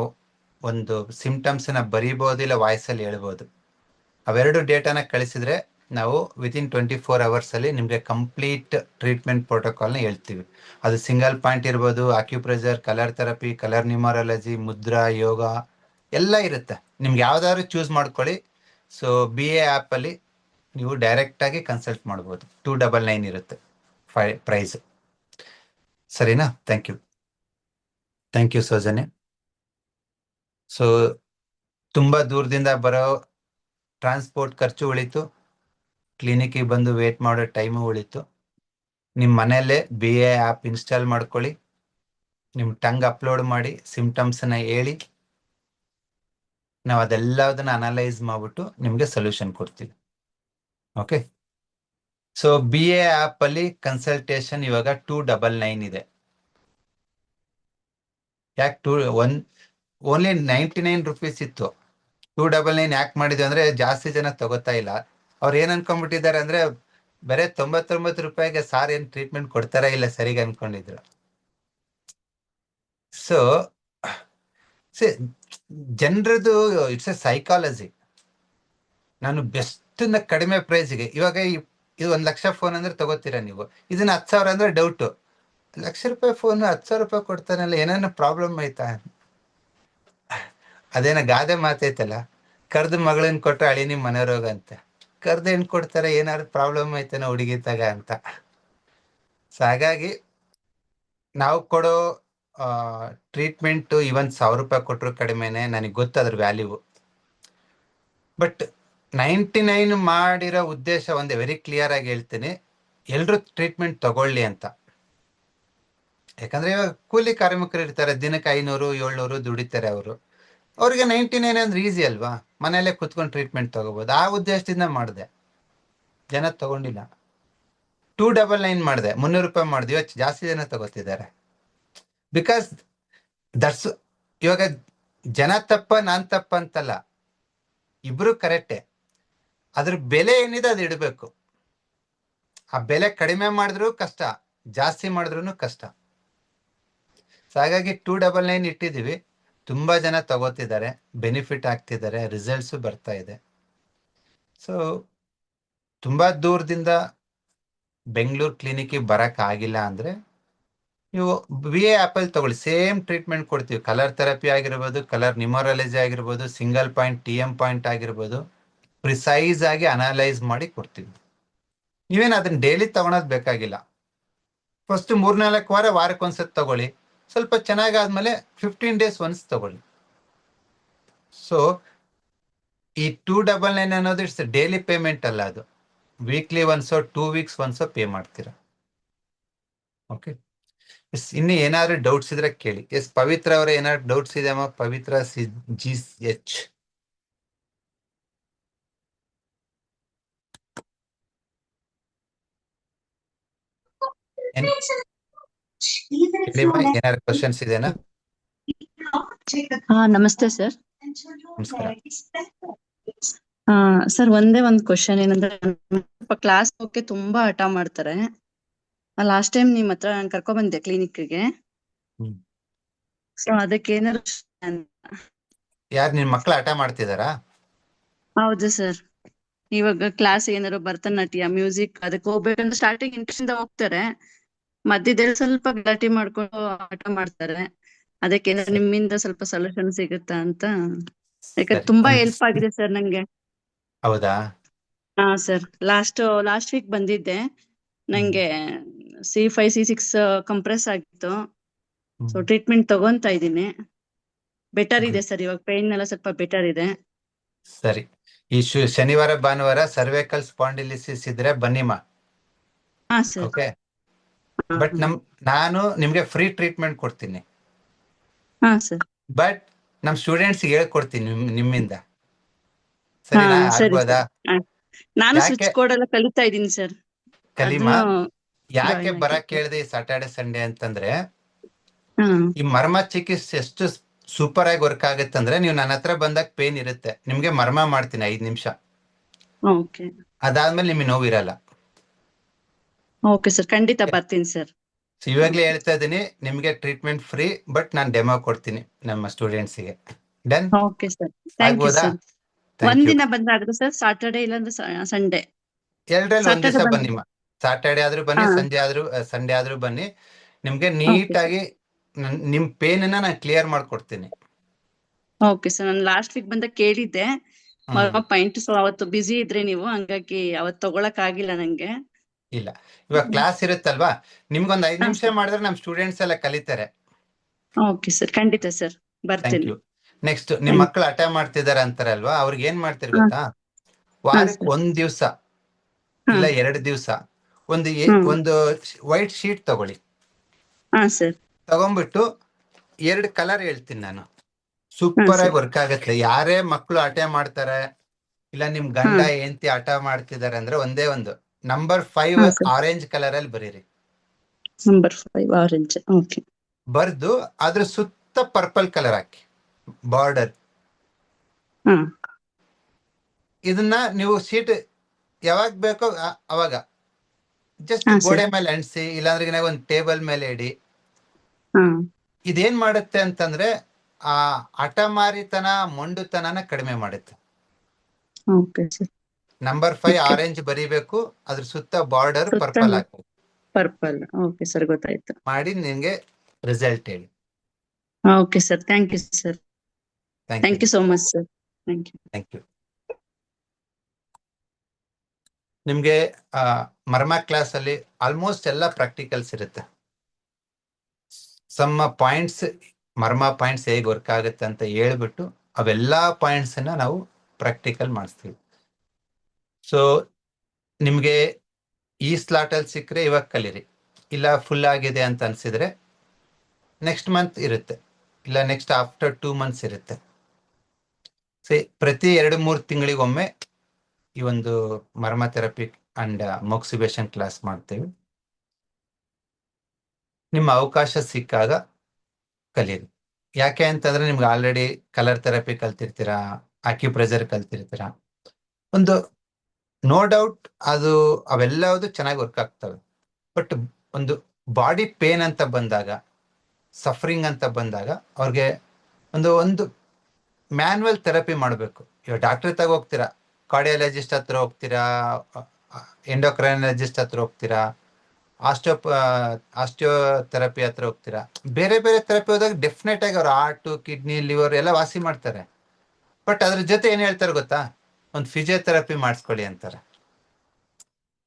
ಒಂದು ಸಿಂಪ್ಟಮ್ಸ್ನ ಬರೀಬೋದು, ಇಲ್ಲ ವಾಯ್ಸಲ್ಲಿ ಹೇಳ್ಬೋದು. ಅವೆರಡು ಡೇಟಾನ ಕಳಿಸಿದ್ರೆ ನಾವು ವಿತಿನ್ 24 ಅವರ್ಸಲ್ಲಿ ನಿಮಗೆ ಕಂಪ್ಲೀಟ್ ಟ್ರೀಟ್ಮೆಂಟ್ ಪ್ರೋಟೋಕಾಲ್ನ ಹೇಳ್ತೀವಿ. ಅದು ಸಿಂಗಲ್ ಪಾಯಿಂಟ್ ಇರ್ಬೋದು, acupressure, colour therapy, colour numerology, mudra, yoga ಎಲ್ಲ ಇರುತ್ತೆ. ನಿಮ್ಗೆ ಯಾವ್ದಾದ್ರು ಚೂಸ್ ಮಾಡ್ಕೊಳ್ಳಿ. ಸೊ BA ಆ್ಯಪಲ್ಲಿ ನೀವು ಡೈರೆಕ್ಟಾಗಿ ಕನ್ಸಲ್ಟ್ ಮಾಡ್ಬೋದು. 299 ಇರುತ್ತೆ ಪ್ರೈಸ್. ಸರಿನಾ? Thank you Soujanya. ಸೊ ತುಂಬ ದೂರದಿಂದ ಬರೋ ಟ್ರಾನ್ಸ್ಪೋರ್ಟ್ ಖರ್ಚು ಉಳಿತು, ಕ್ಲಿನಿಕ್ಕಿಗೆ ಬಂದು ವೇಟ್ ಮಾಡೋ ಟೈಮು ಉಳಿತು. ನಿಮ್ಮ ಮನೆಯಲ್ಲೇ BA ಆ್ಯಪ್ ಇನ್ಸ್ಟಾಲ್ ಮಾಡ್ಕೊಳ್ಳಿ, ನಿಮ್ಮ ಟಂಗ್ ಅಪ್ಲೋಡ್ ಮಾಡಿ, ಸಿಂಪ್ಟಮ್ಸನ್ನ ಹೇಳಿ, ನಾವು ಅದೆಲ್ಲದನ್ನ ಅನಲೈಸ್ ಮಾಡಿಬಿಟ್ಟು ನಿಮಗೆ ಸೊಲ್ಯೂಷನ್ ಕೊಡ್ತೀವಿ. ಓಕೆ. ಸೊ BA ಆ್ಯಪಲ್ಲಿ ಕನ್ಸಲ್ಟೇಷನ್ ಇವಾಗ 299 ಇದೆ. ಯಾಕೆ ಓನ್ಲಿ 99 ರುಪೀಸ್ ಇತ್ತು. 299 ಯಾಕೆ ಮಾಡಿದ್ವಿ ಅಂದ್ರೆ ಜಾಸ್ತಿ ಜನ ತಗೋತಾ ಇಲ್ಲ. ಅವ್ರು ಏನ್ ಅನ್ಕೊಂಡ್ಬಿಟ್ಟಿದ್ದಾರೆ ಅಂದ್ರೆ ಬರೇ 99 ರೂಪಾಯಿಗೆ ಸಾರ್ ಏನ್ ಟ್ರೀಟ್ಮೆಂಟ್ ಕೊಡ್ತಾರ ಇಲ್ಲ ಸರಿಗೆ ಅನ್ಕೊಂಡಿದ್ರು. ಸೊ ಜನರದು ಇಟ್ಸ್ ಎ ಸೈಕಾಲಜಿ. ನಾನು ಬೆಸ್ಟ್ ಕಡಿಮೆ ಪ್ರೈಸ್ಗೆ ಇವಾಗ ಇದು 1 ಲಕ್ಷ ಫೋನ್ ಅಂದ್ರೆ ತಗೋತೀರಾ ನೀವು, ಇದನ್ನ 10,000 ಅಂದ್ರೆ ಡೌಟು. ₹1,00,000 ಫೋನ್ 10,000 ರೂಪಾಯಿ ಕೊಡ್ತಾನಲ್ಲ, ಏನೇನೋ ಪ್ರಾಬ್ಲಮ್ ಆಯ್ತಾ? ಅದೇನ ಗಾದೆ ಮಾತೈತಲ್ಲ, ಕರ್ದು ಮಗಳನ್ನ ಕೊಟ್ರೆ ಅಳಿನಿ ಮನೆರೋಗ ಅಂತ. ಕರ್ದು ಹೆಣ್ ಕೊಡ್ತಾರೆ, ಏನಾದ್ರು ಪ್ರಾಬ್ಲಮ್ ಐತೇನೋ ಹುಡುಗಿ ತಗ ಅಂತ. ಸೊ ಹಾಗಾಗಿ ನಾವು ಕೊಡೋ ಟ್ರೀಟ್ಮೆಂಟು ಇವನ್ ₹1,000 ಕೊಟ್ಟರು ಕಡಿಮೆನೆ. ನನಗೆ ಗೊತ್ತು ಅದ್ರ ವ್ಯಾಲ್ಯೂ. ಬಟ್ 99 ಮಾಡಿರೋ ಉದ್ದೇಶ ಒಂದೇ, ವೆರಿ ಕ್ಲಿಯರ್ ಆಗಿ ಹೇಳ್ತೀನಿ, ಎಲ್ರು ಟ್ರೀಟ್ಮೆಂಟ್ ತಗೊಳ್ಳಿ ಅಂತ. ಯಾಕಂದ್ರೆ ಇವಾಗ ಕೂಲಿ ಕಾರ್ಮಿಕರು ಇರ್ತಾರೆ, ದಿನಕ್ಕೆ 500-700 ದುಡಿತಾರೆ. ಅವ್ರಿಗೆ 99 ಅಂದ್ರೆ ಈಸಿ ಅಲ್ವಾ, ಮನೆಯಲ್ಲೇ ಕುತ್ಕೊಂಡು ಟ್ರೀಟ್ಮೆಂಟ್ ತಗೋಬಹುದು. ಆ ಉದ್ದೇಶದಿಂದ ಮಾಡಿದೆ, ಜನ ತಗೊಂಡಿಲ್ಲ. 299 ಮಾಡಿದೆ, ₹300 ಮಾಡಿದ್ವಿ, ಜಾಸ್ತಿ ಜನ ತಗೋತಿದ್ದಾರೆ. ಬಿಕಾಸ್ ದಟ್ಸ್, ಇವಾಗ ಜನ ತಪ್ಪ ನಾನ್ ತಪ್ಪ ಅಂತಲ್ಲ, ಇಬ್ರು ಕರೆಕ್ಟೇ. ಅದ್ರ ಬೆಲೆ ಏನಿದೆ ಅದು ಇಡಬೇಕು. ಆ ಬೆಲೆ ಕಡಿಮೆ ಮಾಡಿದ್ರು ಕಷ್ಟ, ಜಾಸ್ತಿ ಮಾಡಿದ್ರು ಕಷ್ಟ. ಸೊ ಹಾಗಾಗಿ 299 ಇಟ್ಟಿದ್ದೀವಿ. ತುಂಬಾ ಜನ ತಗೋತಿದ್ದಾರೆ, ಬೆನಿಫಿಟ್ ಆಗ್ತಿದ್ದಾರೆ, ರಿಸಲ್ಟ್ಸು ಬರ್ತಾ ಇದೆ. ಸೊ ತುಂಬಾ ದೂರದಿಂದ ಬೆಂಗಳೂರು ಕ್ಲಿನಿಕ್ಗೆ ಬರಕ್ ಆಗಿಲ್ಲ ಅಂದ್ರೆ ನೀವು BA ಆ್ಯಪಲ್ಲಿ ತಗೊಳ್ಳಿ, ಸೇಮ್ ಟ್ರೀಟ್ಮೆಂಟ್ ಕೊಡ್ತೀವಿ. ಕಲರ್ ಥೆರಪಿ ಆಗಿರ್ಬೋದು, ಕಲರ್ ನ್ಯೂಮರಾಲಜಿ ಆಗಿರ್ಬೋದು, ಸಿಂಗಲ್ ಪಾಯಿಂಟ್, TM ಪಾಯಿಂಟ್ ಆಗಿರ್ಬೋದು, ಪ್ರಿಸೈಸ್ ಆಗಿ ಅನಲೈಸ್ ಮಾಡಿ ಕೊಡ್ತೀವಿ. ನೀವೇನು ಅದನ್ನ ಡೈಲಿ ತಗೊಳೋದು ಬೇಕಾಗಿಲ್ಲ. ಫಸ್ಟ್ 3-4 ವಾರ ವಾರಕ್ಕೊಂದ್ಸತಿ ತಗೊಳ್ಳಿ. ಸ್ವಲ್ಪ ಚೆನ್ನಾಗಾದ್ಮೇಲೆ 15 ಡೇಸ್ ಒನ್ಸ್ ತಗೊಳ್ಳಿ. ಸೊ ಈ 299 ಅನ್ನೋದು ಇಟ್ಸ್ ಡೈಲಿ ಪೇಮೆಂಟ್ ಅಲ್ಲ, ಅದು ವೀಕ್ಲಿ ಒನ್ಸೋ 2 ವೀಕ್ಸ್ ಒನ್ಸೋ ಪೇ ಮಾಡ್ತೀರಾ. ಓಕೆ. ಇನ್ನು ಏನಾದ್ರು ಡೌಟ್ಸ್ ಇದ್ರೆ ಕೇಳಿ. ಪವಿತ್ರ ಅವರ ಏನಾದ್ರು ಡೌಟ್ಸ್ ಇದೆಯಮ್ಮ? ಪವಿತ್ರ GH. ಏನಾದ್ರು ಕ್ವಶನ್ಸ್ ಇದೆನಾ? ನಮಸ್ತೆ ಸರ್. ನಮಸ್ಕಾರ. ಸರ್, ಒಂದೇ ಒಂದು ಕ್ವಶನ್ ಏನಂದ್ರೆ, ಕ್ಲಾಸ್ ಹೋಗಕ್ಕೆ ತುಂಬಾ ಹಠ ಮಾಡ್ತಾರೆ. ಲಾಸ್ಟ್ ಟೈಮ್ ನಿಮ್ ಹತ್ರ ನಾನು ಕರ್ಕೊ ಬಂದೆ ಕ್ಲಿನಿಕ್ಗೆ. ಸೊ ಅದಕ್ಕೆ ಏನಾದ್ರು ಯಾರು ನಿಮ್ ಮಕ್ಳು ಹಠ ಮಾಡ್ತಿದಾರಾ? ಹೌದು ಸರ್. ಇವಾಗ ಕ್ಲಾಸ್ ಏನಾದ್ರು ಭರತನಾಟ್ಯ, ಮ್ಯೂಸಿಕ್ ಅದಕ್ಕೆ ಹೋಗ್ಬೇಕಂದ್ರೆ ಸ್ಟಾರ್ಟಿಂಗ್ ಇಂಟ್ರೆಸ್ಟ್ ಇಂದ ಹೋಗ್ತಾರೆ, ಮಧ್ಯದಲ್ಲಿ ಸ್ವಲ್ಪ ಗಲಾಟೆ ಮಾಡ್ಕೊಂಡು ಹಠ ಮಾಡ್ತಾರೆ. ಅದಕ್ಕೆ ನಿಮ್ಮಿಂದ ಸ್ವಲ್ಪ ಸೊಲ್ಯೂಷನ್ ಸಿಗುತ್ತಾ ಅಂತ. ಯಾಕಂದ್ರೆ ತುಂಬಾ ಹೆಲ್ಪ್ ಆಗಿದೆ ಸರ್ ನಂಗೆ. ಹೌದಾ? ಹಾ ಸರ್, ಲಾಸ್ಟ್ ವೀಕ್ ಬಂದಿದ್ದೆ. ನಂಗೆ C5 C6 ಕಂಪ್ರೆಸ್ ಆಗಿತ್ತು. ಸೊ ಟ್ರೀಟ್ಮೆಂಟ್ ತಗೊಂತಾ ಇದ್ದೀನಿ. ಬೆಟರ್ ಇದೆ ಸರ್, ಇವಾಗ ಪೇನ್ ಎಲ್ಲ ಸ್ವಲ್ಪ ಬೆಟರ್ ಇದೆ. ಸರಿ. ಈ ಶನಿವಾರ ಭಾನುವಾರ ಸರ್ವೈಕಲ್ ಸ್ಪಾಂಡಿಲಿಸಿಸ್ ಇದ್ರೆ ಬನ್ನಿಮ್ಮ. ಹಾ ಸರ್. ಓಕೆ. ಬಟ್ ನಾನು ನಿಮ್ಗೆ ಫ್ರೀ ಟ್ರೀಟ್ಮೆಂಟ್ ಕೊಡ್ತೀನಿ. ಹಾ ಸರ್. ಬಟ್ ನಮ್ ಸ್ಟೂಡೆಂಟ್ಸ್ ಹೇಳ್ಕೊಡ್ತೀನಿ ನಿಮ್ಮಿಂದ. ಸರಿನಾ? ಆಗ್ಬೋದಾ? ನಾನು ಸ್ವಿಚ್ ಕೋಡ್ ಎಲ್ಲ ಕಲಿತಾ ಇದ್ದೀನಿ ಸರ್. ಕಲಿಮಾ. ಯಾಕೆ ಬರಕ್ ಕೇಳಿದೆ ಸ್ಯಾಟರ್ಡೆ ಸಂಡೇ ಅಂತಂದ್ರೆ, ಈ ಮರ್ಮ ಚಿಕಿತ್ಸೆ ಎಷ್ಟು ಸೂಪರ್ ಆಗಿ ವರ್ಕ್ ಆಗುತ್ತೆ ಅಂದ್ರೆ, ನೀವು ನನ್ನ ಹತ್ರ ಬಂದಾಗ ಪೇನ್ ಇರುತ್ತೆ, ನಿಮ್ಗೆ ಮರ್ಮ ಮಾಡ್ತೀನಿ 5 ನಿಮಿಷ. ಅದಾದ್ಮೇಲೆ ನಿಮಗೆ ನೋವಿರಲ್ಲ. ಓಕೆ ಸರ್, ಖಂಡಿತ ಬರ್ತೀನಿ ಸರ್. ಸೊ ಇವಾಗ್ಲೇ ಹೇಳ್ತಾ ಇದ್ದೀನಿ, ನಿಮ್ಗೆ ಟ್ರೀಟ್ಮೆಂಟ್ ಫ್ರೀ, ಬಟ್ ನಾನು ಡೆಮೋ ಕೊಡ್ತೀನಿ ನಮ್ಮ ಸ್ಟೂಡೆಂಟ್ಸ್ಗೆ. Done? Okay sir, thank you ಆಗ್ಬೋದಾ? ಸರ್. Thank you. ಒಂದಿನ ಬಂದಾದ್ರು ಸರ್, ಸಾಟರ್ಡೆ ಇಲ್ಲಾಂದ್ರೆ ಸಂಡೇ. ಎರಡರಲ್ಲಿ ಒಂದ್ ದಿವಸ Saturday ಬನ್ನಿ. ಸಾಟರ್ಡೆ ಆದ್ರೂ ಬನ್ನಿ, ಹಾ. ಸಂಡೇ ಆದ್ರೂ ಬನ್ನಿ. ನಿಮ್ಗೆ ನೀಟಾಗಿ ನಿಮ್ ಪೇನ್ ಅನ್ನ ನಾನು ಕ್ಲಿಯರ್ ಮಾಡ್ಕೊಡ್ತೀನಿ. ಓಕೆ ಸರ್, ನಾನು ಲಾಸ್ಟ್ ವೀಕ್ ಬಂದ ಕೇಳಿದ್ದೆ, ಪಾಯಿಂಟ್ ಅವತ್ತು ಬಿಸಿ ಇದ್ರೆ ನೀವು, ಹಂಗಾಗಿ ಅವತ್ತು ತಗೊಳಕ್ ಆಗಿಲ್ಲ ನಂಗೆ. ಇಲ್ಲ, ಇವಾಗ ಕ್ಲಾಸ್ ಇರುತ್ತಲ್ವಾ, ನಿಮ್ಗೊಂದ್ 5 ಹಾ, ನಿಮಿಷ ಸರ್. ಮಾಡಿದ್ರೆ ನಮ್ ಸ್ಟೂಡೆಂಟ್ಸ್ ಎಲ್ಲ ಕಲಿತಾರೆ. ಓಕೆ ಸರ್, ಖಂಡಿತ ಸರ್, ಥ್ಯಾಂಕ್ ಬರ್ತೀನಿ. ಯು. ನೆಕ್ಸ್ಟ್, ನಿಮ್ ಮಕ್ಕಳು ಹಠ ಮಾಡ್ತಿದಾರೆ ಅಂತಾರಲ್ವಾ, ಅವ್ರಿಗೆ ಏನ್ ಮಾಡ್ತೀರಿ ಹಾ. ಗೊತ್ತಾ? ವಾರಕ್ಕೆ ಸರ್. 1 ದಿವಸ ಹಾ. ಇಲ್ಲ 2 ದಿವಸ ಒಂದು ವೈಟ್ ಶೀಟ್ ತಗೊಳ್ಳಿ. ಹಾ ಸರ್. ತಗೊಂಡ್ಬಿಟ್ಟು 2 ಕಲರ್ ಹೇಳ್ತೀನಿ ನಾನು. ಸೂಪರ್ ಆಗಿ ಸರ್. ವರ್ಕ್ ಆಗುತ್ತೆ. ಯಾರೇ ಮಕ್ಕಳು ಹಠ ಮಾಡ್ತಾರೆ, ಇಲ್ಲ ನಿಮ್ ಗಂಡ ಹೆಂಡತಿ ಹಠ ಮಾಡ್ತಿದಾರೆ ಅಂದ್ರೆ ಒಂದೇ ಒಂದು ನಂಬರ್ 5 ಹಾ, ಸರ್. ಆರೆಂಜ್ ಕಲರ್ ಅಲ್ಲಿ ಬರೀರಿ. Number 5 orange. ಓಕೆ. ಬರ್ದು ಅದ್ರ ಸುತ್ತ ಪರ್ಪಲ್ ಕಲರ್ ಹಾಕಿ ಬಾರ್ಡರ್. ಹಾ. ಇದನ್ನ ನೀವು ಶೀಟ್ ಯಾವಾಗ ಬೇಕೋ ಅವಾಗ ಜಸ್ಟ್ ಹಾ, ಗೋಡೆ ಸರ್. ಮೇಲೆ ಅಂಟಿಸಿ, ಇಲ್ಲಾಂದ್ರೆ ಒಂದು ಟೇಬಲ್ ಮೇಲೆ ಇಡಿ. ಹಾ. ಇದೇನ್ ಮಾಡುತ್ತೆ ಅಂತಂದ್ರೆ ಆ ಹಠಮಾರಿತನ, ಮೊಂಡುತನನ ಕಡಿಮೆ ಮಾಡುತ್ತೆ. Okay sir. Number 5 Okay. Orange ಬರೀಬೇಕು, ಅದ್ರ ಸುತ್ತ ಬಾರ್ಡರ್ ಸುತ್ತ ಪರ್ಪಲ್ ಹಾಕಬೇಕು. ಪರ್ಪಲ್. ಓಕೆ ಸರ್, ಗೊತ್ತಾಯ್ತು. ಮಾಡಿ ನಿನ್ಗೆ ರಿಸಲ್ಟ್ ಹೇಳಿ. Okay sir, thank you sir. Thank you so much sir. Thank you. Thank you. ನಿಮ್ಗೆ ಮರ್ಮ ಕ್ಲಾಸ್ ಅಲ್ಲಿ ಆಲ್ಮೋಸ್ಟ್ ಎಲ್ಲ ಪ್ರಾಕ್ಟಿಕಲ್ಸ್ ಇರುತ್ತೆ. ಸಮ್ಮ ಪಾಯಿಂಟ್ಸ್, ಮರ್ಮ ಪಾಯಿಂಟ್ಸ್ ಹೇಗೆ ವರ್ಕ್ ಆಗುತ್ತೆ ಅಂತ ಹೇಳ್ಬಿಟ್ಟು ಅವೆಲ್ಲಾ ಪಾಯಿಂಟ್ಸ್ ಅನ್ನ ನಾವು ಪ್ರಾಕ್ಟಿಕಲ್ ಮಾಡಿಸ್ತೀವಿ. ಸೊ ನಿಮ್ಗೆ ಈ ಸ್ಲಾಟ್ ಅಲ್ಲಿ ಸಿಕ್ಕರೆ ಇವಾಗ ಕಲೀರಿ, ಇಲ್ಲ ಫುಲ್ ಆಗಿದೆ ಅಂತ ಅನ್ಸಿದ್ರೆ ನೆಕ್ಸ್ಟ್ ಮಂತ್ ಇರುತ್ತೆ, ಇಲ್ಲ ನೆಕ್ಸ್ಟ್ ಆಫ್ಟರ್ 2 months ಇರುತ್ತೆ. ಪ್ರತಿ 2-3 ತಿಂಗಳಿಗೊಮ್ಮೆ ಈ ಒಂದು ಮರ್ಮ ಥೆರಪಿ ಅಂಡ್ ಮೊಕ್ಸಿಬೇಷನ್ ಕ್ಲಾಸ್ ಮಾಡ್ತೇವೆ. ನಿಮ್ಮ ಅವಕಾಶ ಸಿಕ್ಕಾಗ ಕಲೀರಿ. ಯಾಕೆ ಅಂತಂದ್ರೆ ನಿಮ್ಗೆ ಆಲ್ರೆಡಿ ಕಲರ್ ಥೆರಪಿ ಕಲ್ತಿರ್ತೀರಾ, ಆಕ್ಯುಪ್ರೆಷರ್ ಕಲ್ತಿರ್ತೀರಾ. ಒಂದು ನೋ ಡೌಟ್ ಅದು ಅವೆಲ್ಲವುದು ಚೆನ್ನಾಗಿ ವರ್ಕ್ ಆಗ್ತವೆ. ಬಟ್ ಒಂದು ಬಾಡಿ ಪೇನ್ ಅಂತ ಬಂದಾಗ, ಸಫರಿಂಗ್ ಅಂತ ಬಂದಾಗ ಅವ್ರಿಗೆ ಒಂದು ಮ್ಯಾನ್ಯಲ್ ಥೆರಪಿ ಮಾಡಬೇಕು. ಇವಾಗ ಡಾಕ್ಟರ್ ತಗ ಹೋಗ್ತೀರಾ, ಕಾರ್ಡಿಯಾಲಜಿಸ್ಟ್ ಹತ್ರ ಹೋಗ್ತೀರಾ, ಎಂಡೋಕ್ರೈನಾಲಜಿಸ್ಟ್ ಹತ್ರ ಹೋಗ್ತೀರಾ, ಆಸ್ಟಿಯೋಥೆರಪಿ ಹತ್ರ ಹೋಗ್ತೀರಾ. ಬೇರೆ ಬೇರೆ ಥೆರಪಿ ಹೋದಾಗ ಡೆಫಿನೆಟ್ ಆಗಿ ಅವ್ರು ಹಾರ್ಟ್, ಕಿಡ್ನಿ, ಲಿವರ್ ಎಲ್ಲ ವಾಸಿ ಮಾಡ್ತಾರೆ. ಬಟ್ ಅದ್ರ ಜೊತೆ ಏನ್ ಹೇಳ್ತಾರೆ ಗೊತ್ತಾ? ಒಂದು ಫಿಸಿಯೋಥೆರಪಿ ಮಾಡಿಸ್ಕೊಳ್ಳಿ ಅಂತಾರೆ.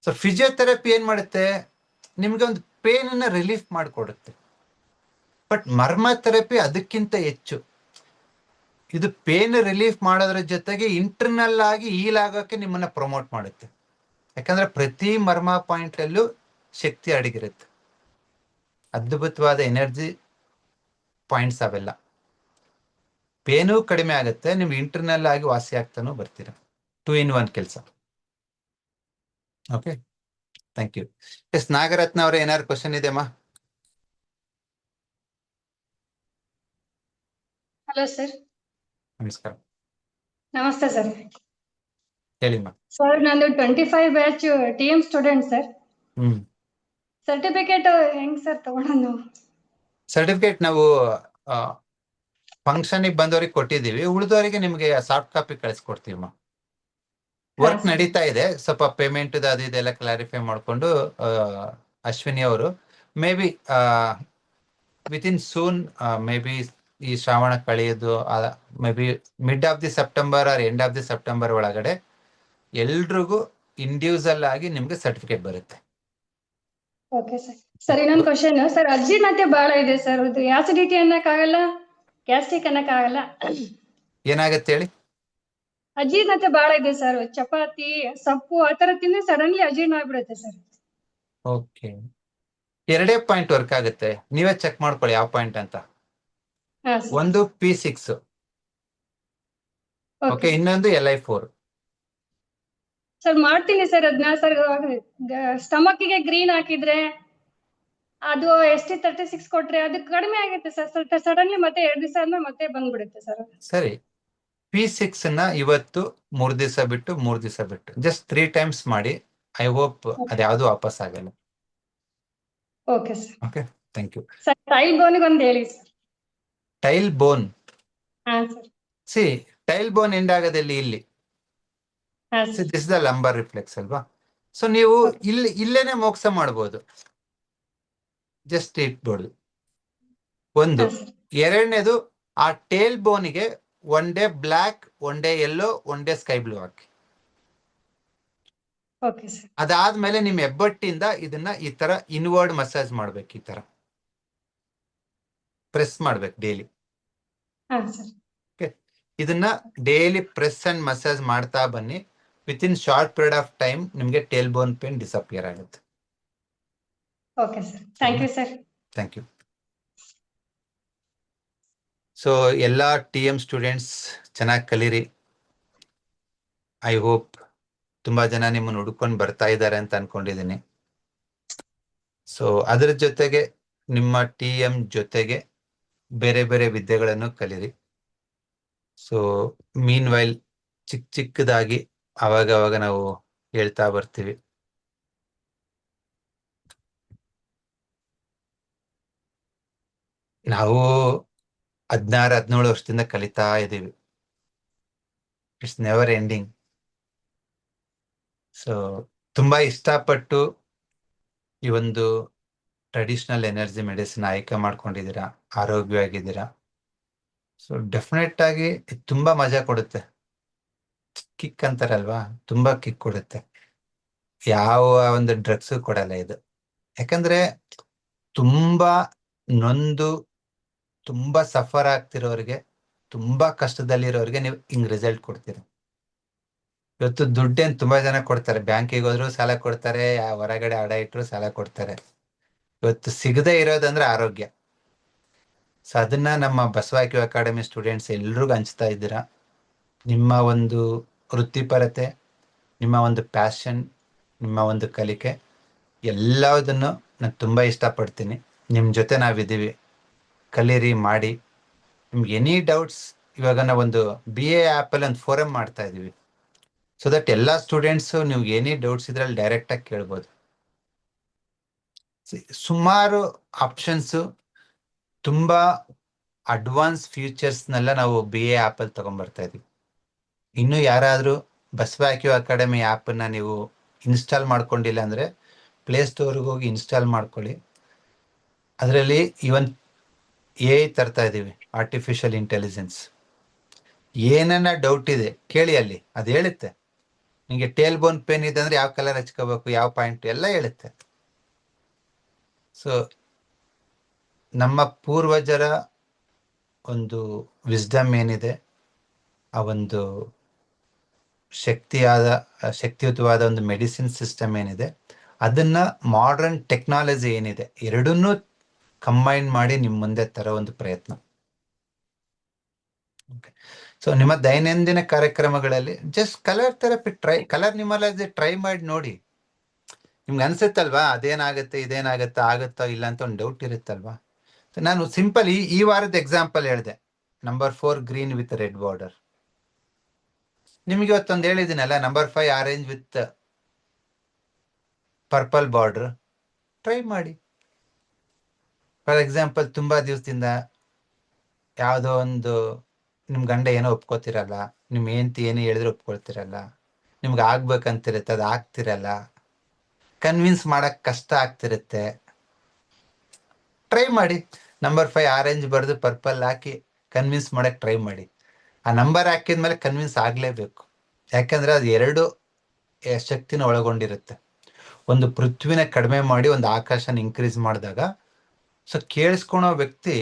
ಸೊ ಫಿಸಿಯೋಥೆರಪಿ ಏನ್ ಮಾಡುತ್ತೆ? ನಿಮ್ಗೆ ಒಂದು ಪೇನ್ ಅನ್ನ ರಿಲೀಫ್ ಮಾಡಿಕೊಡುತ್ತೆ. ಬಟ್ ಮರ್ಮ ಥೆರಪಿ ಅದಕ್ಕಿಂತ ಹೆಚ್ಚು. ಇದು ಪೇನ್ ರಿಲೀಫ್ ಮಾಡೋದ್ರ ಜೊತೆಗೆ ಇಂಟರ್ನಲ್ ಆಗಿ ಹೀಲ್ ಆಗೋಕೆ ನಿಮ್ಮನ್ನ ಪ್ರಮೋಟ್ ಮಾಡುತ್ತೆ. ಯಾಕಂದ್ರೆ ಪ್ರತಿ ಮರ್ಮ ಪಾಯಿಂಟ್ ಅಲ್ಲೂ ಶಕ್ತಿ ಅಡಗಿರುತ್ತೆ, ಅದ್ಭುತವಾದ ಎನರ್ಜಿ ಪಾಯಿಂಟ್ಸ್ ಅವೆಲ್ಲ. ಪೇನೂ ಕಡಿಮೆ ಆಗುತ್ತೆ, ನಿಮ್ಗೆ ಇಂಟರ್ನಲ್ ಆಗಿ ವಾಸಿ ಆಗ್ತಾನೂ ಬರ್ತೀರ. 2 in 1 ಕೆಲಸ. Okay, thank you. Yes Nagaratna ಅವರೇ, ಏನಾದ್ರು ಕ್ವಶನ್ ಇದೆಯಮ್ಮ? Hello sir. ನಮಸ್ಕಾರ. ನಮಸ್ತೆ ಸರ್. ಹೇಳಿಮ್ಮ. ಸರ್ ನಂದು 25 batch TM student sir. Certificate ಹೆಂಗ್ ಸರ್ ತಗೊಳ್ಳೋದು? ಸರ್ಟಿಫಿಕೇಟ್ ನಾವು ಫಂಕ್ಷನ್ ಬಂದವ್ರಿಗೆ ಕೊಟ್ಟಿದ್ದೀವಿ, ಉಳಿದವರಿಗೆ ನಿಮ್ಗೆ ಸಾಫ್ಟ್ ಕಾಪಿ ಕಳಿಸ್ಕೊಡ್ತೀವಮ್ಮ. ವರ್ಕ್ ನಡೀತಾ ಇದೆ, ಸ್ವಲ್ಪ ಪೇಮೆಂಟ್ ಅದು ಇದೆಲ್ಲ ಕ್ಲಾರಿಫೈ ಮಾಡ್ಕೊಂಡು ಅಶ್ವಿನಿ ಅವರು maybe within soon, maybe ಈ ಶ್ರಾವಣ ಕಳೆಯೋದು maybe mid of the September or end of the September ಒಳಗಡೆ ಎಲ್ರಿಗೂ ಇಂಡಿವಿಜುವಲ್ ಆಗಿ ನಿಮ್ಗೆ ಸರ್ಟಿಫಿಕೇಟ್ ಬರುತ್ತೆ. Okay sir. ಸರ್ ಇನ್ನೊಂದು ಕ್ವಶನ್ ಸರ್, ಅಜೀರ್ಣತೆ ಬಹಳ ಇದೆ ಸರ್. ಅದು ಆಸಿಡಿಟಿ ಅನ್ನಕ್ಕಾಗಲ್ಲ, ಗ್ಯಾಸ್ಟ್ರಿಕ್ ಅನ್ನಕ್ಕಾಗಲ್ಲ. ಏನಾಗತ್ತೆ ಹೇಳಿ? ಅಜೀರ್ಣತೆ ಬಹಳ ಇದೆ ಸರ್. ಚಪಾತಿ, ಸೊಪ್ಪು ಆ ತರ ತಿಂದ್ರೆ ಸಡನ್ಲಿ ಅಜೀರ್ಣ ಆಗ್ಬಿಡುತ್ತೆ ಸರ್. ಓಕೆ, 2 ಪಾಯಿಂಟ್ ವರ್ಕ್ ಆಗುತ್ತೆ, ನೀವೇ ಚೆಕ್ ಮಾಡ್ಕೊಳ್ಳಿ ಯಾವ ಪಾಯಿಂಟ್ ಅಂತ. ಒಂದು P6, ಓಕೆ, ಇನ್ನೊಂದು LI4. ಸರ್ ಮಾಡ್ತೀನಿ ಸರ್ ಅದನ್ನ. ಸರ್ ಸ್ಟಮಕ್ಗೆ ಗ್ರೀನ್ ಹಾಕಿದ್ರೆ ಅದು ST36 ಕೊಟ್ರೆ ಅದು ಕಡಿಮೆ ಆಗುತ್ತೆ ಸರ್. ಸಡನ್ಲಿ ಮತ್ತೆ 2 ದಿವಸ ಆದ್ಮೇಲೆ ಮತ್ತೆ ಬಂದ್ಬಿಡುತ್ತೆ ಸರ್. ಸರಿ, P6 ನ ಇವತ್ತು 3 ದಿವಸ ಬಿಟ್ಟು 3 ದಿವಸ ಬಿಟ್ಟು ಜಸ್ಟ್ 3 times ಮಾಡಿ. ಐ ಹೋಪ್ ಅದ್ಯಾವುದು ವಾಪಸ್ ಆಗಲ್ಲ. Okay sir. Okay, thank you. Sir tail ಬೋನಿಗೆ ಒಂದು ಹೇಳಿ ಸರ್. ಟೈಲ್ ಬೋನ್, ಹಾ sir. See tail bone end ಆಗೋದಲ್ಲಿ ಇಲ್ಲಿ, ಹಾ ಸಿ sir. This the lumbar reflex ಅಲ್ವಾ. ಸೊ ನೀವು Okay. ಇಲ್ಲೇನೆ ಮೋಕ್ಷ ಮಾಡ್ಬೋದು, ಜಸ್ಟ್ ಇಟ್ಬೋದು. ಒಂದು. ಹಾ ಸರ್. ಎರಡನೇದು, ಆ ಟೇಲ್ ಬೋನಿಗೆ one day black, one day yellow, one day sky blue ಹಾಕಿ. Okay sir. ಅದಾದ್ಮೇಲೆ ನಿಮ್ ಹೆಬ್ಬಟ್ಟಿಂದ ಇದನ್ನ ಈ ತರ ಇನ್ವರ್ಡ್ ಮಸಾಜ್ ಮಾಡ್ಬೇಕು, ಈ ತರ ಪ್ರೆಸ್ ಮಾಡ್ಬೇಕು ಡೈಲಿ. ಹಾ ಸರ್. ಇದನ್ನ ಡೈಲಿ ಪ್ರೆಸ್ ಅಂಡ್ ಮಸಾಜ್ ಮಾಡ್ತಾ ಬನ್ನಿ. With in short period of time ನಿಮ್ಗೆ ಟೇಲ್ ಬೋನ್ ಪೇನ್ ಡಿಸಪಿಯರ್ ಆಗುತ್ತೆ. Okay sir. Thank you sir. Thank you. So ಎಲ್ಲ TM ಸ್ಟೂಡೆಂಟ್ಸ್ ಚೆನ್ನಾಗಿ ಕಲೀರಿ. ಐ ಹೋಪ್ ತುಂಬಾ ಜನ ನಿಮ್ಮನ್ನು ಹುಡ್ಕೊಂಡು ಬರ್ತಾ ಇದ್ದಾರೆ ಅಂತ ಅನ್ಕೊಂಡಿದ್ದೀನಿ. ಸೊ ಅದರ ಜೊತೆಗೆ ನಿಮ್ಮ TM ಜೊತೆಗೆ ಬೇರೆ ಬೇರೆ ವಿದ್ಯೆಗಳನ್ನು ಕಲೀರಿ. ಸೊ ಮೀನ್ ವೈಲ್ ಚಿಕ್ಕದಾಗಿ ಅವಾಗ ನಾವು ಹೇಳ್ತಾ ಬರ್ತೀವಿ. ನಾವು 16-17 ವರ್ಷದಿಂದ ಕಲಿತಾ ಇದ್ದೀವಿ. It's never ending. ಸೊ ತುಂಬಾ ಇಷ್ಟಪಟ್ಟು ಈ ಒಂದು ಟ್ರೆಡಿಷನಲ್ ಎನರ್ಜಿ ಮೆಡಿಸಿನ್ ಆಯ್ಕೆ ಮಾಡ್ಕೊಂಡಿದ್ದೀರಾ, ಆರೋಗ್ಯವಾಗಿದ್ದೀರಾ. ಸೊ ಡೆಫಿನೆಟ್ ಆಗಿ ಇದು ತುಂಬಾ ಮಜಾ ಕೊಡುತ್ತೆ. ಕಿಕ್ ಅಂತಾರಲ್ವಾ, ತುಂಬಾ ಕಿಕ್ ಕೊಡುತ್ತೆ. ಯಾವ ಒಂದು ಡ್ರಗ್ಸ್ ಕೊಡಲ್ಲ ಇದು. ಯಾಕಂದ್ರೆ ತುಂಬಾ ನೊಂದು ತುಂಬಾ ಸಫರ್ ಆಗ್ತಿರೋರಿಗೆ, ತುಂಬಾ ಕಷ್ಟದಲ್ಲಿರೋರಿಗೆ ನೀವು ಹಿಂಗ್ ರಿಸಲ್ಟ್ ಕೊಡ್ತೀರ. ಇವತ್ತು ದುಡ್ಡೇನ್ ತುಂಬಾ ಜನ ಕೊಡ್ತಾರೆ, ಬ್ಯಾಂಕಿಗೆ ಹೋದ್ರು ಸಾಲ ಕೊಡ್ತಾರೆ, ಹೊರಗಡೆ ಅಡ ಇಟ್ರು ಸಾಲ ಕೊಡ್ತಾರೆ. ಇವತ್ತು ಸಿಗದೆ ಇರೋದಂದ್ರೆ ಆರೋಗ್ಯ. ಸೊ ಅದನ್ನ ನಮ್ಮ ಬಸವಾಕ್ಯೂ ಅಕಾಡೆಮಿ ಸ್ಟೂಡೆಂಟ್ಸ್ ಎಲ್ರಿಗೂ ಹಂಚ್ತಾ ಇದ್ದೀರಾ. ನಿಮ್ಮ ಒಂದು ವೃತ್ತಿಪರತೆ, ನಿಮ್ಮ ಒಂದು ಪ್ಯಾಷನ್, ನಿಮ್ಮ ಒಂದು ಕಲಿಕೆ ಎಲ್ಲದನ್ನು ನಾನು ತುಂಬಾ ಇಷ್ಟಪಡ್ತೀನಿ. ನಿಮ್ಮ ಜೊತೆ ನಾವಿದ್ದೀವಿ, ಕಲೀರಿ, ಮಾಡಿ. ನಿಮ್ಗೆ ಎನಿ ಡೌಟ್ಸ್, ಇವಾಗ ನಾವೊಂದು BA ಆ್ಯಪಲ್ಲಿ ಒಂದು ಫೋರಮ್ ಮಾಡ್ತಾ ಇದ್ದೀವಿ. ಸೊ ದಟ್ ಎಲ್ಲ ಸ್ಟೂಡೆಂಟ್ಸು ನೀವು ಏನೇ ಡೌಟ್ಸ್ ಇದ್ರಲ್ಲಿ ಡೈರೆಕ್ಟ್ ಆಗಿ ಕೇಳ್ಬೋದು. ಸುಮಾರು ಆಪ್ಷನ್ಸು, ತುಂಬಾ ಅಡ್ವಾನ್ಸ್ ಫೀಚರ್ಸ್ನೆಲ್ಲ ನಾವು BA ಆ್ಯಪಲ್ಲಿ ತಗೊಂಡ್ಬರ್ತಾ ಇದೀವಿ. ಇನ್ನು ಯಾರಾದರೂ ಬಸವಾಕ್ಯೂ ಅಕಾಡೆಮಿ ಆ್ಯಪನ್ನ ನೀವು ಇನ್ಸ್ಟಾಲ್ ಮಾಡ್ಕೊಂಡಿಲ್ಲ ಅಂದರೆ ಪ್ಲೇಸ್ಟೋರ್ಗೆ ಹೋಗಿ ಇನ್ಸ್ಟಾಲ್ ಮಾಡ್ಕೊಳ್ಳಿ. ಅದರಲ್ಲಿ ಇವನ್ AI ತರ್ತಾ ಇದ್ದೀವಿ, ಆರ್ಟಿಫಿಷಿಯಲ್ ಇಂಟೆಲಿಜೆನ್ಸ್. ಏನನ್ನ ಡೌಟ್ ಇದೆ ಕೇಳಿ, ಅಲ್ಲಿ ಅದು ಹೇಳುತ್ತೆ. ನಿಮಗೆ ಟೇಲ್ ಬೋನ್ ಪೇನ್ ಇದೆ ಅಂದ್ರೆ ಯಾವ ಕಲರ್ ಹಚ್ಕೋಬೇಕು, ಯಾವ ಪಾಯಿಂಟ್ ಎಲ್ಲ ಹೇಳುತ್ತೆ. ಸೊ ನಮ್ಮ ಪೂರ್ವಜರ ಒಂದು ವಿಸ್ಡಮ್ ಏನಿದೆ, ಆ ಒಂದು ಶಕ್ತಿಯುತವಾದ ಒಂದು ಮೆಡಿಸಿನ್ ಸಿಸ್ಟಮ್ ಏನಿದೆ, ಅದನ್ನ ಮಾಡರ್ನ್ ಟೆಕ್ನಾಲಜಿ ಏನಿದೆ, ಎರಡನ್ನೂ ಕಂಬೈನ್ ಮಾಡಿ ನಿಮ್ಮ ಮುಂದೆ ತರೋ ಒಂದು ಪ್ರಯತ್ನ. ಸೊ ನಿಮ್ಮ ದೈನಂದಿನ ಕಾರ್ಯಕ್ರಮಗಳಲ್ಲಿ ಜಸ್ಟ್ ಕಲರ್ ಥೆರಪಿ ಕಲರ್ ನಿಮ್ಮಲ್ಲಿ ಟ್ರೈ ಮಾಡಿ ನೋಡಿ. ನಿಮ್ಗೆ ಅನ್ಸುತ್ತಲ್ವಾ ಅದೇನಾಗುತ್ತೆ ಇದೇನಾಗುತ್ತೆ, ಆಗುತ್ತೋ ಇಲ್ಲ ಅಂತ ಒಂದು ಡೌಟ್ ಇರುತ್ತಲ್ವಾ. ನಾನು ಸಿಂಪಲ್ ಈ ವಾರದ ಎಕ್ಸಾಂಪಲ್ ಹೇಳಿದೆ, number 4 green with red border. ನಿಮ್ಗೆ ಇವತ್ತೊಂದು ಹೇಳಿದ್ದೀನಲ್ಲ, number 5 orange with purple border. Try ಮಾಡಿ. ಫಾರ್ ಎಕ್ಸಾಂಪಲ್, ತುಂಬಾ ದಿವಸದಿಂದ ಯಾವುದೋ ಒಂದು ನಿಮ್ ಗಂಡ ಏನೋ ಒಪ್ಕೋತಿರಲ್ಲ, ನಿಮ್ ಹೆಂಡತಿ ಏನೇ ಹೇಳಿದ್ರೆ ಒಪ್ಕೊಳ್ತಿರಲ್ಲ, ನಿಮ್ಗೆ ಆಗ್ಬೇಕಂತಿರುತ್ತೆ, ಅದು ಆಗ್ತಿರಲ್ಲ, ಕನ್ವಿನ್ಸ್ ಮಾಡಕ್ ಕಷ್ಟ ಆಗ್ತಿರುತ್ತೆ. ಟ್ರೈ ಮಾಡಿ. ನಂಬರ್ 5 ಆರೆಂಜ್ ಬರೆದು ಪರ್ಪಲ್ ಹಾಕಿ ಕನ್ವಿನ್ಸ್ ಮಾಡಕ್ ಟ್ರೈ ಮಾಡಿ. ಆ ನಂಬರ್ ಹಾಕಿದ್ಮೇಲೆ ಕನ್ವಿನ್ಸ್ ಆಗ್ಲೇಬೇಕು. ಯಾಕಂದ್ರೆ ಅದು ಎರಡು ಶಕ್ತಿನ ಒಳಗೊಂಡಿರುತ್ತೆ. ಒಂದು ಪೃಥ್ವಿನ ಕಡಿಮೆ ಮಾಡಿ ಒಂದು ಆಕಾಶನ ಇನ್ಕ್ರೀಸ್ ಮಾಡಿದಾಗ, ಸೊ ಕೇಳಿಸ್ಕೊಳೋ ವ್ಯಕ್ತಿ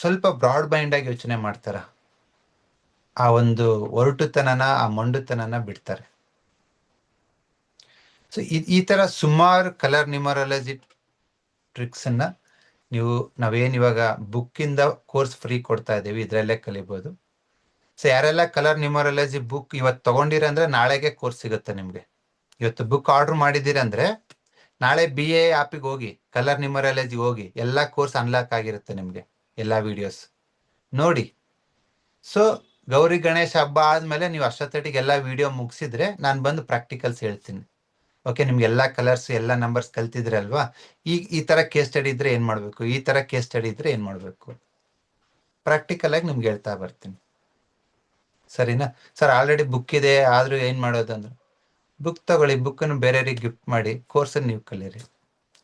ಸ್ವಲ್ಪ ಬ್ರಾಡ್ ಮೈಂಡ್ ಆಗಿ ಯೋಚನೆ ಮಾಡ್ತಾರ. ಆ ಒಂದು ಒರಟುತನನ, ಆ ಮೊಂಡುತನನ ಬಿಡ್ತಾರೆ. ಸೊ ಈ ತರ ಸುಮಾರು ಕಲರ್ ನ್ಯೂಮರಾಲಜಿ ಟ್ರಿಕ್ಸ್ ಅನ್ನ ನಾವೇನ್ ಇವಾಗ ಬುಕ್ಕಿಂದ ಕೋರ್ಸ್ ಫ್ರೀ ಕೊಡ್ತಾ ಇದ್ದೀವಿ, ಇದ್ರಲ್ಲೇ ಕಲಿಬಹುದು. ಸೊ ಯಾರೆಲ್ಲ ಕಲರ್ ನ್ಯೂಮರಾಲಜಿ ಬುಕ್ ಇವತ್ತು ತಗೊಂಡಿರ ಅಂದ್ರೆ ನಾಳೆಗೆ ಕೋರ್ಸ್ ಸಿಗುತ್ತೆ ನಿಮ್ಗೆ. ಇವತ್ತು ಬುಕ್ ಆರ್ಡರ್ ಮಾಡಿದಿರ ಅಂದ್ರೆ ನಾಳೆ BA ಆ್ಯಪಿಗೆ ಹೋಗಿ, ಕಲರ್ ನ್ಯೂಮರಾಲಜಿ ಹೋಗಿ, ಎಲ್ಲ ಕೋರ್ಸ್ ಅನ್ಲಾಕ್ ಆಗಿರುತ್ತೆ ನಿಮ್ಗೆ, ಎಲ್ಲ ವಿಡಿಯೋಸ್ ನೋಡಿ. ಸೊ ಗೌರಿ ಗಣೇಶ ಹಬ್ಬ ಆದ್ಮೇಲೆ ನೀವು ಅಷ್ಟೊತ್ತಿಗೆ ಎಲ್ಲ ವಿಡಿಯೋ ಮುಗಿಸಿದ್ರೆ ನಾನು ಬಂದು ಪ್ರಾಕ್ಟಿಕಲ್ಸ್ ಹೇಳ್ತೀನಿ. ಓಕೆ, ನಿಮ್ಗೆ ಎಲ್ಲಾ ಕಲರ್ಸ್ ಎಲ್ಲಾ ನಂಬರ್ಸ್ ಕಲ್ತಿದ್ರೆ ಅಲ್ವಾ? ಈ ತರ ಕೇಸ್ ಸ್ಟಡಿ ಇದ್ರೆ ಏನ್ ಮಾಡ್ಬೇಕು, ಈ ತರ ಕೇಸ್ ಸ್ಟಡಿ ಇದ್ರೆ ಏನ್ ಮಾಡ್ಬೇಕು, ಪ್ರಾಕ್ಟಿಕಲ್ ಆಗಿ ನಿಮ್ಗೆ ಹೇಳ್ತಾ ಬರ್ತೀನಿ. ಸರಿನಾ ಸರ್? ಆಲ್ರೆಡಿ ಬುಕ್ ಇದೆ, ಆದ್ರೂ ಏನ್ ಮಾಡೋದಂದ್ರೆ ಬುಕ್ ತಗೊಳ್ಳಿ, ಬುಕ್ಕನ್ನು ಬೇರೆಯವ್ರಿಗೆ ಗಿಫ್ಟ್ ಮಾಡಿ, ಕೋರ್ಸ್ ನೀವು ಕಲೀರಿ.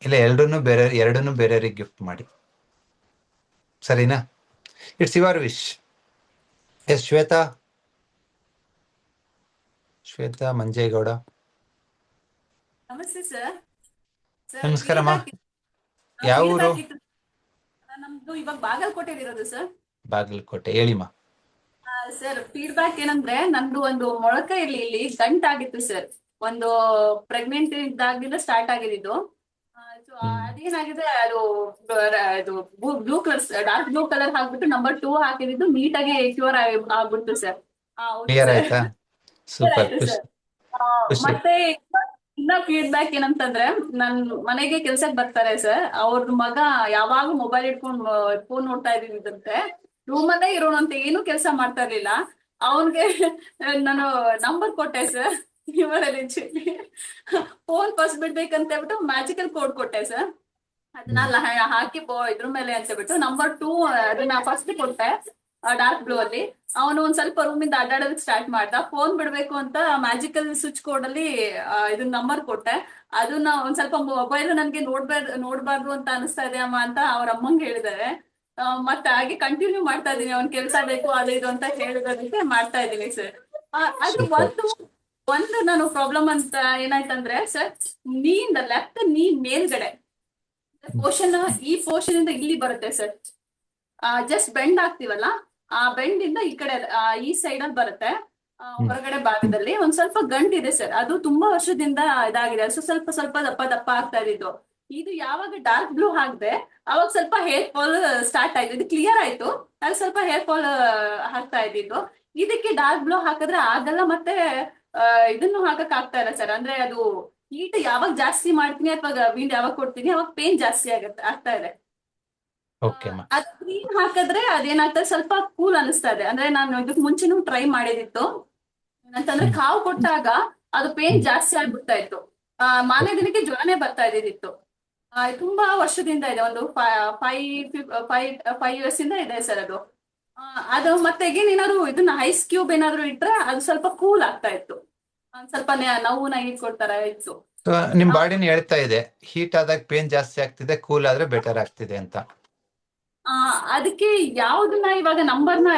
ಇಲ್ಲ ಎರಡನ್ನೂ ಬೇರೆಯವ್ರಿಗೆ ಗಿಫ್ಟ್ ಮಾಡಿ. ಸರಿನಾ? It's your wish. Yes Shweta Manjegowda. ನಮಸ್ತೆ ಸರ್. ನಮಸ್ಕಾರಮ್ಮ. ಯಾವ ಊರು? ನಮ್ದು ಇವಾಗ ಬಾಗಲಕೋಟೆಯಲ್ಲಿ ಇರೋದು ಸರ್. ಬಾಗಲಕೋಟೆ, ಹೇಳಿಮ್ಮ. ಸರ್ ಫೀಡ್ಬ್ಯಾಕ್ ಏನಂದ್ರೆ, ನಂದು ಒಂದು ಮೊಳಕೈಯಲ್ಲಿ ಇಲ್ಲಿ ಗಂಟಾಗಿತ್ತು ಸರ್. ಒಂದು ಪ್ರೆಗ್ನೆಂಟ್ ಇದ್ದಾಗಿಂದ ಸ್ಟಾರ್ಟ್ ಆಗಿದ್ದು. ಸೊ ಅದೇನಾಗಿದೆ, ಅದು blue colour, dark blue colour ಹಾಕ್ಬಿಟ್ಟು ನಂಬರ್ 2 ಹಾಕಿದ್ದು ನೀಟಾಗಿ ಕ್ಯೂರ್ ಆಗ್ಬಿಡ್ತು ಸರ್. ಕ್ಲಿಯರ್ ಆಯ್ತಾ? ಸೂಪರ್, ಮತ್ತೆ ಇನ್ನ ಫೀಡ್ಬ್ಯಾಕ್ ಏನಂತಂದ್ರೆ, ನನ್ ಮನೆಗೆ ಕೆಲ್ಸಕ್ಕೆ ಬರ್ತಾರೆ ಸರ್, ಅವ್ರ ಮಗ ಯಾವಾಗ ಮೊಬೈಲ್ ಇಟ್ಕೊಂಡು ಫೋನ್ ನೋಡ್ತಾ ಇದ್ದಿದ್ದಂತೆ, ರೂಮಲ್ಲೇ ಇರೋಣಂತೆ, ಏನು ಕೆಲಸ ಮಾಡ್ತಾ ಇರ್ಲಿಲ್ಲ. ಅವನ್ಗೆ ನಾನು ನಂಬರ್ ಕೊಟ್ಟೆ ಸರ್, ಫೋನ್ ಫಸ್ಟ್ ಬಿಡ್ಬೇಕಂತ ಹೇಳ್ಬಿಟ್ಟು ಮ್ಯಾಜಿಕಲ್ ಕೋಡ್ ಕೊಟ್ಟೆ ಸರ್. ಅದನ್ನ ಹಾಕಿ ಇದ್ರ ಮೇಲೆ ಅಂತ ಹೇಳ್ಬಿಟ್ಟು ನಂಬರ್ 2 ಅದನ್ನ ಫಸ್ಟ್ ಕೊಟ್ಟೆ ಡಾರ್ಕ್ ಬ್ಲೂ ಅಲ್ಲಿ. ಅವನು ಒಂದ್ ಸ್ವಲ್ಪ ರೂಮಿಂದ ಅಡ್ಡಾಡೋದಕ್ಕೆ ಸ್ಟಾರ್ಟ್ ಮಾಡ್ದ. ಫೋನ್ ಬಿಡ್ಬೇಕು ಅಂತ ಮ್ಯಾಜಿಕಲ್ ಸ್ವಿಚ್ ಕೋಡ್ ಅಲ್ಲಿ ಇದನ್ನ ನಂಬರ್ ಕೊಟ್ಟೆ. ಅದನ್ನ ಒಂದ್ ಸ್ವಲ್ಪ ಮೊಬೈಲ್ ನನ್ಗೆ ನೋಡ್ಬಾರ್ದು ಅಂತ ಅನಿಸ್ತಾ ಇದೆ ಅಮ್ಮ ಅಂತ ಅವ್ರ ಅಮ್ಮಂಗೆ ಹೇಳಿದ್ದಾರೆ. ಮತ್ತೆ ಹಾಗೆ ಕಂಟಿನ್ಯೂ ಮಾಡ್ತಾ ಇದೀನಿ, ಅವ್ನ್ ಕೆಲ್ಸ ಬೇಕು ಅದು ಇದು ಅಂತ ಹೇಳಿದೋದಕ್ಕೆ ಮಾಡ್ತಾ ಇದೀನಿ ಸರ್. ಅದು ಒಂದು ನಾನು ಪ್ರಾಬ್ಲಮ್ ಅಂತ ಏನಾಯ್ತಂದ್ರೆ ಸರ್, ಲೆಫ್ಟ್ ನೀ ಮೇಲ್ಗಡೆ ಪೋರ್ಷನ್, ಈ ಪೋರ್ಷನ್ ಇಂದ ಇಲ್ಲಿ ಬರುತ್ತೆ ಸರ್. ಜಸ್ಟ್ ಬೆಂಡ್ ಆಗ್ತೀವಲ್ಲ, ಆ ಬೆಂಡ್ ಇಂದ ಈ ಕಡೆ ಈ ಸೈಡ್ ಅಲ್ಲಿ ಬರುತ್ತೆ. ಹೊರಗಡೆ ಭಾಗದಲ್ಲಿ ಒಂದ್ ಸ್ವಲ್ಪ ಗಂಟಿದೆ ಸರ್. ಅದು ತುಂಬಾ ವರ್ಷದಿಂದ ಇದಾಗಿದೆ. ಸ್ವಲ್ಪ ಸ್ವಲ್ಪ ದಪ್ಪ ಆಗ್ತಾ ಇದ್ದು. ಇದು ಯಾವಾಗ ಡಾರ್ಕ್ ಬ್ಲೂ ಹಾಕ್ದೆ ಅವಾಗ ಸ್ವಲ್ಪ ಹೇರ್ ಫಾಲ್ ಸ್ಟಾರ್ಟ್ ಆಯ್ತು. ಇದು ಕ್ಲಿಯರ್ ಆಯ್ತು, ಅದು ಸ್ವಲ್ಪ ಹೇರ್ ಫಾಲ್ ಹಾಕ್ತಾ ಇದ್ದಿದ್ದು. ಇದಕ್ಕೆ ಡಾರ್ಕ್ ಬ್ಲೂ ಹಾಕಿದ್ರೆ ಆಗಲ್ಲ, ಮತ್ತೆ ಇದನ್ನು ಹಾಕಕ್ ಆಗ್ತಾ ಇಲ್ಲ ಸರ್. ಅಂದ್ರೆ ಅದು ಹೀಟ್ ಯಾವಾಗ ಜಾಸ್ತಿ ಮಾಡ್ತೀನಿ ಅಥವಾ ವಿಂಡ್ ಯಾವಾಗ ಕೊಡ್ತೀನಿ ಅವಾಗ ಪೇನ್ ಜಾಸ್ತಿ ಆಗ್ತಾ ಇದೆ. ಅದ್ ಕ್ರೀಮ್ ಹಾಕಿದ್ರೆ ಅದೇನಾಗ್ತದೆ, ಸ್ವಲ್ಪ ಕೂಲ್ ಅನಿಸ್ತಾ ಇದೆ. ಅಂದ್ರೆ ನಾನು ಇದಕ್ ಮುಂಚೆನೂ ಟ್ರೈ ಮಾಡಿದಿತ್ತು. ಅಂತಂದ್ರೆ ಕಾವು ಕೊಟ್ಟಾಗ ಅದು ಪೇನ್ ಜಾಸ್ತಿ ಆಗ್ಬಿಡ್ತಾ ಇತ್ತು. ಮಾರನೇ ದಿನಕ್ಕೆ ಜ್ವರನೇ ಬರ್ತಾ ಇದ್ದಿತ್ತು. ತುಂಬಾ ವರ್ಷದಿಂದ ಇದೆ, ಒಂದು 5 years ಇಂದ ಇದೆ ಸರ್ ಅದು. ಅದು ಮತ್ತೆ ಏನಾದ್ರು ಇದನ್ನ ಐಸ್ ಕ್ಯೂಬ್ ಏನಾದ್ರು ಇಟ್ರೆ ಅದು ಸ್ವಲ್ಪ ಕೂಲ್ ಆಗ್ತಾ ಇತ್ತು. ಸ್ವಲ್ಪ ನೋವು ಕೊಡ್ತಾರ ಇತ್ತು. ನಿಮ್ ಬಾಡಿನ ಹೇಳ್ತಾ ಇದೆ ಹೀಟ್ ಆದಾಗ ಪೇನ್ ಜಾಸ್ತಿ ಆಗ್ತಿದೆ, ಕೂಲ್ ಆದ್ರೆ ಬೆಟರ್ ಆಗ್ತಿದೆ ಅಂತ. ಅದಕ್ಕೆ ಯಾವ್ದನ್ನ ಇವಾಗ ನಂಬರ್ನ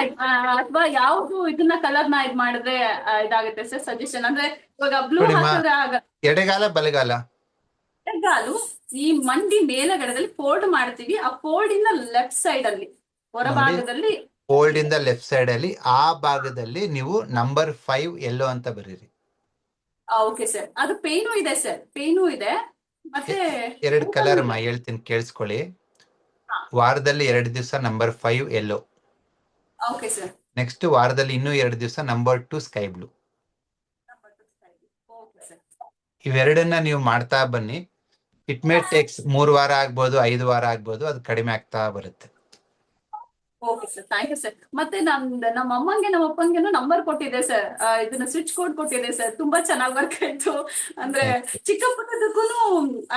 ಅಥವಾ ಯಾವ್ದು ಇದನ್ನ ಕಲರ್ನ ಇದ್ ಮಾಡಿದ್ರೆ ಇದಾಗುತ್ತೆ ಸರ್? ಸಜೆಷನ್ ಅಂದ್ರೆ ಇವಾಗ ಬ್ಲೂ ಹಾಕಿದ್ರೆ ಎಡೆಗಾಲ ಬಲಗಾಲ? ಎಡಗಾಲು ಈ ಮಂಡಿ ಮೇಲಗಡೆದಲ್ಲಿ ಫೋಲ್ಡ್ ಮಾಡ್ತೀವಿ. ಆ ಫೋಲ್ಡ್ ಇಂದ ಲೆಫ್ಟ್ ಸೈಡ್ ಅಲ್ಲಿ ಹೊರಭಾಗದಲ್ಲಿ, ಫೋಲ್ಡ್ ಇಂದ ಲೆಫ್ಟ್ ಸೈಡ್ ಅಲ್ಲಿ ಆ ಭಾಗದಲ್ಲಿ ನೀವು ನಂಬರ್ 5 ಎಲ್ಲೋ ಅಂತ ಬರೀರಿ. Okay sir. ಅದು ಪೇನು ಇದೆ ಸರ್, ಪೇನು ಇದೆ. ಮತ್ತೆ 2 ಕಲರ್ ಹೇಳ್ತೀನಿ ಕೇಳಿಸ್ಕೊಳ್ಳಿ. ವಾರದಲ್ಲಿ 2 ದಿವಸ number 5 yellow. Okay sir. Next ವಾರದಲ್ಲಿ ಇನ್ನೂ 2 ದಿವಸ ನಂಬರ್ 2 ಸ್ಕೈ ಬ್ಲೂ. ಇವೆರಡನ್ನ ನೀವು ಮಾಡ್ತಾ ಬನ್ನಿ. ಇಟ್ ಮೇ ಟೇಕ್ಸ್ 3 ವಾರ ಆಗ್ಬೋದು, 5 ವಾರ ಆಗ್ಬೋದು, ಅದು ಕಡಿಮೆ ಆಗ್ತಾ ಬರುತ್ತೆ. Okay sir, thank you sir. ಮತ್ತೆ ನಮ್ಮ ಅಮ್ಮಂಗೆ ನಮ್ಮ ಅಪ್ಪಂಗೆನೂ ನಂಬರ್ ಕೊಟ್ಟಿದೆ ಸರ್, ಇದನ್ನ ಸ್ವಿಚ್ ಕೋಡ್ ಕೊಟ್ಟಿದೆ ಸರ್. ತುಂಬಾ ಚೆನ್ನಾಗಿ ವರ್ಕ್ ಆಯ್ತು. ಅಂದ್ರೆ ಚಿಕ್ಕ ಪುಟ್ಟದಕ್ಕೂ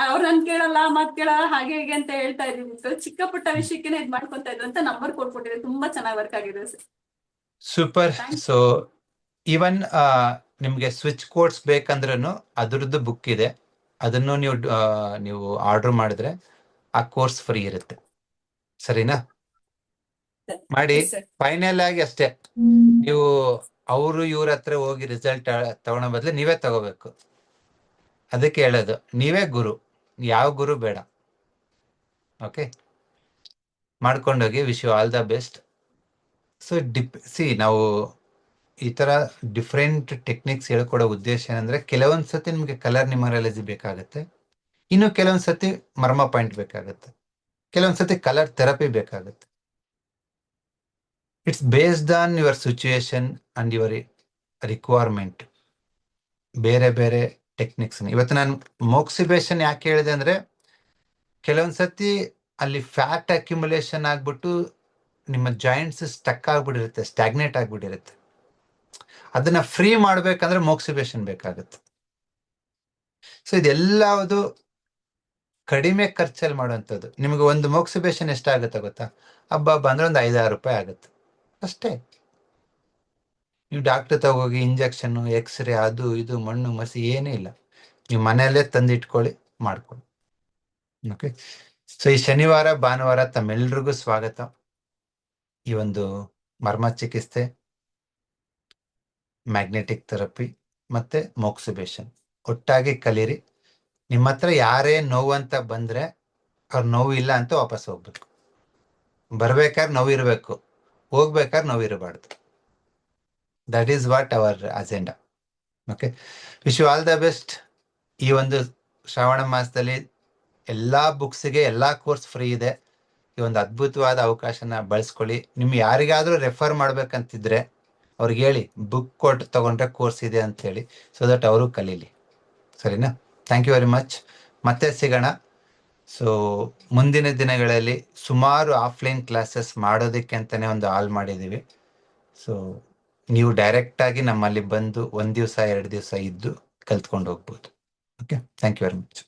ಅವ್ರು ನನ್ ಕೇಳಲ್ಲ, ಕೇಳಲ್ಲ, ಹಾಗೆ ಹೀಗೆ ಅಂತ ಹೇಳ್ತಾ ಇದೀವಿ. ಚಿಕ್ಕ ಪುಟ್ಟ ವಿಷಯಕ್ಕೆ ಇದ್ ಮಾಡ್ಕೊಂತ ಇದ್ರು ಅಂತ ನಂಬರ್ ಕೊಟ್ಟಿದೆ. ತುಂಬಾ ಚೆನ್ನಾಗಿ ವರ್ಕ್ ಆಗಿದೆ ಸರ್. ಸೂಪರ್. ಸೊ ಈವನ್ ನಿಮ್ಗೆ ಸ್ವಿಚ್ ಕೋಡ್ಸ್ ಬೇಕಂದ್ರೂ ಅದ್ರದ್ದು ಬುಕ್ ಇದೆ, ಅದನ್ನು ನೀವು ಆರ್ಡರ್ ಮಾಡಿದ್ರೆ ಆ ಕೋರ್ಸ್ ಫ್ರೀ ಇರುತ್ತೆ. ಸರಿನಾ? ಮಾಡಿ. ಫೈನಲ್ ಆಗಿ ಅಷ್ಟೇ, ನೀವು ಅವರು ಇವ್ರ ಹತ್ರ ಹೋಗಿ ರಿಸಲ್ಟ್ ತಗೊಳೋ ಬದಲು ನೀವೇ ತಗೋಬೇಕು. ಅದಕ್ಕೆ ಹೇಳೋದು, ನೀವೇ ಗುರು, ಯಾವ ಗುರು ಬೇಡ. ಓಕೆ, ಮಾಡ್ಕೊಂಡೋಗಿ. Wish you all the best. So ನಾವು ಈ ತರ ಡಿಫ್ರೆಂಟ್ ಟೆಕ್ನಿಕ್ಸ್ ಹೇಳ್ಕೊಡೋ ಉದ್ದೇಶ ಏನಂದ್ರೆ, ಕೆಲವೊಂದ್ಸತಿ ನಿಮ್ಗೆ ಕಲರ್ ನ್ಯೂಮರಾಲಜಿ ಬೇಕಾಗುತ್ತೆ, ಇನ್ನು ಕೆಲವೊಂದ್ಸತಿ ಮರ್ಮ ಪಾಯಿಂಟ್ ಬೇಕಾಗುತ್ತೆ, ಕೆಲವೊಂದ್ಸತಿ ಕಲರ್ ಥೆರಪಿ ಬೇಕಾಗುತ್ತೆ. It's based on your situation and your requirement. ಬೇರೆ ಬೇರೆ ಟೆಕ್ನಿಕ್ಸ್. ಇವತ್ತು ನಾನು ಮೋಕ್ಸಿಬೇಷನ್ ಯಾಕೆ ಹೇಳಿದೆ ಅಂದ್ರೆ, ಕೆಲವೊಂದ್ಸತಿ ಅಲ್ಲಿ ಫ್ಯಾಟ್ ಅಕ್ಯುಮುಲೇಷನ್ ಆಗ್ಬಿಟ್ಟು ನಿಮ್ಮ ಜಾಯಿಂಟ್ಸ್ ಸ್ಟಕ್ ಆಗ್ಬಿಟ್ಟಿರುತ್ತೆ, ಸ್ಟಾಗ್ನೇಟ್ ಆಗ್ಬಿಟ್ಟಿರುತ್ತೆ. ಅದನ್ನ ಫ್ರೀ ಮಾಡ್ಬೇಕಂದ್ರೆ ಮೋಕ್ಸಿಬೇಷನ್ ಬೇಕಾಗುತ್ತೆ. ಸೊ ಇದೆಲ್ಲವುದು ಕಡಿಮೆ ಖರ್ಚಲ್ಲಿ ಮಾಡುವಂಥದ್ದು. ನಿಮಗೆ ಒಂದು ಮೋಕ್ಸಿಬೇಷನ್ ಎಷ್ಟಾಗುತ್ತೆ ಗೊತ್ತಾ? ಹಬ್ಬ ಅಂದ್ರೆ ಒಂದು 5-6 ರೂಪಾಯಿ ಆಗುತ್ತೆ ಅಷ್ಟೇ. ನೀವು ಡಾಕ್ಟರ್ ತಗೋಗಿ ಇಂಜೆಕ್ಷನ್, ಎಕ್ಸ್ರೇ, ಅದು ಇದು ಮಣ್ಣು ಮಸಿ ಏನೂ ಇಲ್ಲ. ನೀವು ಮನೆಯಲ್ಲೇ ತಂದಿಟ್ಕೊಳ್ಳಿ, ಮಾಡ್ಕೊಳ್ಳಿ. ಓಕೆ. ಸೊ ಈ ಶನಿವಾರ ಭಾನುವಾರ ತಮ್ಮೆಲ್ರಿಗೂ ಸ್ವಾಗತ. ಈ ಒಂದು ಮರ್ಮ ಚಿಕಿತ್ಸೆ, ಮ್ಯಾಗ್ನೆಟಿಕ್ ಥೆರಪಿ ಮತ್ತೆ ಮೋಕ್ಸಿಬೇಷನ್ ಒಟ್ಟಾಗಿ ಕಲೀರಿ. ನಿಮ್ಮ ಹತ್ರ ಯಾರೇ ನೋವು ಅಂತ ಬಂದ್ರೆ ಅವ್ರ ನೋವು ಇಲ್ಲ ಅಂತ ವಾಪಸ್ ಹೋಗ್ಬೇಕು. ಬರ್ಬೇಕಾದ್ರೆ ನೋವು ಇರಬೇಕು, ಹೋಗ್ಬೇಕಾದ್ರೆ ನೋವು ಇರಬಾರ್ದು. That is what our agenda. Okay. Wish you all the best. ಈ ಒಂದು ಶ್ರಾವಣ ಮಾಸದಲ್ಲಿ ಎಲ್ಲ ಬುಕ್ಸಿಗೆ ಎಲ್ಲ ಕೋರ್ಸ್ ಫ್ರೀ ಇದೆ. ಈ ಒಂದು ಅದ್ಭುತವಾದ ಅವಕಾಶನ ಬಳಸ್ಕೊಳ್ಳಿ. ನಿಮ್ಗೆ ಯಾರಿಗಾದ್ರೂ ರೆಫರ್ ಮಾಡ್ಬೇಕಂತಿದ್ರೆ ಅವ್ರಿಗೆ ಹೇಳಿ, ಬುಕ್ ಕೊಟ್ಟು ತಗೊಂಡ್ರೆ ಕೋರ್ಸ್ ಇದೆ ಅಂತ ಹೇಳಿ, ಸೊ ದಟ್ ಅವರು ಕಲೀಲಿ. ಸರಿನಾ? Thank you very much. ಮತ್ತೆ ಸಿಗೋಣ. ಸೊ ಮುಂದಿನ ದಿನಗಳಲ್ಲಿ ಸುಮಾರು ಆಫ್ಲೈನ್ ಕ್ಲಾಸಸ್ ಮಾಡೋದಕ್ಕೆ ಅಂತಾನೆ ಒಂದು ಹಾಲ್ ಮಾಡಿದ್ದೀವಿ. ಸೊ ನೀವು ಡೈರೆಕ್ಟಾಗಿ ನಮ್ಮಲ್ಲಿ ಬಂದು 1 ದಿವಸ 2 ದಿವಸ ಇದ್ದು ಕಲ್ತ್ಕೊಂಡು ಹೋಗ್ಬೋದು. Okay. Thank you very much.